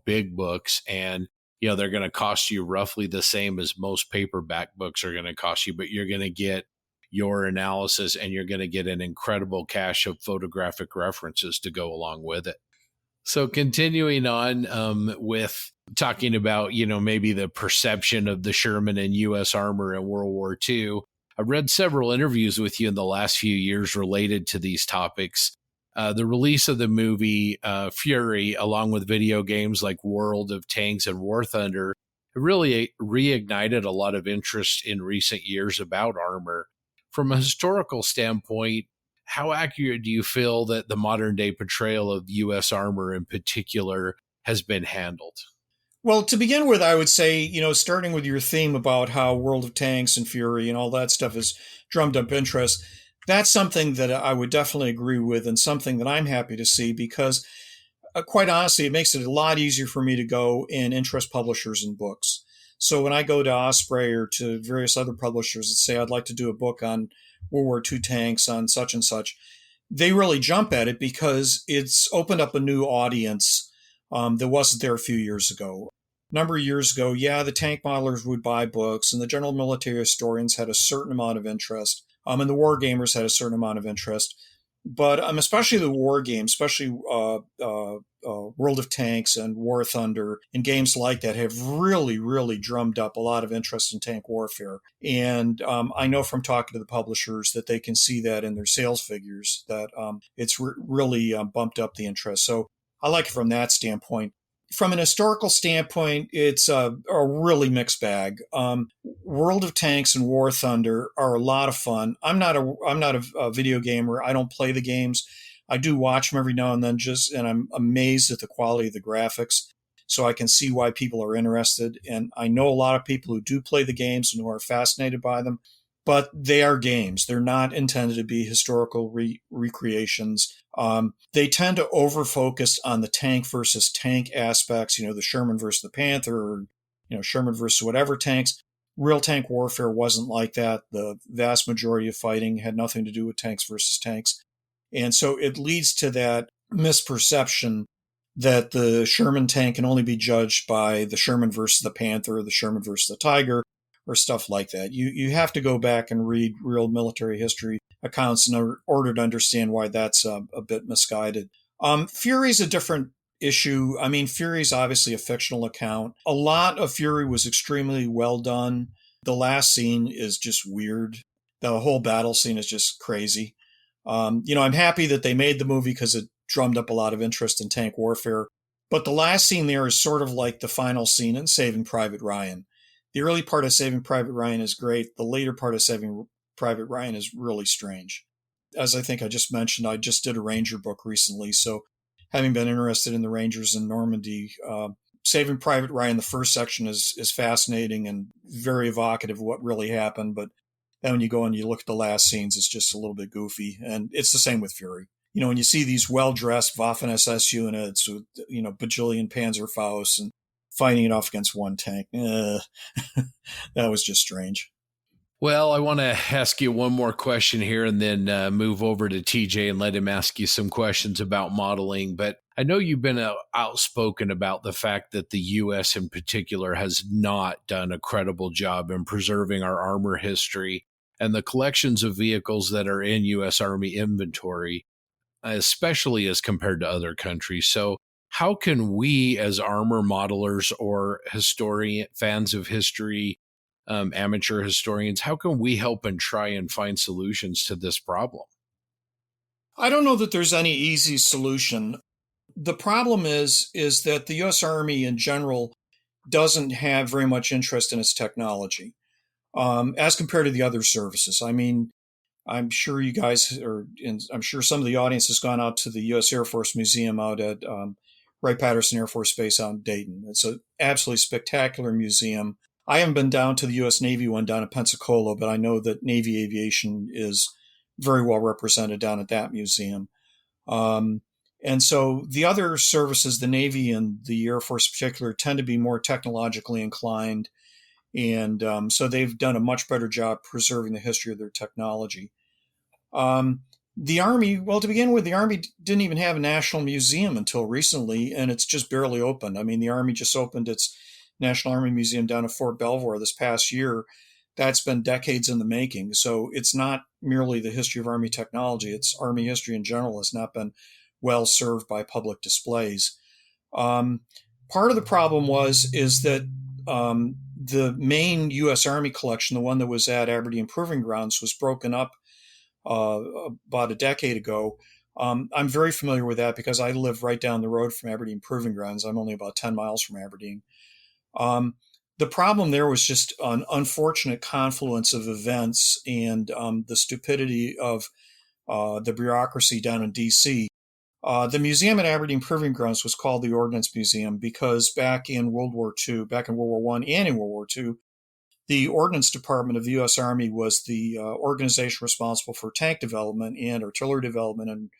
big books. And, they're going to cost you roughly the same as most paperback books are going to cost you, but you're going to get your analysis and you're going to get an incredible cache of photographic references to go along with it. So continuing on with talking about, maybe the perception of the Sherman and U.S. armor in World War II, I've read several interviews with you in the last few years related to these topics. The release of the movie Fury, along with video games like World of Tanks and War Thunder, it really reignited a lot of interest in recent years about armor. From a historical standpoint, how accurate do you feel that the modern day portrayal of U.S. armor in particular has been handled? Well, to begin with, I would say, starting with your theme about how World of Tanks and Fury and all that stuff has drummed up interest, that's something that I would definitely agree with and something that I'm happy to see because, quite honestly, it makes it a lot easier for me to go and interest publishers in books. So when I go to Osprey or to various other publishers that say, I'd like to do a book on World War II tanks on such and such, they really jump at it because it's opened up a new audience that wasn't there a few years ago. A number of years ago, the tank modelers would buy books and the general military historians had a certain amount of interest. And the war gamers had a certain amount of interest. But especially the war games, especially World of Tanks and War Thunder and games like that have really, really drummed up a lot of interest in tank warfare. And I know from talking to the publishers that they can see that in their sales figures, that it's really bumped up the interest. So I like it from that standpoint. From an historical standpoint, it's a really mixed bag. World of Tanks and War Thunder are a lot of fun. I'm not a video gamer. I don't play the games. I do watch them every now and then, and I'm amazed at the quality of the graphics. So I can see why people are interested. And I know a lot of people who do play the games and who are fascinated by them. But they are games. They're not intended to be historical recreations. They tend to over-focus on the tank versus tank aspects, the Sherman versus the Panther, or, Sherman versus whatever tanks. Real tank warfare wasn't like that. The vast majority of fighting had nothing to do with tanks versus tanks. And so it leads to that misperception that the Sherman tank can only be judged by the Sherman versus the Panther, or the Sherman versus the Tiger, or stuff like that. You have to go back and read real military history accounts in order to understand why that's a bit misguided. Fury's a different issue. I mean, Fury's obviously a fictional account. A lot of Fury was extremely well done. The last scene is just weird. The whole battle scene is just crazy. I'm happy that they made the movie because it drummed up a lot of interest in tank warfare. But the last scene there is sort of like the final scene in Saving Private Ryan. The early part of Saving Private Ryan is great. The later part of Saving Private Ryan is really strange. As I think I just mentioned, I just did a Ranger book recently. So having been interested in the Rangers in Normandy, Saving Private Ryan, the first section is fascinating and very evocative of what really happened. But then when you go and you look at the last scenes, it's just a little bit goofy. And it's the same with Fury. When you see these well-dressed Waffen-SS units with, bajillion Panzerfausts and fighting it off against one tank. That was just strange. Well, I want to ask you one more question here and then move over to TJ and let him ask you some questions about modeling. But I know you've been outspoken about the fact that the U.S. in particular has not done a credible job in preserving our armor history and the collections of vehicles that are in U.S. Army inventory, especially as compared to other countries. So how can we as armor modelers or fans of history, amateur historians, how can we help and try and find solutions to this problem? I don't know that there's any easy solution. The problem is that the U.S. Army in general doesn't have very much interest in its technology as compared to the other services. I mean, I'm sure you guys I'm sure some of the audience has gone out to the U.S. Air Force Museum out at Wright-Patterson Air Force Base out in Dayton. It's an absolutely spectacular museum. I haven't been down to the U.S. Navy one down in Pensacola, but I know that Navy aviation is very well represented down at that museum. And so the other services, the Navy and the Air Force in particular, tend to be more technologically inclined. And so they've done a much better job preserving the history of their technology. The Army, well, to begin with, the Army didn't even have a national museum until recently, and it's just barely opened. I mean, the Army just opened its National Army Museum down at Fort Belvoir this past year. That's been decades in the making. So it's not merely the history of Army technology. It's Army history in general has not been well served by public displays. Part of the problem is that the main U.S. Army collection, the one that was at Aberdeen Proving Grounds, was broken up about a decade ago. I'm very familiar with that because I live right down the road from Aberdeen Proving Grounds. I'm only about 10 miles from Aberdeen. the problem there was just an unfortunate confluence of events and the stupidity of the bureaucracy down in D.C. The museum at Aberdeen Proving Grounds was called the Ordnance Museum because back in World War I, and in World War II, the Ordnance Department of the U.S. Army was the organization responsible for tank development and artillery development and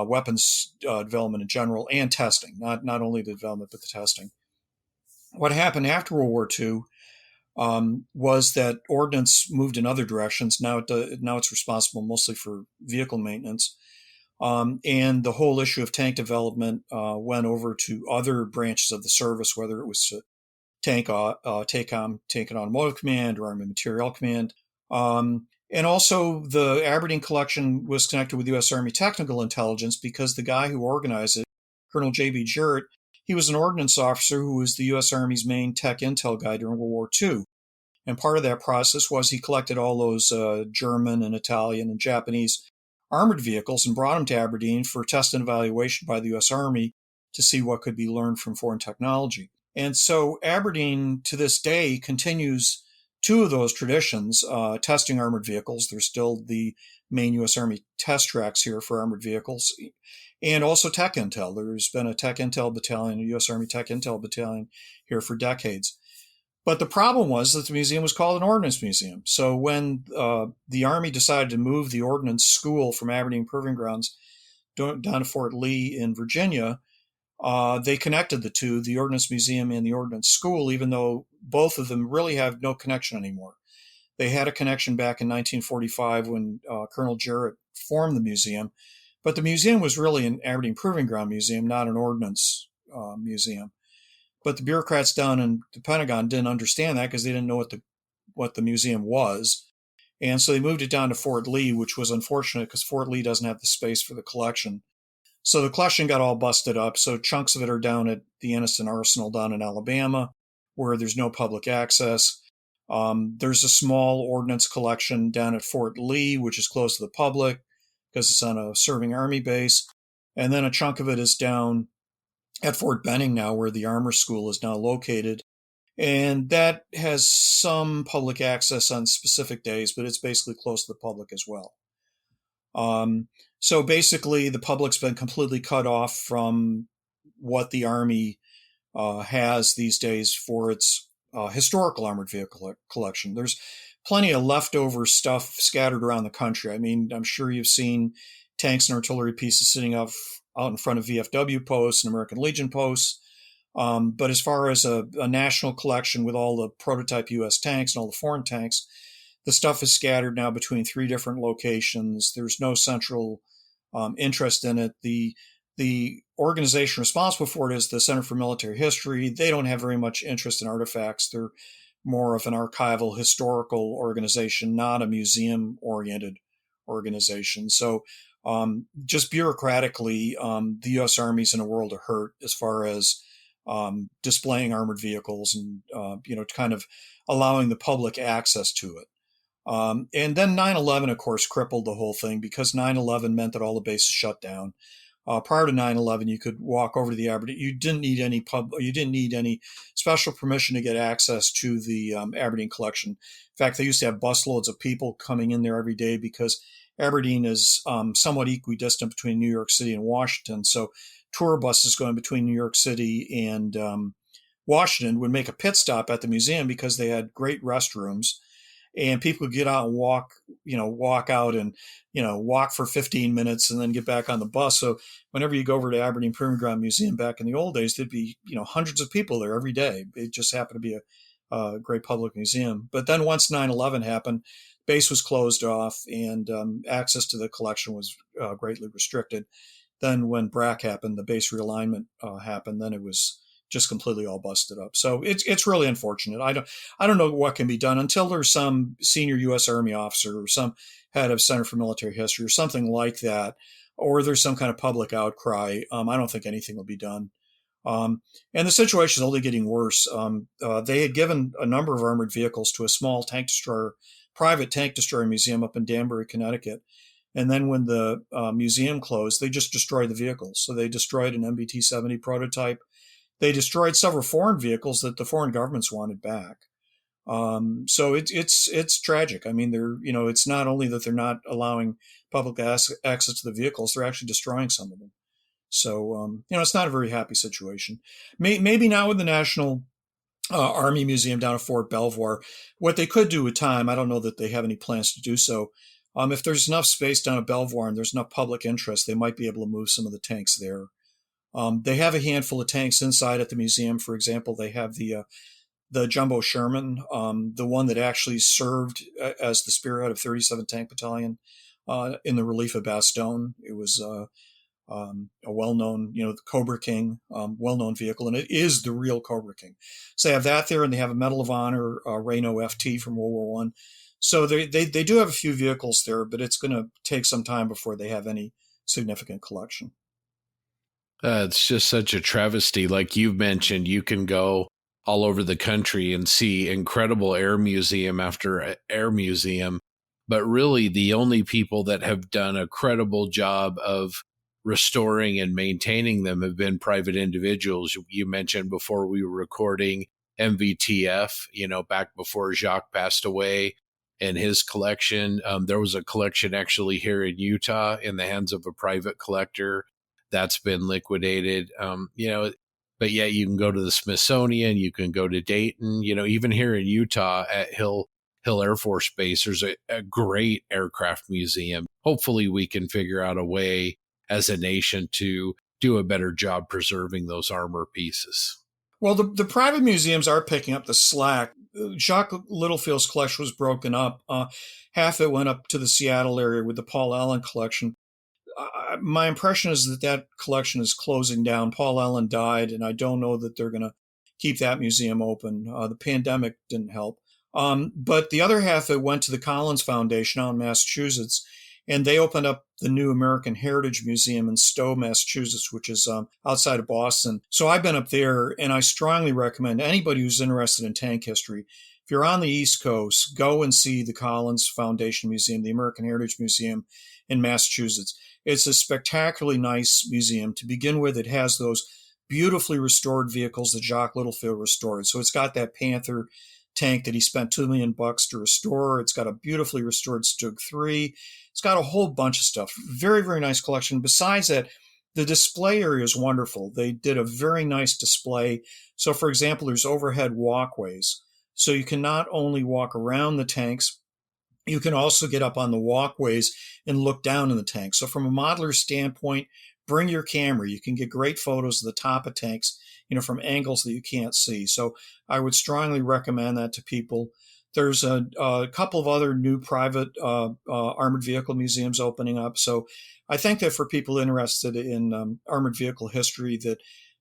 weapons development in general, and testing, not only the development, but the testing. What happened after World War II was that ordnance moved in other directions. Now it's responsible mostly for vehicle maintenance. And the whole issue of tank development went over to other branches of the service, whether it was Tank Automotive Command or Army Materiel Command. And also the Aberdeen collection was connected with U.S. Army Technical Intelligence because the guy who organized it, Colonel J.B. Jarrett, he was an ordnance officer who was the U.S. Army's main tech intel guy during World War II. And part of that process was he collected all those German and Italian and Japanese armored vehicles and brought them to Aberdeen for test and evaluation by the U.S. Army to see what could be learned from foreign technology. And so Aberdeen, to this day, continues two of those traditions, testing armored vehicles. There's still the main U.S. Army test tracks here for armored vehicles, and also tech intel. There's been a tech intel battalion, a U.S. Army tech intel battalion here for decades. But the problem was that the museum was called an Ordnance Museum. So when the Army decided to move the Ordnance School from Aberdeen Proving Grounds down to Fort Lee in Virginia, they connected the two, the Ordnance Museum and the Ordnance School, even though both of them really have no connection anymore. They had a connection back in 1945 when Colonel Jarrett formed the museum, but the museum was really an Aberdeen Proving Ground museum, not an Ordnance museum. But the bureaucrats down in the Pentagon didn't understand that because they didn't know what the museum was. And so they moved it down to Fort Lee, which was unfortunate because Fort Lee doesn't have the space for the collection. So the collection got all busted up. So chunks of it are down at the Anniston Arsenal down in Alabama, where there's no public access. There's a small ordnance collection down at Fort Lee, which is close to the public because it's on a serving Army base. And then a chunk of it is down at Fort Benning now, where the Armor School is now located. And that has some public access on specific days, but it's basically close to the public as well. So basically, the public's been completely cut off from what the Army has these days for its historical armored vehicle collection. There's plenty of leftover stuff scattered around the country. I mean, I'm sure you've seen tanks and artillery pieces sitting out in front of VFW posts and American Legion posts. But as far as a national collection with all the prototype U.S. tanks and all the foreign tanks, the stuff is scattered now between 3 different locations. There's no central interest in it. The organization responsible for it is the Center for Military History. They don't have very much interest in artifacts. They're more of an archival historical organization, not a museum-oriented organization. So just bureaucratically, the U.S. Army's in a world of hurt as far as displaying armored vehicles and, kind of allowing the public access to it. And then 9/11, of course, crippled the whole thing because 9/11 meant that all the bases shut down. Prior to 9/11, you could walk over to the Aberdeen. You didn't need any special permission to get access to the Aberdeen collection. In fact, they used to have busloads of people coming in there every day because Aberdeen is somewhat equidistant between New York City and Washington. So tour buses going between New York City and Washington would make a pit stop at the museum because they had great restrooms. And people could get out and walk out and, walk for 15 minutes and then get back on the bus. So whenever you go over to Aberdeen Proving Ground Museum back in the old days, there'd be, hundreds of people there every day. It just happened to be a great public museum. But then once 9/11 happened, base was closed off and access to the collection was greatly restricted. Then when BRAC happened, the base realignment happened, then it was just completely all busted up. So it's really unfortunate. I don't know what can be done until there's some senior U.S. Army officer or some head of Center for Military History or something like that, or there's some kind of public outcry. I don't think anything will be done. And the situation is only getting worse. They had given a number of armored vehicles to a small private tank destroyer museum up in Danbury, Connecticut. And then when the museum closed, they just destroyed the vehicles. So they destroyed an MBT-70 prototype. they destroyed several foreign vehicles that the foreign governments wanted back. So it's tragic. I mean, it's not only that they're not allowing public access to the vehicles, they're actually destroying some of them. So, it's not a very happy situation. Maybe now with the National Army Museum down at Fort Belvoir, what they could do with time, I don't know that they have any plans to do so. If there's enough space down at Belvoir and there's enough public interest, they might be able to move some of the tanks there. They have a handful of tanks inside at the museum. For example, they have the Jumbo Sherman, the one that actually served as the spearhead of 37 Tank Battalion in the relief of Bastogne. It was a well-known, the Cobra King, well-known vehicle, and it is the real Cobra King. So they have that there, and they have a Medal of Honor Reno FT from World War I. So they do have a few vehicles there, but it's going to take some time before they have any significant collection. It's just such a travesty. Like you've mentioned, you can go all over the country and see incredible air museum after air museum, but really the only people that have done a credible job of restoring and maintaining them have been private individuals. You mentioned before we were recording MVTF, back before Jacques passed away, and his collection. There was a collection actually here in Utah in the hands of a private collector that's been liquidated. But yet you can go to the Smithsonian, you can go to Dayton, even here in Utah at Hill Air Force Base, there's a great aircraft museum. Hopefully we can figure out a way as a nation to do a better job preserving those armor pieces. Well, the private museums are picking up the slack. Jacques Littlefield's collection was broken up. Half it went up to the Seattle area with the Paul Allen collection. My impression is that collection is closing down. Paul Allen died, and I don't know that they're going to keep that museum open. The pandemic didn't help. But the other half, it went to the Collins Foundation out in Massachusetts, and they opened up the new American Heritage Museum in Stowe, Massachusetts, which is outside of Boston. So I've been up there, and I strongly recommend anybody who's interested in tank history, if you're on the East Coast, go and see the Collins Foundation Museum, the American Heritage Museum in Massachusetts. It's a spectacularly nice museum. To begin with, it has those beautifully restored vehicles that Jacques Littlefield restored. So it's got that Panther tank that he spent $2 million to restore. It's got a beautifully restored Stug 3. It's got a whole bunch of stuff. Very, very nice collection. Besides that, the display area is wonderful. They did a very nice display. So, for example, there's overhead walkways. So you can not only walk around the tanks, you can also get up on the walkways and look down in the tank. So from a modeler standpoint, bring your camera. You can get great photos of the top of tanks, from angles that you can't see. So I would strongly recommend that to people. There's a couple of other new private armored vehicle museums opening up. So I think that for people interested in armored vehicle history, that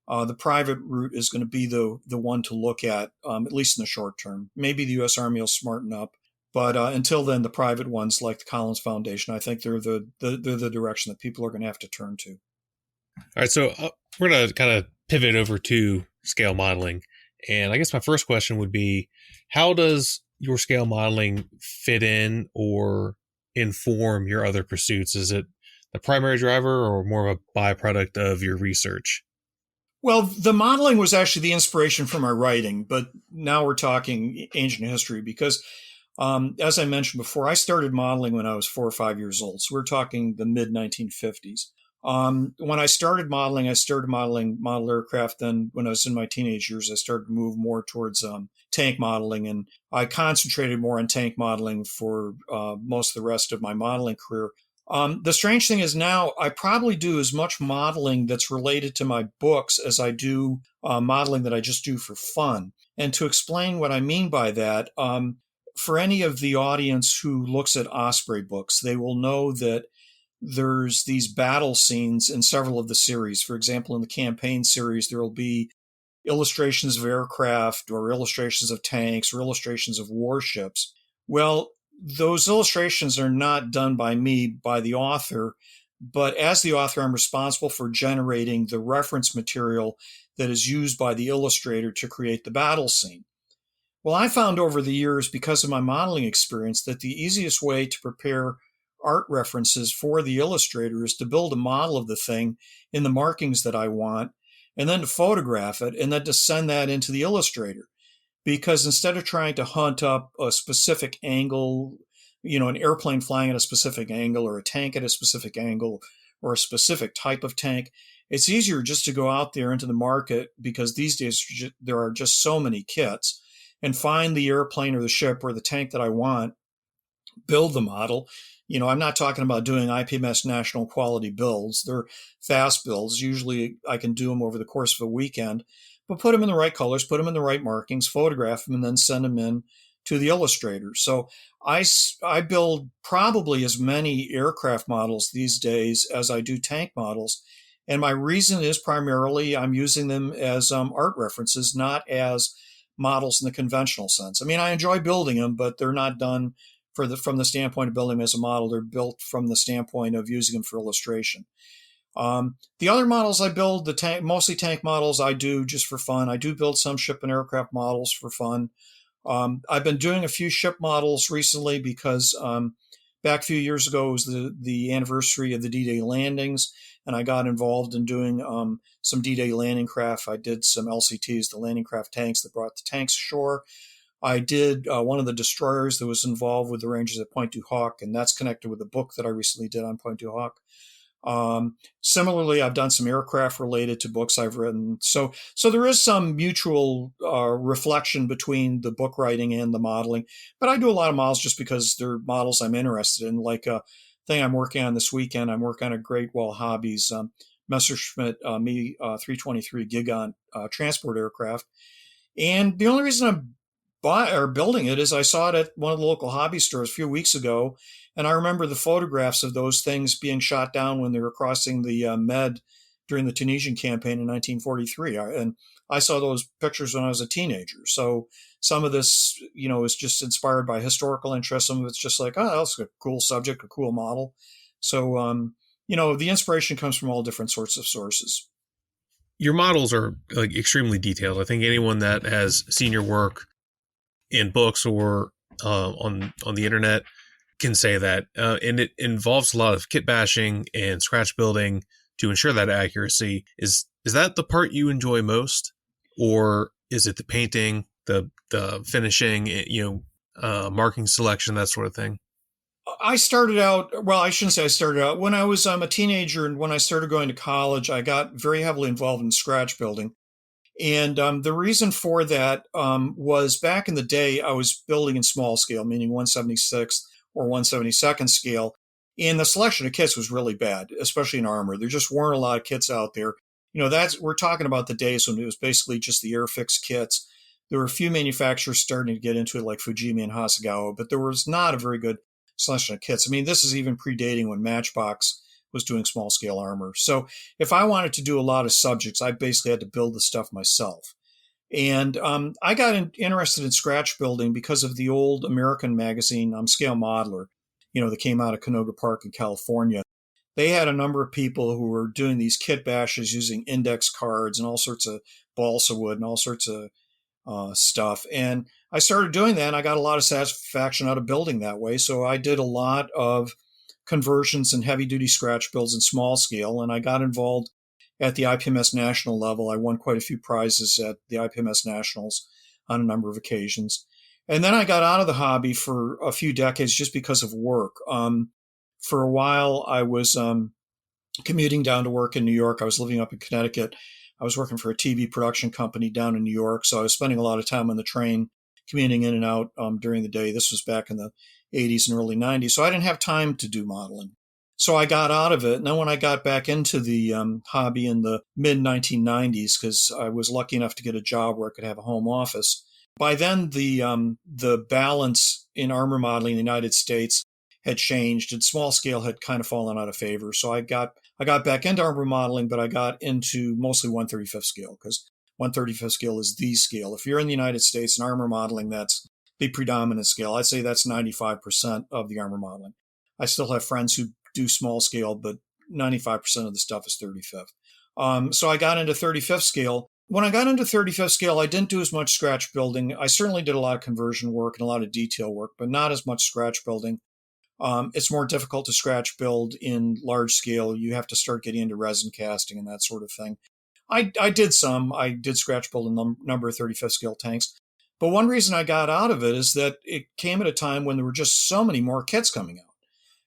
the private route is going to be the one to look at least in the short term. Maybe the U.S. Army will smarten up. But until then, the private ones like the Collins Foundation, I think they're the direction that people are going to have to turn to. All right, so we're going to kind of pivot over to scale modeling. And I guess my first question would be, how does your scale modeling fit in or inform your other pursuits? Is it the primary driver or more of a byproduct of your research? Well, the modeling was actually the inspiration for my writing, but now we're talking ancient history because as I mentioned before, I started modeling when I was 4 or 5 years old. So we're talking the mid-1950s. When I started modeling model aircraft. Then when I was in my teenage years, I started to move more towards tank modeling. And I concentrated more on tank modeling for most of the rest of my modeling career. The strange thing is now I probably do as much modeling that's related to my books as I do modeling that I just do for fun. And to explain what I mean by that, for any of the audience who looks at Osprey books, they will know that there's these battle scenes in several of the series. For example, in the campaign series, there will be illustrations of aircraft or illustrations of tanks or illustrations of warships. Well, those illustrations are not done by me, by the author, but as the author, I'm responsible for generating the reference material that is used by the illustrator to create the battle scene. Well, I found over the years, because of my modeling experience, that the easiest way to prepare art references for the illustrator is to build a model of the thing in the markings that I want, and then to photograph it, and then to send that into the Illustrator. Because instead of trying to hunt up a specific angle, an airplane flying at a specific angle or a tank at a specific angle or a specific type of tank, it's easier just to go out there into the market, because these days there are just so many kits, and find the airplane or the ship or the tank that I want, build the model. I'm not talking about doing IPMS national quality builds. They're fast builds. Usually I can do them over the course of a weekend, but put them in the right colors, put them in the right markings, photograph them, and then send them in to the Illustrator. So I build probably as many aircraft models these days as I do tank models. And my reason is primarily I'm using them as art references, not as models in the conventional sense. I mean, I enjoy building them, but they're not done from the standpoint of building them as a model. They're built from the standpoint of using them for illustration. The other models I build, mostly tank models, I do just for fun. I do build some ship and aircraft models for fun. I've been doing a few ship models recently because back a few years ago was the anniversary of the D-Day landings, and I got involved in doing some D-Day landing craft. I did some LCTs, the landing craft tanks that brought the tanks ashore. I did one of the destroyers that was involved with the Rangers at Point du Hoc, and that's connected with a book that I recently did on Point du Hoc. Similarly, I've done some aircraft related to books I've written. So there is some mutual reflection between the book writing and the modeling. But I do a lot of models just because they're models I'm interested in. Like a thing I'm working on this weekend, I'm working on a Great Wall Hobbies Messerschmitt Me 323 Gigon transport aircraft. And the only reason I'm building it is I saw it at one of the local hobby stores a few weeks ago, and I remember the photographs of those things being shot down when they were crossing the Med during the Tunisian campaign in 1943. And I saw those pictures when I was a teenager. So some of this, is just inspired by historical interest. Some of it's just like, oh, that's a cool subject, a cool model. So, the inspiration comes from all different sorts of sources. Your models are like extremely detailed. I think anyone that has seen your work in books or on the internet can say that. And it involves a lot of kit bashing and scratch building to ensure that accuracy. Is that the part you enjoy most, or is it the painting, the finishing, marking selection, that sort of thing? I started out, well, I shouldn't say I started out. When I was a teenager and when I started going to college, I got very heavily involved in scratch building. And the reason for that was back in the day, I was building in small scale, meaning 1/76th or 1/72nd scale. And the selection of kits was really bad, especially in armor. There just weren't a lot of kits out there. We're talking about the days when it was basically just the Airfix kits. There were a few manufacturers starting to get into it, like Fujimi and Hasegawa, but there was not a very good selection of kits. I mean, this is even predating when Matchbox was doing small scale armor. So if I wanted to do a lot of subjects, I basically had to build the stuff myself. And I got interested in scratch building because of the old American magazine, Scale Modeler, that came out of Canoga Park in California. They had a number of people who were doing these kit bashes using index cards and all sorts of balsa wood and all sorts of stuff. And I started doing that, and I got a lot of satisfaction out of building that way. So I did a lot of conversions and heavy-duty scratch builds in small scale, and I got involved at the IPMS national level. I won quite a few prizes at the IPMS nationals on a number of occasions. And then I got out of the hobby for a few decades just because of work. For a while, I was commuting down to work in New York. I was living up in Connecticut. I was working for a TV production company down in New York, so I was spending a lot of time on the train, commuting in and out during the day. This was back in the 80s and early 90s, so I didn't have time to do modeling. So I got out of it. And then when I got back into the hobby in the mid-1990s, because I was lucky enough to get a job where I could have a home office, by then the balance in armor modeling in the United States had changed, and small scale had kind of fallen out of favor. So I got back into armor modeling, but I got into mostly 1/35th scale, because 1/35th scale is the scale. If you're in the United States in armor modeling, that's the predominant scale. I'd say that's 95% of the armor modeling. I still have friends who do small scale, but 95% of the stuff is 35th. So I got into 35th scale. When I got into 35th scale, I didn't do as much scratch building. I certainly did a lot of conversion work and a lot of detail work, but not as much scratch building. It's more difficult to scratch build in large scale. You have to start getting into resin casting and that sort of thing. I did some. I did scratch build a number of 35th scale tanks. But one reason I got out of it is that it came at a time when there were just so many more kits coming out.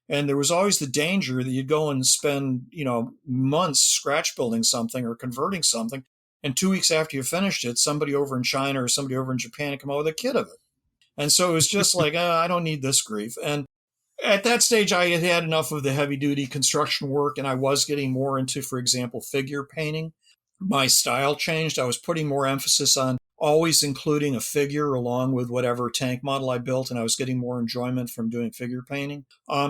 And there was always the danger that you'd go and spend, months scratch building something or converting something. And 2 weeks after you finished it, somebody over in China or somebody over in Japan would come out with a kit of it. And so it was just like, I don't need this grief. And at that stage, I had had enough of the heavy duty construction work, and I was getting more into, for example, figure painting. My style changed. I was putting more emphasis on always including a figure along with whatever tank model I built, and I was getting more enjoyment from doing figure painting.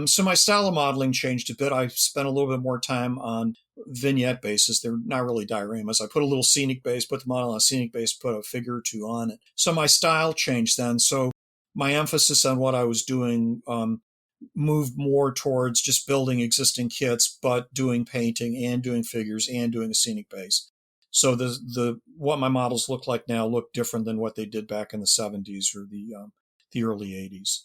So my style of modeling changed a bit. I spent a little bit more time on vignette bases. They're not really dioramas. I put a little scenic base, put the model on a scenic base, put a figure or two on it. So my style changed then. So my emphasis on what I was doing moved more towards just building existing kits, but doing painting and doing figures and doing a scenic base. So the what my models look like now look different than what they did back in the 70s or the early 80s.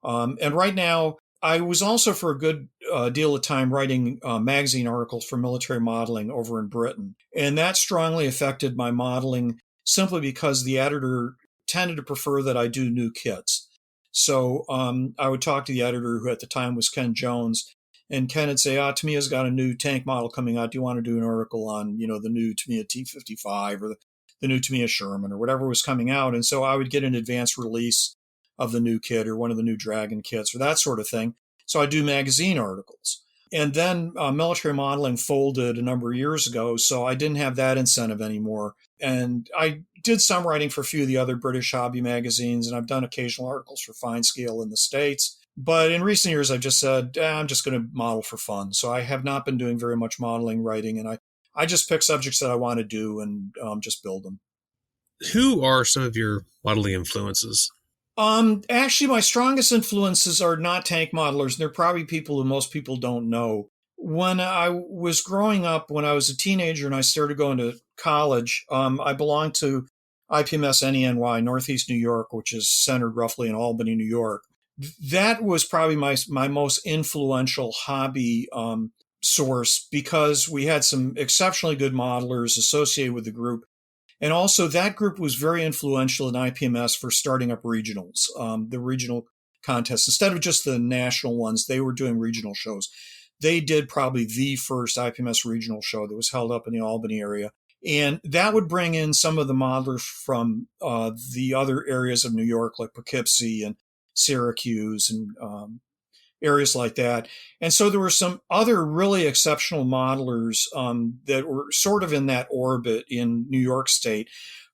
And right now, I was also for a good deal of time writing magazine articles for military modeling over in Britain. And that strongly affected my modeling simply because the editor tended to prefer that I do new kits. So I would talk to the editor, who at the time was Ken Jones, and Ken would say, Tamiya's got a new tank model coming out. Do you want to do an article on, the new Tamiya T55 or the new Tamiya Sherman or whatever was coming out? And so I would get an advance release of the new kit or one of the new Dragon kits or that sort of thing. So I do magazine articles. And then military modeling folded a number of years ago, so I didn't have that incentive anymore. And I did some writing for a few of the other British hobby magazines, and I've done occasional articles for Fine Scale in the States. But in recent years, I've just said, I'm just going to model for fun. So I have not been doing very much modeling writing, and I just pick subjects that I want to do and just build them. Who are some of your modeling influences? Actually, my strongest influences are not tank modelers. They're probably people who most people don't know. When I was growing up, when I was a teenager and I started going to college, I belonged to IPMS NATS Northeast New York, which is centered roughly in Albany, New York. That was probably my most influential hobby source because we had some exceptionally good modelers associated with the group. And also that group was very influential in IPMS for starting up regionals, the regional contests. Instead of just the national ones, they were doing regional shows. They did probably the first IPMS regional show that was held up in the Albany area. And that would bring in some of the modelers from the other areas of New York, like Poughkeepsie and Syracuse and areas like that. And so there were some other really exceptional modelers that were sort of in that orbit in New York State.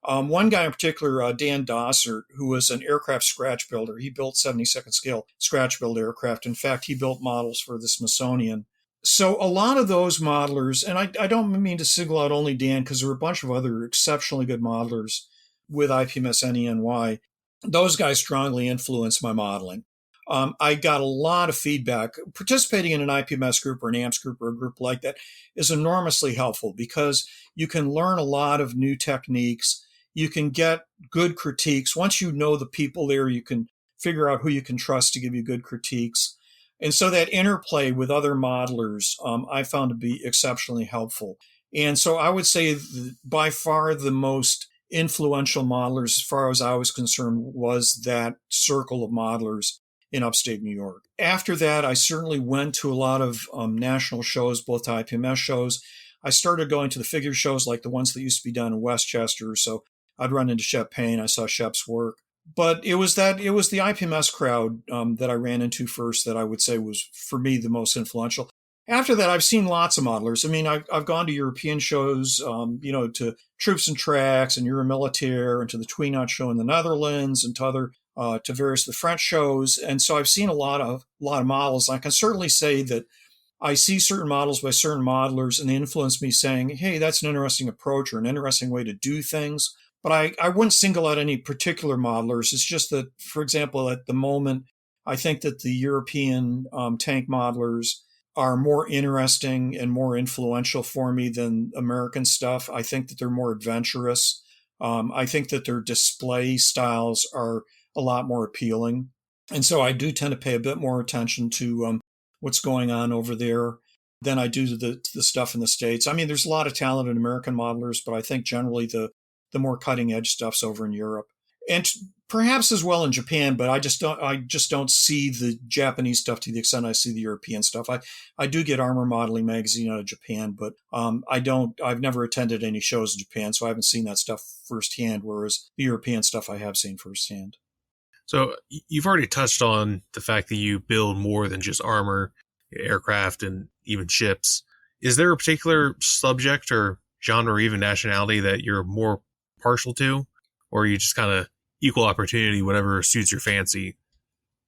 One guy in particular, Dan Dossert, who was an aircraft scratch builder. He built 72nd scale scratch build aircraft. In fact, he built models for the Smithsonian. So a lot of those modelers, and I don't mean to single out only Dan, because there were a bunch of other exceptionally good modelers with IPMS NATS. Those guys strongly influenced my modeling. I got a lot of feedback. Participating in an IPMS group or an AMPS group or a group like that is enormously helpful because you can learn a lot of new techniques. You can get good critiques. Once you know the people there, you can figure out who you can trust to give you good critiques. And so that interplay with other modelers, I found to be exceptionally helpful. And so I would say by far the most influential modelers, as far as I was concerned, was that circle of modelers in upstate New York. After that, I certainly went to a lot of national shows, both IPMS shows. I started going to the figure shows like the ones that used to be done in Westchester. So I'd run into Shep Payne. I saw Shep's work. But it was the IPMS crowd that I ran into first that I would say was, for me, the most influential. After that, I've seen lots of modelers. I mean, I've gone to European shows, to Troops and Tracks and Euromilitaire and to the Tweenot show in the Netherlands and to various of the French shows. And so I've seen a lot of models. I can certainly say that I see certain models by certain modelers and they influence me saying, hey, that's an interesting approach or an interesting way to do things. But I wouldn't single out any particular modelers. It's just that, for example, at the moment, I think that the European tank modelers are more interesting and more influential for me than American stuff. I think that they're more adventurous. I think that their display styles are a lot more appealing. And so I do tend to pay a bit more attention to what's going on over there. than I do the stuff in the States. I mean, there's a lot of talented American modelers, but I think generally the more cutting edge stuff's over in Europe, and perhaps as well in Japan. But I just don't see the Japanese stuff to the extent I see the European stuff. I do get Armor Modeling magazine out of Japan, but I've never attended any shows in Japan, so I haven't seen that stuff firsthand. Whereas the European stuff I have seen firsthand. So you've already touched on the fact that you build more than just armor, aircraft, and even ships. Is there a particular subject or genre or even nationality that you're more partial to, or are you just kind of equal opportunity, whatever suits your fancy?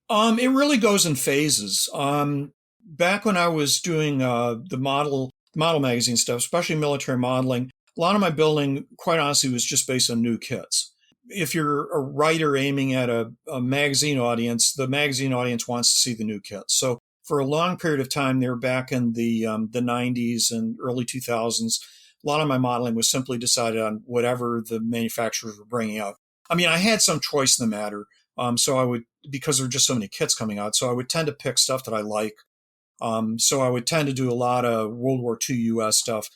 It really goes in phases. Back when I was doing the model magazine stuff, especially military modeling, a lot of my building, quite honestly, was just based on new kits. If you're a writer aiming at a magazine audience, the magazine audience wants to see the new kits. So for a long period of time there, back in the 90s and early 2000s, a lot of my modeling was simply decided on whatever the manufacturers were bringing out. I mean, I had some choice in the matter. So I would, because there were just so many kits coming out, so I would tend to pick stuff that I like. So I would tend to do a lot of World War II US stuff.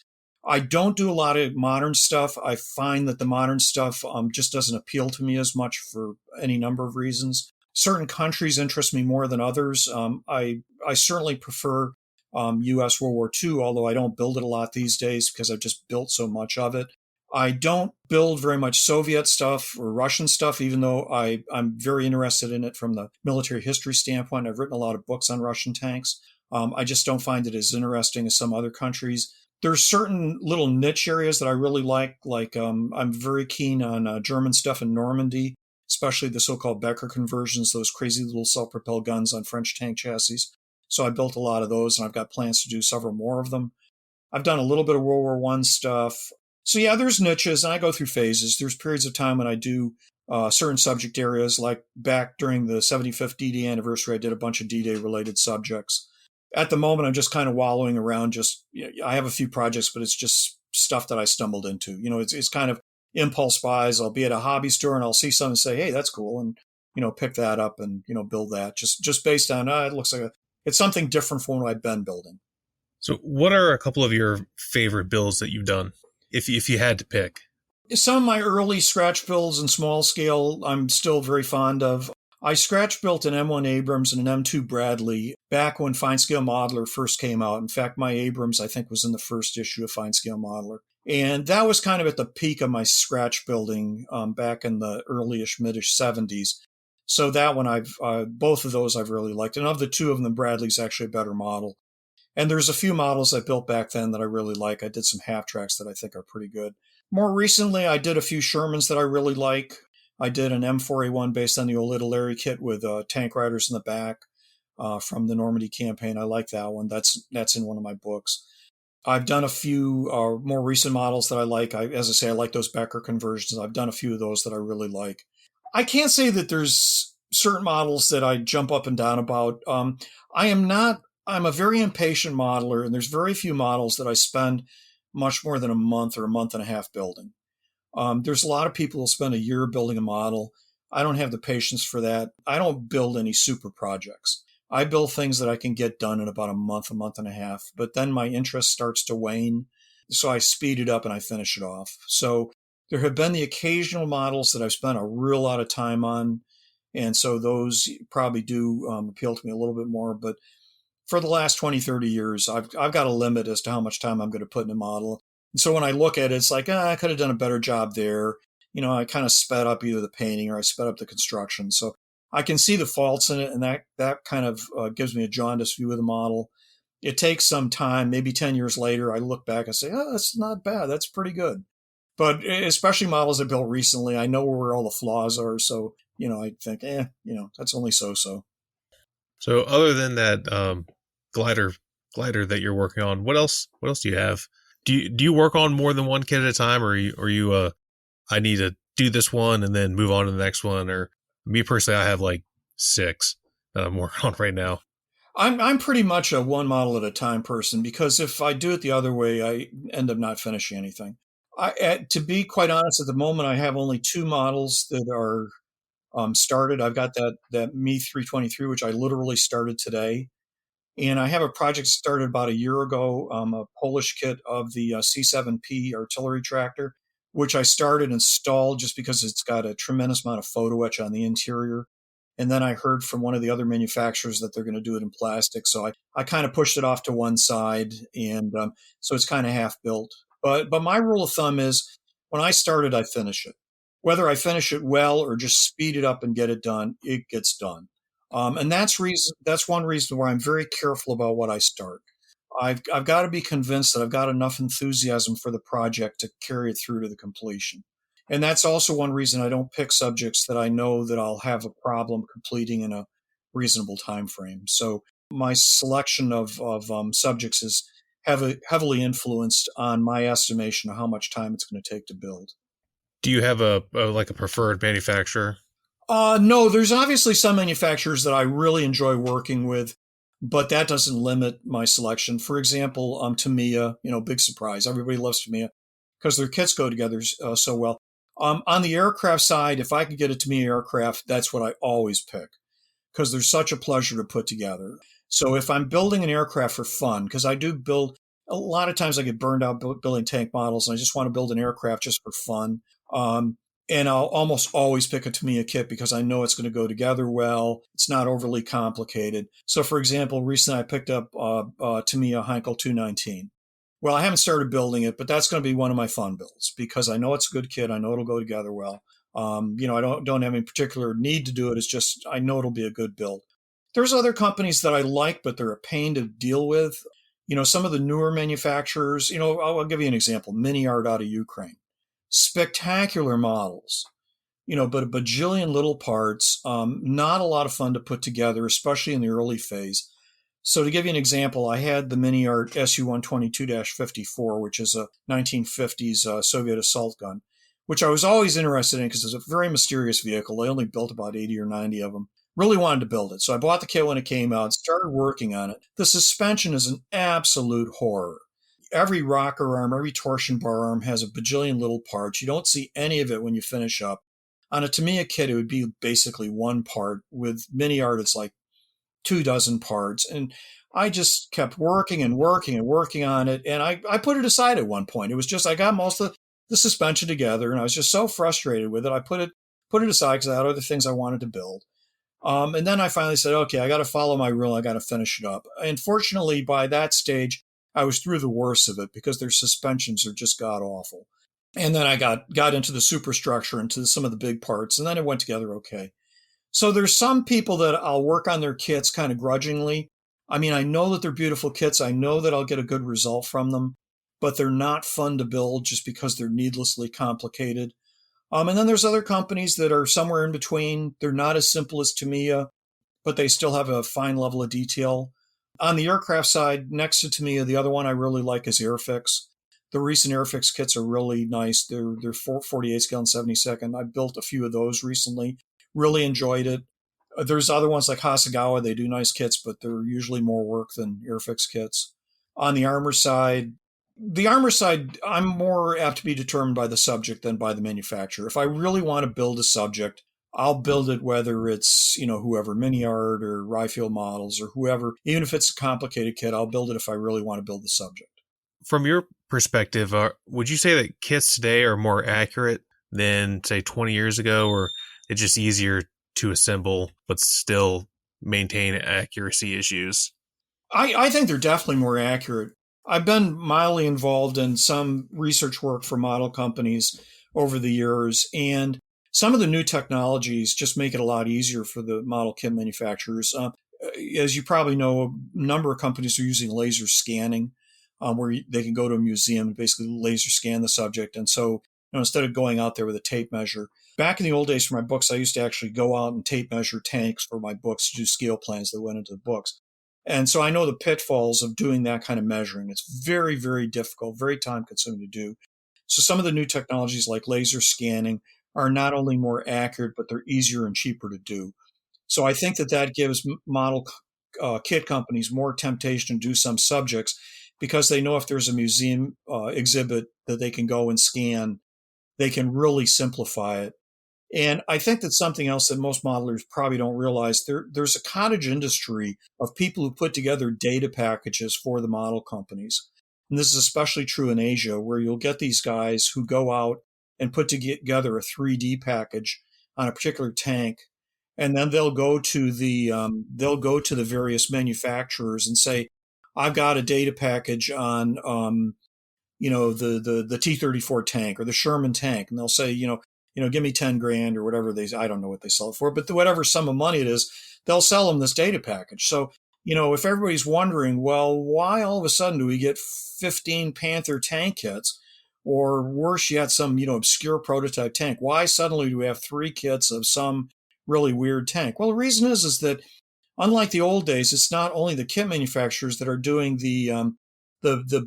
I don't do a lot of modern stuff. I find that the modern stuff just doesn't appeal to me as much for any number of reasons. Certain countries interest me more than others. I certainly prefer U.S. World War II, although I don't build it a lot these days because I've just built so much of it. I don't build very much Soviet stuff or Russian stuff, even though I'm very interested in it from the military history standpoint. I've written a lot of books on Russian tanks. I just don't find it as interesting as some other countries. There's certain little niche areas that I really like I'm very keen on German stuff in Normandy, especially the so-called Becker conversions, those crazy little self-propelled guns on French tank chassis. So I built a lot of those, and I've got plans to do several more of them. I've done a little bit of World War I stuff. So yeah, there's niches, and I go through phases. There's periods of time when I do certain subject areas, like back during the 75th D-Day anniversary, I did a bunch of D-Day related subjects. At the moment, I'm just kind of wallowing around. I have a few projects, but it's just stuff that I stumbled into. It's kind of impulse buys. I'll be at a hobby store and I'll see something and say, hey, that's cool. And, pick that up and, build that just based on, it looks like it's something different from what I've been building. So what are a couple of your favorite builds that you've done, if you had to pick? Some of my early scratch builds and small scale, I'm still very fond of. I scratch built an M1 Abrams and an M2 Bradley back when Fine Scale Modeler first came out. In fact, my Abrams, I think, was in the first issue of Fine Scale Modeler. And that was kind of at the peak of my scratch building back in the early-ish, mid-ish 70s. So that one, both of those I've really liked. And of the two of them, Bradley's actually a better model. And there's a few models I built back then that I really like. I did some half tracks that I think are pretty good. More recently, I did a few Shermans that I really like. I did an M4A1 based on the old Little Larry kit with tank riders in the back from the Normandy campaign. I like that one. That's in one of my books. I've done a few more recent models that I like. As I say, I like those Becker conversions. I've done a few of those that I really like. I can't say that there's certain models that I jump up and down about. I'm a very impatient modeler, and there's very few models that I spend much more than a month or a month and a half building. There's a lot of people who spend a year building a model. I don't have the patience for that. I don't build any super projects. I build things that I can get done in about a month and a half, but then my interest starts to wane. So I speed it up and I finish it off. So there have been the occasional models that I've spent a real lot of time on. And so those probably do appeal to me a little bit more. But for the last 20, 30 years, I've got a limit as to how much time I'm going to put in a model. And so when I look at it, it's like, I could have done a better job there. I kind of sped up either the painting or I sped up the construction. So I can see the faults in it, and that kind of gives me a jaundiced view of the model. It takes some time, maybe 10 years later, I look back and say, that's not bad. That's pretty good. But especially models I built recently, I know where all the flaws are. So, I think, that's only so-so. So other than that glider that you're working on, what else do you have? Do you work on more than one kit at a time, or are you I need to do this one and then move on to the next one? Or me personally, I have like 6 that I'm working on right now. I'm pretty much a one model at a time person, because if I do it the other way, I end up not finishing anything. To be quite honest, at the moment, I have only 2 models that are started. I've got that Me 323, which I literally started today. And I have a project started about a year ago, a Polish kit of the C7P artillery tractor, which I started installed just because it's got a tremendous amount of photo etch on the interior. And then I heard from one of the other manufacturers that they're going to do it in plastic. So I kind of pushed it off to one side. And so it's kind of half built. But my rule of thumb is when I start it, I finish it. Whether I finish it well or just speed it up and get it done, it gets done. And that's one reason why I'm very careful about what I start. I've got to be convinced that I've got enough enthusiasm for the project to carry it through to the completion. And that's also one reason I don't pick subjects that I know that I'll have a problem completing in a reasonable time frame. So my selection of subjects is heavily influenced on my estimation of how much time it's going to take to build. Do you have a preferred manufacturer? No, there's obviously some manufacturers that I really enjoy working with, but that doesn't limit my selection. For example, Tamiya, big surprise. Everybody loves Tamiya because their kits go together so well. On the aircraft side, if I could get a Tamiya aircraft, that's what I always pick because they're such a pleasure to put together. So if I'm building an aircraft for fun, because I do build, a lot of times I get burned out building tank models and I just want to build an aircraft just for fun. And I'll almost always pick a Tamiya kit because I know it's going to go together well. It's not overly complicated. So, for example, recently I picked up Tamiya Heinkel 219. Well, I haven't started building it, but that's going to be one of my fun builds because I know it's a good kit. I know it'll go together well. I don't have any particular need to do it. It's just I know it'll be a good build. There's other companies that I like, but they're a pain to deal with. Some of the newer manufacturers, I'll give you an example. Mini Art out of Ukraine. Spectacular models, but a bajillion little parts, not a lot of fun to put together, especially in the early phase. So to give you an example, I had the Mini Art Su-122-54, which is a 1950s Soviet assault gun, which I was always interested in because it's a very mysterious vehicle. They only built about 80 or 90 of them. Really wanted to build it. So I bought the kit when it came out, started working on it. The suspension is an absolute horror. Every rocker arm, every torsion bar arm has a bajillion little parts. You don't see any of it when you finish up. On a Tamiya kit, it would be basically one part. With Mini Art, it's like 24 parts. And I just kept working and working and working on it. And I put it aside at one point. It was just, I got most of the suspension together and I was just so frustrated with it. I put it aside because I had other things I wanted to build. And then I finally said, okay, I got to follow my rule. I got to finish it up. And fortunately, by that stage, I was through the worst of it because their suspensions are just god awful. And then I got into the superstructure, into some of the big parts, and then it went together okay. So there's some people that I'll work on their kits kind of grudgingly. I mean, I know that they're beautiful kits. I know that I'll get a good result from them, but they're not fun to build just because they're needlessly complicated. And then there's other companies that are somewhere in between. They're not as simple as Tamiya, but they still have a fine level of detail. On the aircraft side, next to Tamiya, the other one I really like is Airfix. The recent Airfix kits are really nice. They're 48 scale and 72nd. I built a few of those recently. Really enjoyed it. There's other ones like Hasegawa. They do nice kits, but they're usually more work than Airfix kits. On the armor side, I'm more apt to be determined by the subject than by the manufacturer. If I really want to build a subject, I'll build it whether it's, whoever, Mini Art or Ryfield Models or whoever. Even if it's a complicated kit, I'll build it if I really want to build the subject. From your perspective, would you say that kits today are more accurate than, say, 20 years ago, or it's just easier to assemble but still maintain accuracy issues? I think they're definitely more accurate. I've been mildly involved in some research work for model companies over the years, and some of the new technologies just make it a lot easier for the model kit manufacturers. As you probably know, a number of companies are using laser scanning, where they can go to a museum and basically laser scan the subject. And so, instead of going out there with a tape measure, back in the old days for my books, I used to actually go out and tape measure tanks for my books to do scale plans that went into the books. And so I know the pitfalls of doing that kind of measuring. It's very, very difficult, very time consuming to do. So some of the new technologies like laser scanning are not only more accurate, but they're easier and cheaper to do. So I think that gives model kit companies more temptation to do some subjects because they know if there's a museum exhibit that they can go and scan, they can really simplify it. And I think that's something else that most modelers probably don't realize. There's a cottage industry of people who put together data packages for the model companies. And this is especially true in Asia, where you'll get these guys who go out and put together a 3D package on a particular tank. And then they'll go to the various manufacturers and say, I've got a data package on, the T-34 tank or the Sherman tank. And they'll say, give me 10 grand or whatever I don't know what they sell it for, but whatever sum of money it is, they'll sell them this data package. So, if everybody's wondering, well, why all of a sudden do we get 15 Panther tank kits, or worse yet, some, obscure prototype tank? Why suddenly do we have 3 kits of some really weird tank? Well, the reason is that unlike the old days, it's not only the kit manufacturers that are doing the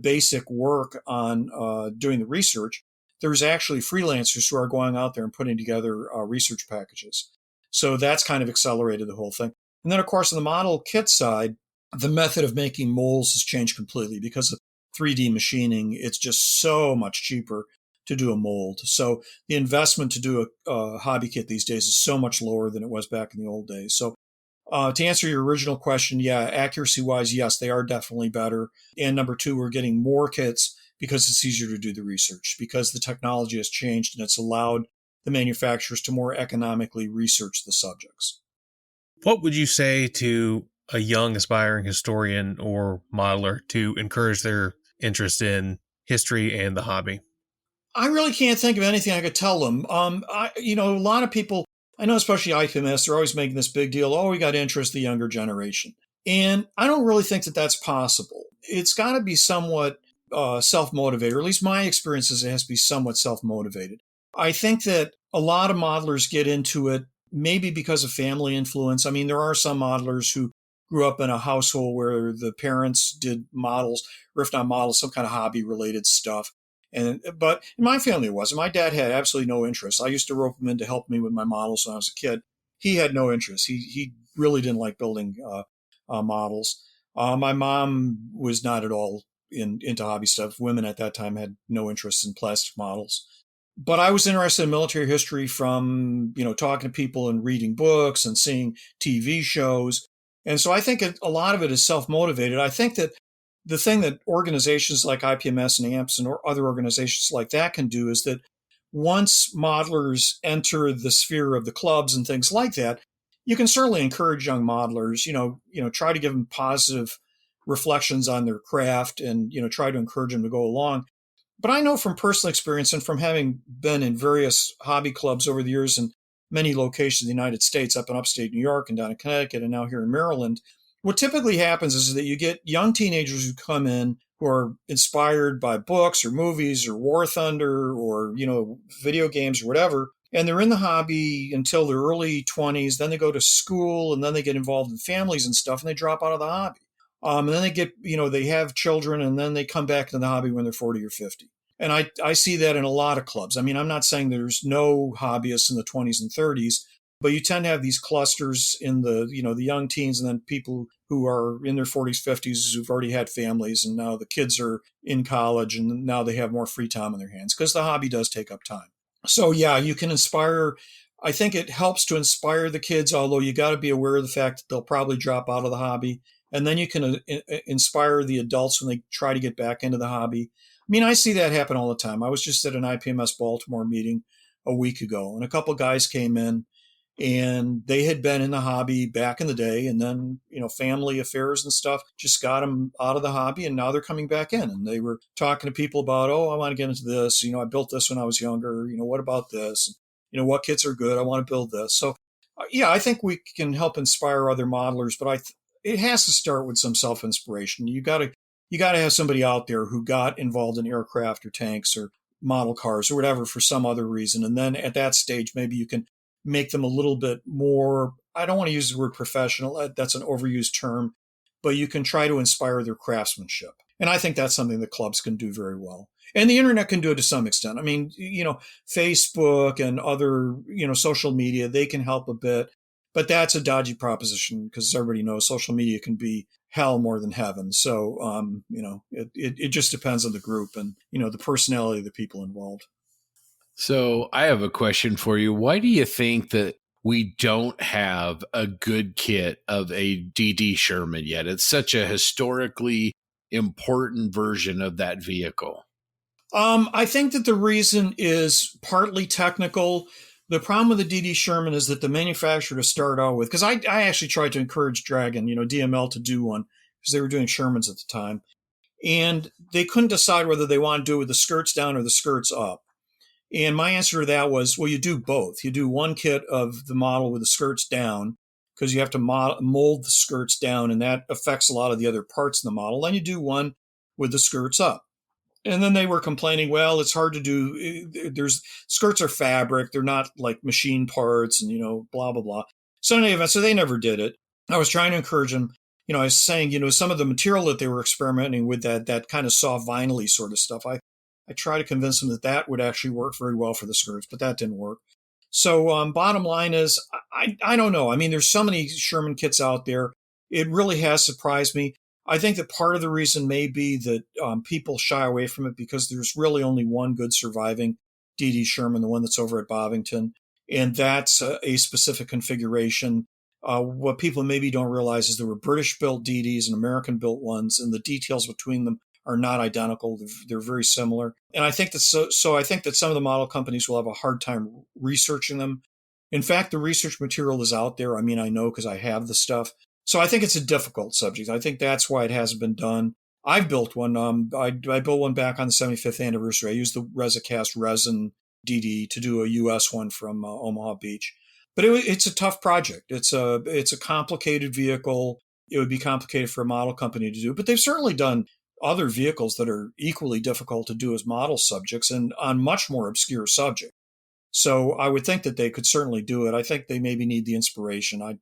basic work on doing the research. There's actually freelancers who are going out there and putting together research packages. So that's kind of accelerated the whole thing. And then, of course, on the model kit side, the method of making molds has changed completely because of 3D machining. It's just so much cheaper to do a mold. So the investment to do a hobby kit these days is so much lower than it was back in the old days. So to answer your original question, yeah, accuracy-wise, yes, they are definitely better. And number 2, we're getting more kits because it's easier to do the research, because the technology has changed and it's allowed the manufacturers to more economically research the subjects. What would you say to a young aspiring historian or modeler to encourage their interest in history and the hobby? I really can't think of anything I could tell them. A lot of people, I know especially IPMS, they're always making this big deal. Oh, we got to interest the younger generation. And I don't really think that that's possible. It's got to be somewhat self-motivated, or at least my experience is it has to be somewhat self-motivated. I think that a lot of modelers get into it maybe because of family influence. I mean, there are some modelers who grew up in a household where the parents did models, or if not models, some kind of hobby-related stuff. But in my family, it wasn't. My dad had absolutely no interest. I used to rope him in to help me with my models when I was a kid. He had no interest. He really didn't like building models. My mom was not at all into hobby stuff. Women at that time had no interest in plastic models. But I was interested in military history from, talking to people and reading books and seeing TV shows. And so I think a lot of it is self-motivated. I think that the thing that organizations like IPMS and AMPS and other organizations like that can do is that once modelers enter the sphere of the clubs and things like that, you can certainly encourage young modelers, try to give them positive reflections on their craft and, try to encourage them to go along. But I know from personal experience and from having been in various hobby clubs over the years in many locations in the United States, up in upstate New York and down in Connecticut and now here in Maryland, what typically happens is that you get young teenagers who come in who are inspired by books or movies or War Thunder or, video games or whatever. And they're in the hobby until their early 20s. Then they go to school and then they get involved in families and stuff and they drop out of the hobby. And then they get, they have children and then they come back to the hobby when they're 40 or 50. And I see that in a lot of clubs. I mean, I'm not saying there's no hobbyists in the 20s and 30s, but you tend to have these clusters in the, the young teens and then people who are in their 40s, 50s who've already had families and now the kids are in college and now they have more free time on their hands because the hobby does take up time. So yeah, you can inspire. I think it helps to inspire the kids, although you got to be aware of the fact that they'll probably drop out of the hobby. And then you can inspire the adults when they try to get back into the hobby. I mean, I see that happen all the time. I was just at an IPMS Baltimore meeting a week ago, and a couple guys came in, and they had been in the hobby back in the day, and then, family affairs and stuff just got them out of the hobby, and now they're coming back in. And they were talking to people about, oh, I want to get into this. I built this when I was younger. What about this? What kits are good? I want to build this. So, yeah, I think we can help inspire other modelers, but it has to start with some self-inspiration. You got to have somebody out there who got involved in aircraft or tanks or model cars or whatever for some other reason. And then at that stage, maybe you can make them a little bit more, I don't want to use the word professional. That's an overused term, but you can try to inspire their craftsmanship. And I think that's something that clubs can do very well. And the internet can do it to some extent. I mean, Facebook and other, social media, they can help a bit. But that's a dodgy proposition because everybody knows social media can be hell more than heaven. So, it just depends on the group and, the personality of the people involved. So I have a question for you. Why do you think that we don't have a good kit of a DD Sherman yet? It's such a historically important version of that vehicle. I think that the reason is partly technical. The problem with the DD Sherman is that the manufacturer to start out with, because I actually tried to encourage Dragon, DML to do one because they were doing Shermans at the time. And they couldn't decide whether they want to do it with the skirts down or the skirts up. And my answer to that was, well, you do both. You do one kit of the model with the skirts down because you have to mold the skirts down, and that affects a lot of the other parts of the model. Then you do one with the skirts up. And then they were complaining, well, it's hard to do. Skirts are fabric. They're not like machine parts and, blah, blah, blah. So in any event, so they never did it. I was trying to encourage them. I was saying, some of the material that they were experimenting with, that kind of soft vinyl-y sort of stuff, I try to convince them that would actually work very well for the skirts, but that didn't work. So bottom line is, I don't know. I mean, there's so many Sherman kits out there. It really has surprised me. I think that part of the reason may be that people shy away from it because there's really only one good surviving DD Sherman, the one that's over at Bovington, and that's a specific configuration. What people maybe don't realize is there were British-built DDs and American-built ones, and the details between them are not identical. They're very similar. And I think that so I think that some of the model companies will have a hard time researching them. In fact, the research material is out there. I mean, I know because I have the stuff. So I think it's a difficult subject. I think that's why it hasn't been done. I've built one. I built one back on the 75th anniversary. I used the Resicast resin DD to do a US one from Omaha Beach. But it's a tough project. It's a complicated vehicle. It would be complicated for a model company to do. But they've certainly done other vehicles that are equally difficult to do as model subjects and on much more obscure subjects. So I would think that they could certainly do it. I think they maybe need the inspiration. I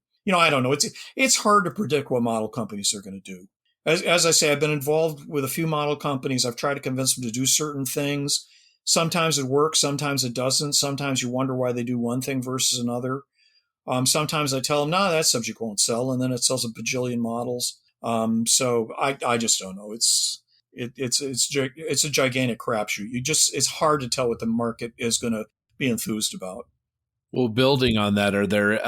don't know. It's hard to predict what model companies are going to do. As I say, I've been involved with a few model companies. I've tried to convince them to do certain things. Sometimes it works. Sometimes it doesn't. Sometimes you wonder why they do one thing versus another. Sometimes I tell them, no, that subject won't sell. And then it sells a bajillion models. So I just don't know. It's a gigantic crapshoot. It's hard to tell what the market is going to be enthused about. Well, building on that, are there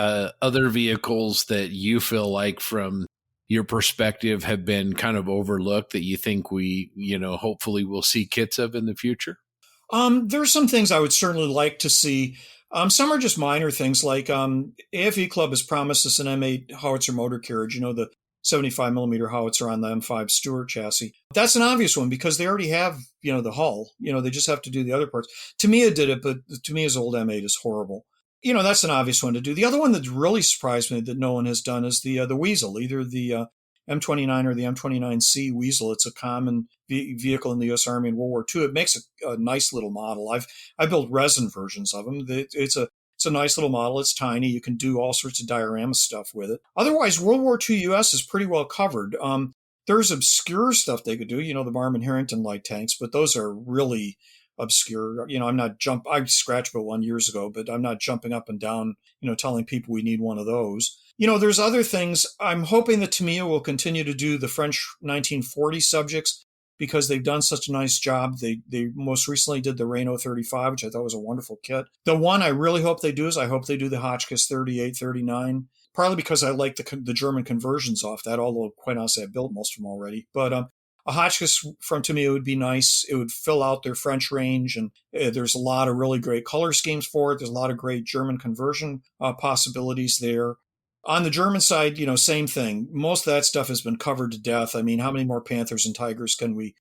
other vehicles that you feel like from your perspective have been kind of overlooked that you think we, hopefully we'll see kits of in the future? There's some things I would certainly like to see. Some are just minor things like AFE Club has promised us an M8 howitzer motor carriage, the 75 millimeter howitzer on the M5 Stewart chassis. That's an obvious one because they already have, the hull. They just have to do the other parts. Tamiya did it, but Tamiya's old M8 is horrible. That's an obvious one to do. The other one that really surprised me that no one has done is the Weasel, either the M29 or the M29C Weasel. It's a common vehicle in the U.S. Army in World War II. It makes a nice little model. I built resin versions of them. It's a nice little model. It's tiny. You can do all sorts of diorama stuff with it. Otherwise, World War II U.S. is pretty well covered. There's obscure stuff they could do, the Marmon Harrington light tanks, but those are really obscure. I scratch built one years ago, but I'm not jumping up and down, telling people we need one of those. There's other things. I'm hoping that Tamiya will continue to do the French 1940 subjects because they've done such a nice job. They most recently did the Reno 35, which I thought was a wonderful kit. The one I really hope they do is I hope they do the Hotchkiss 38, 39, partly because I like the German conversions off that, although quite honestly I built most of them already. But a Hotchkiss from Tamiya would be nice. It would fill out their French range, and there's a lot of really great color schemes for it. There's a lot of great German conversion possibilities there. On the German side, same thing. Most of that stuff has been covered to death. I mean, how many more Panthers and Tigers can we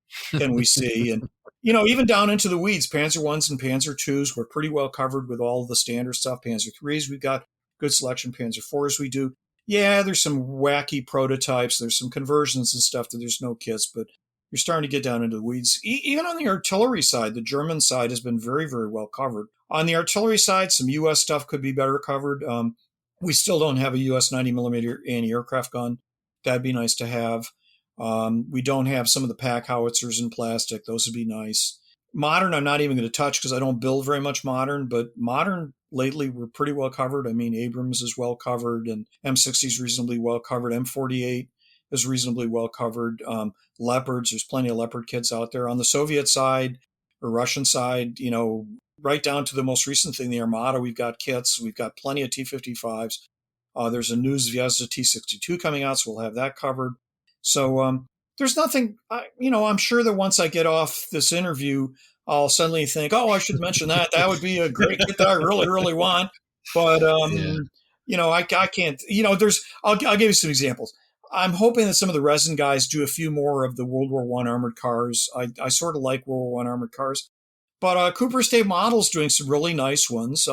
see? And, even down into the weeds, Panzer 1s and Panzer 2s were pretty well covered with all of the standard stuff. Panzer 3s, we've got good selection. Panzer 4s, we do. Yeah, there's some wacky prototypes. There's some conversions and stuff that there's no kits, but you're starting to get down into the weeds. Even on the artillery side, the German side has been very, very well covered. On the artillery side, some U.S. stuff could be better covered. We still don't have a U.S. 90 millimeter anti-aircraft gun. That'd be nice to have. We don't have some of the pack howitzers in plastic. Those would be nice. Modern, I'm not even going to touch because I don't build very much modern, but modern lately we're pretty well covered. I mean, Abrams is well covered and M60 is reasonably well covered. M48 is reasonably well covered. Leopards, there's plenty of Leopard kits out there. On the Soviet side or Russian side, right down to the most recent thing, the Armada. We've got kits. We've got plenty of T-55s. There's a new Zvezda T-62 coming out, so we'll have that covered. So there's nothing, I'm sure that once I get off this interview, I'll suddenly think, oh, I should mention that. That would be a great kit that I really, really want. But, I can't, I'll give you some examples. I'm hoping that some of the resin guys do a few more of the World War I armored cars. I sort of like World War I armored cars. But Cooper State Model's doing some really nice ones.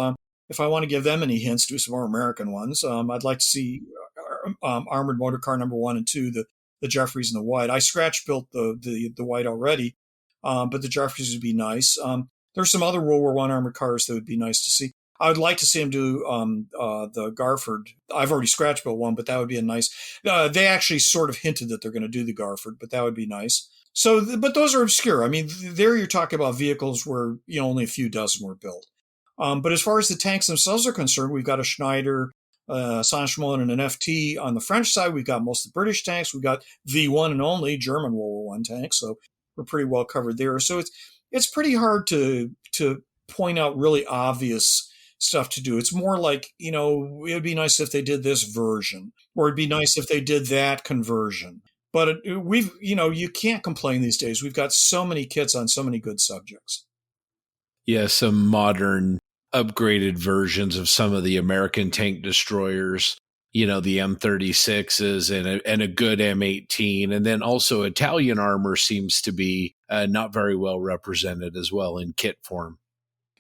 If I want to give them any hints, do some more American ones. I'd like to see Armored Motor Car number 1 and 2, the Jeffries and the White. I scratch built the White already, but the Jeffries would be nice. There's some other World War I armored cars that would be nice to see. I would like to see them do the Garford. I've already scratch built one, but that would be a nice. They actually sort of hinted that they're going to do the Garford, but that would be nice. So, but those are obscure. I mean, there you're talking about vehicles where only a few dozen were built. But as far as the tanks themselves are concerned, we've got a Schneider, Saint-Chamond, and an FT. On the French side, we've got most of the British tanks. We've got the one and only German World War I tank, so we're pretty well covered there. So it's pretty hard to point out really obvious stuff to do. It's more like, it would be nice if they did this version, or it'd be nice if they did that conversion. But you can't complain these days. We've got so many kits on so many good subjects. Yeah, some modern upgraded versions of some of the American tank destroyers, the M36s and a good M18. And then also Italian armor seems to be not very well represented as well in kit form.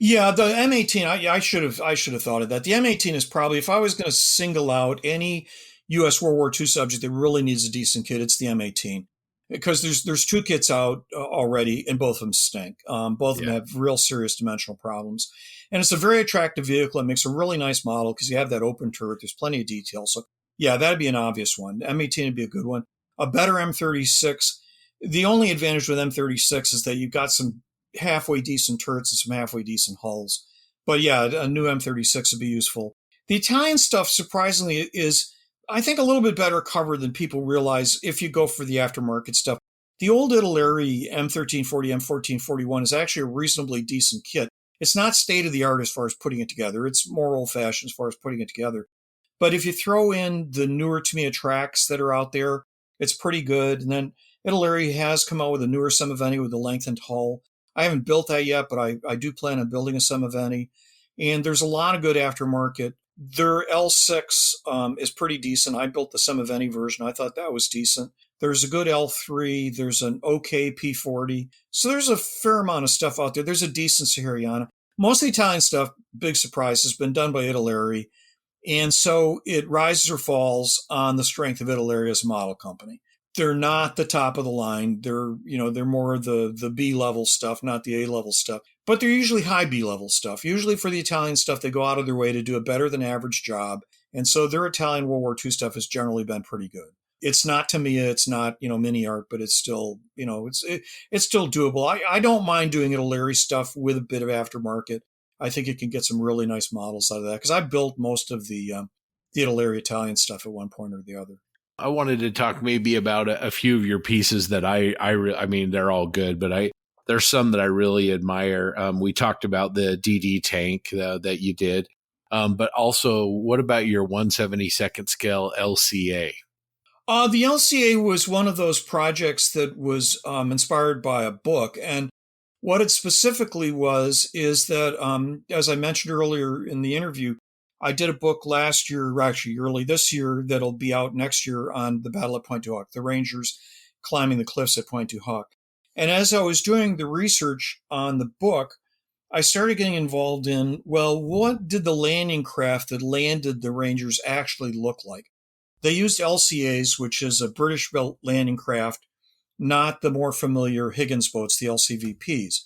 Yeah, the M18, I should have thought of that. The M18 is probably, if I was going to single out any U.S. World War II subject that really needs a decent kit, it's the M18. Because there's 2 kits out already, and both of them stink. Both of them have real serious dimensional problems. And it's a very attractive vehicle. It makes a really nice model because you have that open turret. There's plenty of detail. So, yeah, that'd be an obvious one. M18 would be a good one. A better M36. The only advantage with M36 is that you've got some halfway decent turrets and some halfway decent hulls. But, yeah, a new M36 would be useful. The Italian stuff, surprisingly, is, I think, a little bit better covered than people realize if you go for the aftermarket stuff. The old Italeri M1340, M1441 is actually a reasonably decent kit. It's not state-of-the-art as far as putting it together. It's more old-fashioned as far as putting it together. But if you throw in the newer Tamiya tracks that are out there, it's pretty good. And then Italeri has come out with a newer Semiveni with a lengthened hull. I haven't built that yet, but I do plan on building a Semiveni. And there's a lot of good aftermarket. Their L6 is pretty decent. I built the Semiveni version. I thought that was decent. There's a good L3. There's an okay P40. So there's a fair amount of stuff out there. There's a decent Sahariana. Most of the Italian stuff, big surprise, has been done by Italeri. And so it rises or falls on the strength of Italeri as a model company. They're not the top of the line. They're more the B-level stuff, not the A-level stuff. But they're usually high B-level stuff. Usually for the Italian stuff, they go out of their way to do a better than average job. And so their Italian World War II stuff has generally been pretty good. It's not Tamiya, it's not, mini art, but it's still, it's still doable. I don't mind doing Italeri stuff with a bit of aftermarket. I think you can get some really nice models out of that because I built most of the Italeri Italian stuff at one point or the other. I wanted to talk maybe about a few of your pieces that I mean, they're all good, but there's some that I really admire. We talked about the DD tank that you did, but also what about your 1/72nd scale LCA? The LCA was one of those projects that was inspired by a book. And what it specifically is that, as I mentioned earlier in the interview, I did a book last year, or actually early this year, that'll be out next year on the Battle at Point du Hoc, the Rangers climbing the cliffs at Point du Hoc. And as I was doing the research on the book, I started getting involved in, well, what did the landing craft that landed the Rangers actually look like? They used LCAs, which is a British-built landing craft, not the more familiar Higgins boats, the LCVPs.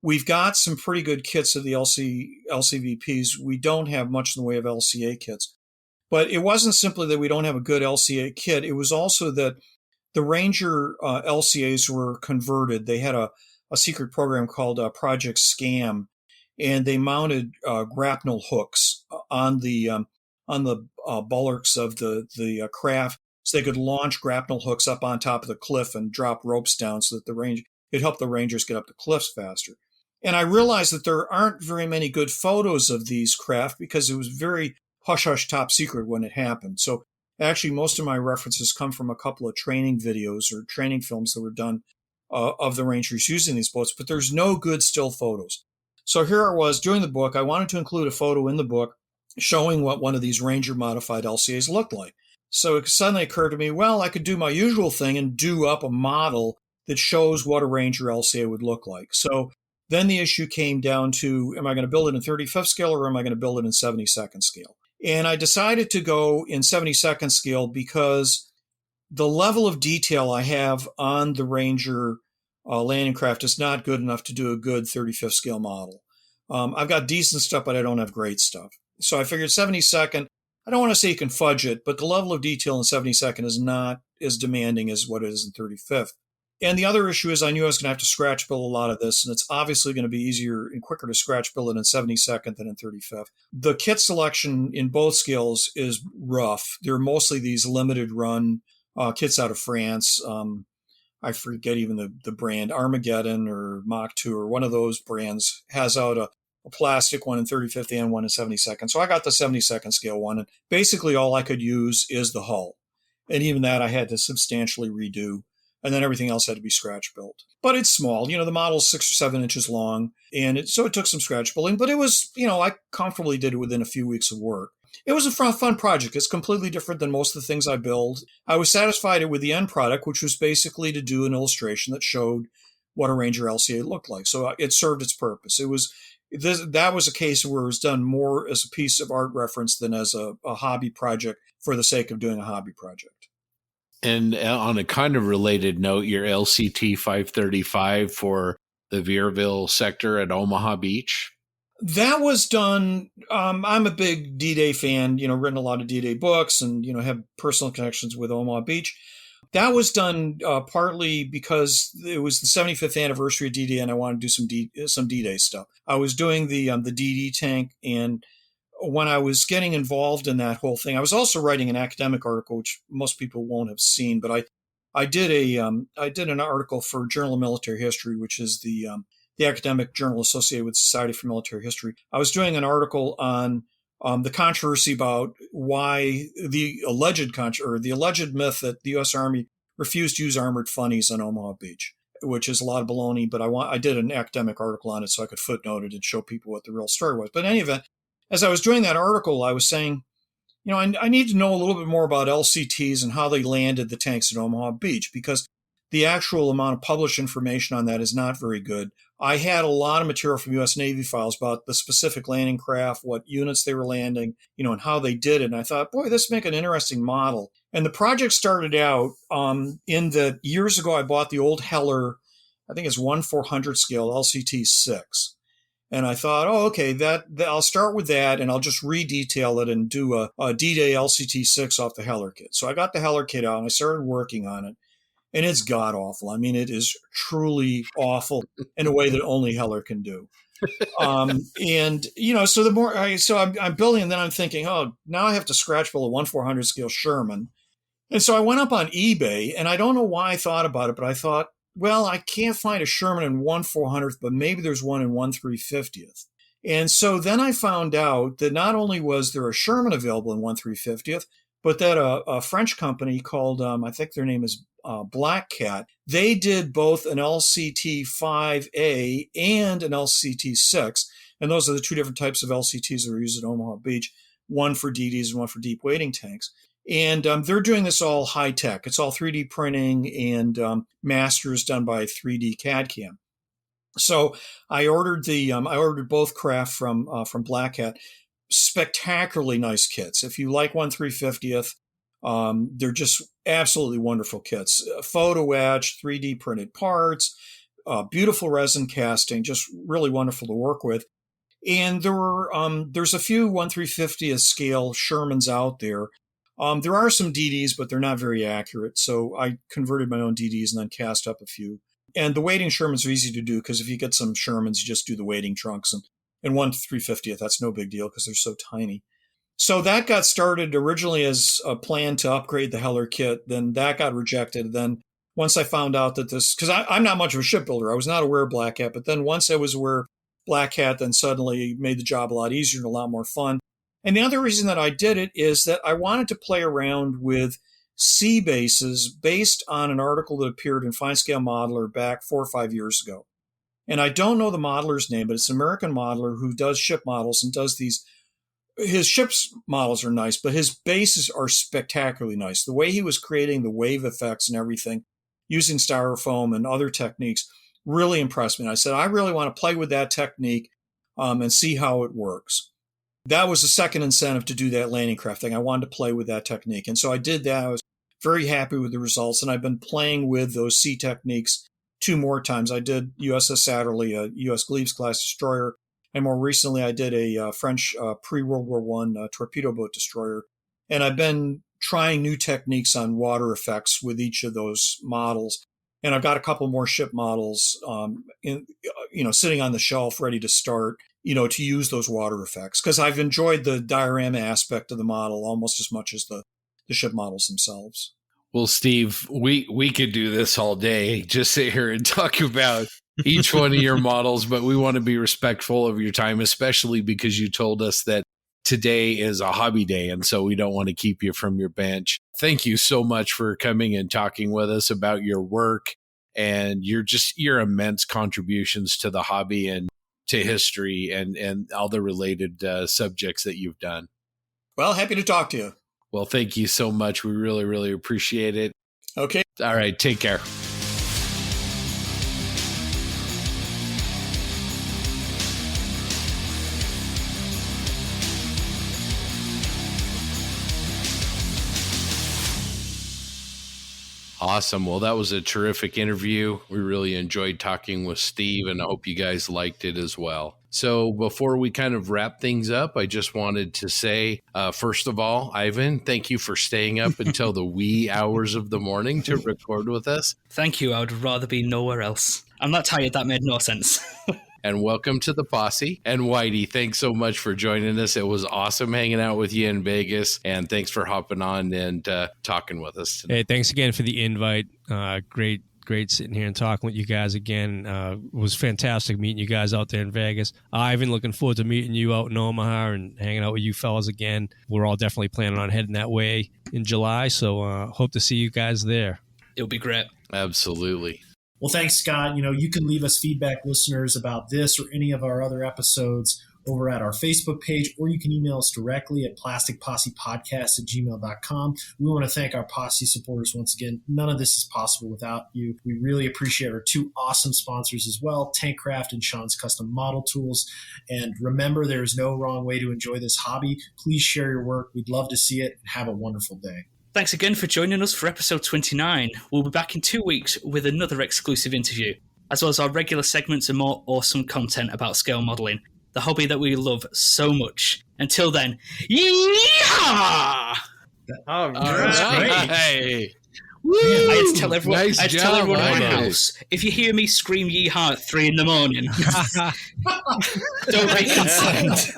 We've got some pretty good kits of the LCVPs. We don't have much in the way of LCA kits. But it wasn't simply that we don't have a good LCA kit. It was also that the Ranger LCAs were converted. They had a secret program called Project Scam, and they mounted grapnel hooks on the bulwarks of the craft, so they could launch grapnel hooks up on top of the cliff and drop ropes down so that it helped the Rangers get up the cliffs faster. And I realized that there aren't very many good photos of these craft because it was very hush-hush top secret when it happened. So actually, most of my references come from a couple of training videos or training films that were done of the Rangers using these boats, but there's no good still photos. So here I was doing the book. I wanted to include a photo in the book showing what one of these Ranger modified LCAs looked like. So it suddenly occurred to me, well, I could do my usual thing and do up a model that shows what a Ranger LCA would look like. So then the issue came down to, am I going to build it in 35th scale or am I going to build it in 72nd scale? And I decided to go in 72nd scale because the level of detail I have on the Ranger landing craft is not good enough to do a good 35th scale model. I've got decent stuff, but I don't have great stuff. So I figured 72nd, I don't want to say you can fudge it, but the level of detail in 72nd is not as demanding as what it is in 35th. And the other issue is I knew I was going to have to scratch build a lot of this, and it's obviously going to be easier and quicker to scratch build it in 72nd than in 35th. The kit selection in both scales is rough. They're mostly these limited run kits out of France. I forget even the brand, Armageddon or Mach 2 or one of those brands has out a plastic one in 35th and one in 72nd. So I got the 72nd scale one, and basically all I could use is the hull. And even that I had to substantially redo. And then everything else had to be scratch built. But it's small. The model's 6 or 7 inches long. And so it took some scratch building. But it was, I comfortably did it within a few weeks of work. It was a fun project. It's completely different than most of the things I build. I was satisfied with the end product, which was basically to do an illustration that showed what a Ranger LCA looked like. So it served its purpose. That was a case where it was done more as a piece of art reference than as a hobby project for the sake of doing a hobby project. And on a kind of related note, your LCT 535 for the Vierville sector at Omaha Beach? That was done. I'm a big D-Day fan, written a lot of D-Day books and, have personal connections with Omaha Beach. That was done partly because it was the 75th anniversary of D-Day and I wanted to do some D-Day stuff. I was doing the DD tank, and when I was getting involved in that whole thing, I was also writing an academic article, which most people won't have seen, but I did an article for Journal of Military History, which is the academic journal associated with Society for Military History. I was doing an article on the controversy about why the alleged myth that the U.S. Army refused to use armored funnies on Omaha Beach, which is a lot of baloney. But I did an academic article on it so I could footnote it and show people what the real story was. But in any event, as I was doing that article, I was saying, I need to know a little bit more about LCTs and how they landed the tanks at Omaha Beach, because the actual amount of published information on that is not very good. I had a lot of material from U.S. Navy files about the specific landing craft, what units they were landing, and how they did it. And I thought, boy, this would make an interesting model. And the project started out in the years ago, I bought the old Heller, I think it's 1/400 scale LCT 6. And I thought, okay, that I'll start with that, and I'll just redetail it and do a D-Day LCT 6 off the Heller kit. So I got the Heller kit out, and I started working on it, and it's god-awful. I mean, it is truly awful in a way that only Heller can do. And, so the more I'm building, and then I'm thinking, oh, now I have to scratch build a 1/400 scale Sherman. And so I went up on eBay, and I don't know why I thought about it, but I thought, well, I can't find a Sherman in 1/400th, but maybe there's one in 1/350th. And so then I found out that not only was there a Sherman available in 1/350th, but that a French company called, I think their name is Black Cat, they did both an LCT 5A and an LCT 6. And those are the two different types of LCTs that are used at Omaha Beach, one for DDs and one for deep wading tanks. And they're doing this all high tech. It's all 3D printing and masters done by 3D CAD CAM. So I ordered both craft from Black Hat. Spectacularly nice kits. If you like 1/350th, they're just absolutely wonderful kits. Photo etched, 3D printed parts, beautiful resin casting, just really wonderful to work with. And there's a few 1/350th scale Shermans out there. There are some DDs, but they're not very accurate. So I converted my own DDs and then cast up a few. And the wading Shermans are easy to do because if you get some Shermans, you just do the wading trunks. And 1/350th, that's no big deal because they're so tiny. So that got started originally as a plan to upgrade the Heller kit. Then that got rejected. Then once I found out that this, because I'm not much of a shipbuilder, I was not aware of Black Hat, but then once I was aware of Black Hat, then suddenly made the job a lot easier and a lot more fun. And the other reason that I did it is that I wanted to play around with sea bases based on an article that appeared in Fine Scale Modeler back 4 or 5 years ago. And I don't know the modeler's name, but it's an American modeler who does ship models and does these. His ship's models are nice, but his bases are spectacularly nice. The way he was creating the wave effects and everything using styrofoam and other techniques really impressed me. And I said, I really want to play with that technique and see how it works. That was the second incentive to do that landing craft thing. I wanted to play with that technique. And so I did that. I was very happy with the results. And I've been playing with those sea techniques 2 more times. I did USS Satterley, a U.S. Gleaves class destroyer. And more recently, I did a French pre-World War I torpedo boat destroyer. And I've been trying new techniques on water effects with each of those models. And I've got a couple more ship models, sitting on the shelf ready to start, to use those water effects. Because I've enjoyed the diorama aspect of the model almost as much as the ship models themselves. Well, Steve, we could do this all day, just sit here and talk about each one of your models, but we want to be respectful of your time, especially because you told us that today is a hobby day, and so we don't want to keep you from your bench. Thank you so much for coming and talking with us about your work and your immense contributions to the hobby and to history and all the related subjects that you've done. Well, happy to talk to you. Well, thank you so much. We really, really appreciate it. Okay. All right. Take care. Awesome. Well, that was a terrific interview. We really enjoyed talking with Steve, and I hope you guys liked it as well. So before we kind of wrap things up, I just wanted to say, first of all, Ivan, thank you for staying up until the wee hours of the morning to record with us. Thank you. I would rather be nowhere else. I'm not tired. That made no sense. And welcome to the Posse. And Whitey, thanks so much for joining us. It was awesome hanging out with you in Vegas. And thanks for hopping on and talking with us today. Hey, thanks again for the invite. Great sitting here and talking with you guys again. It was fantastic meeting you guys out there in Vegas. Ivan, looking forward to meeting you out in Omaha and hanging out with you fellas again. We're all definitely planning on heading that way in July. So hope to see you guys there. It'll be great. Absolutely. Well, thanks, Scott. You can leave us feedback, listeners, about this or any of our other episodes over at our Facebook page, or you can email us directly at plasticpossepodcast@gmail.com. We want to thank our Posse supporters once again. None of this is possible without you. We really appreciate our 2 awesome sponsors as well, Tankcraft and Sean's Custom Model Tools. And remember, there is no wrong way to enjoy this hobby. Please share your work. We'd love to see it, and have a wonderful day. Thanks again for joining us for episode 29. We'll be back in 2 weeks with another exclusive interview, as well as our regular segments and more awesome content about scale modeling, the hobby that we love so much. Until then, yeehaw! Oh, Great. Hey. Woo! I had to tell everyone, Nice tell everyone job, in my Ivan. house, if you hear me scream yeehaw at 3 a.m, don't make consent.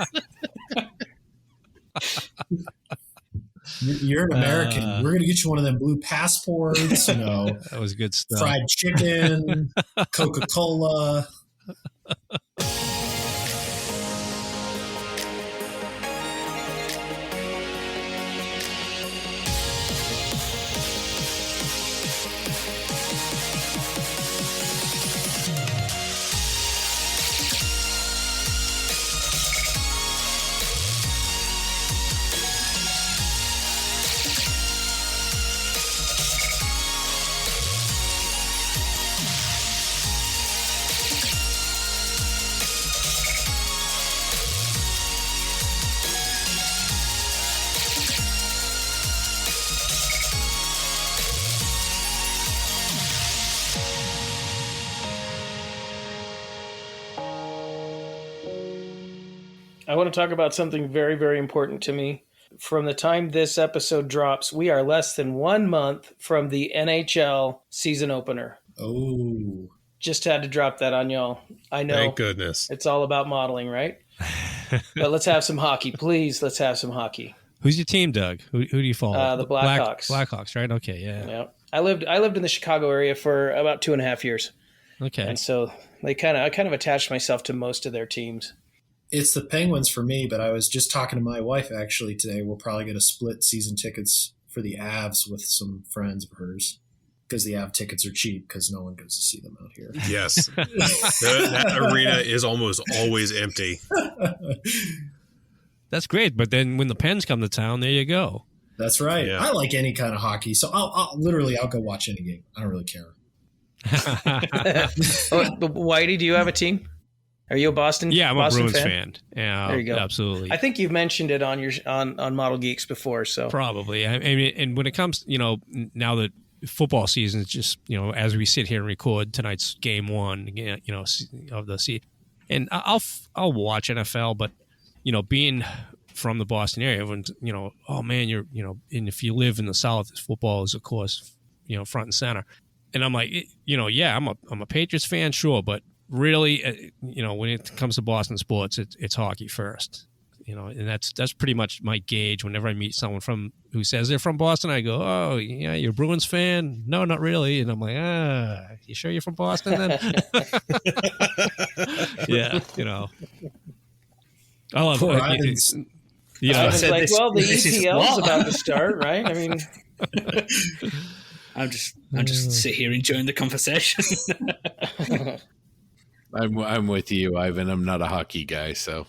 You're an American. We're going to get you one of them blue passports, That was good stuff. fried chicken, Coca-Cola. I want to talk about something very, very important to me. From the time this episode drops, we are less than 1 month from the NHL season opener. Oh. Just had to drop that on y'all. I know. Thank goodness. It's all about modeling, right? But let's have some hockey. Please, let's have some hockey. Who's your team, Doug? Who do you follow? The Blackhawks. Blackhawks, right? Okay, yeah. Yep. I lived in the Chicago area for about 2.5 years. Okay. And so I kind of attached myself to most of their teams. It's the Penguins for me, but I was just talking to my wife actually today. We'll probably get a split season tickets for the Avs with some friends of hers because the Av tickets are cheap because no one goes to see them out here. Yes. That arena is almost always empty. That's great. But then when the Pens come to town, there you go. That's right. Yeah. I like any kind of hockey. So I'll go watch any game. I don't really care. Whitey, do you have a team? Are you a Boston? Yeah, I'm Boston a Bruins fan. Yeah, there you go. Absolutely. I think you've mentioned it on your on Model Geeks before. So probably. I mean, and when it comes, now that football season is just, as we sit here and record tonight's game 1, of the season, and I'll watch NFL, but being from the Boston area, everyone's, oh man, and if you live in the South, football is of course, front and center. And I'm like, yeah, I'm a Patriots fan, sure, but really, when it comes to Boston sports, it's hockey first, and that's pretty much my gauge. Whenever I meet someone who says they're from Boston, I go, oh yeah, you're a Bruins fan? No, not really. And I'm like, you sure you're from Boston then? Yeah, I love it. I was like, well, the EPL is about to start, right? I mean, I'm just sit here enjoying the conversation. I'm with you, Ivan. I'm not a hockey guy, so.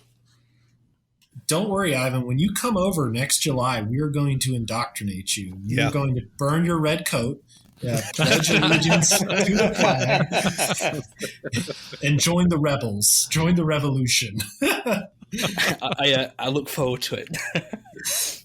Don't worry, Ivan. When you come over next July, we are going to indoctrinate you. You're going to burn your red coat, pledge allegiance to the flag, and join the rebels. Join the revolution. I look forward to it.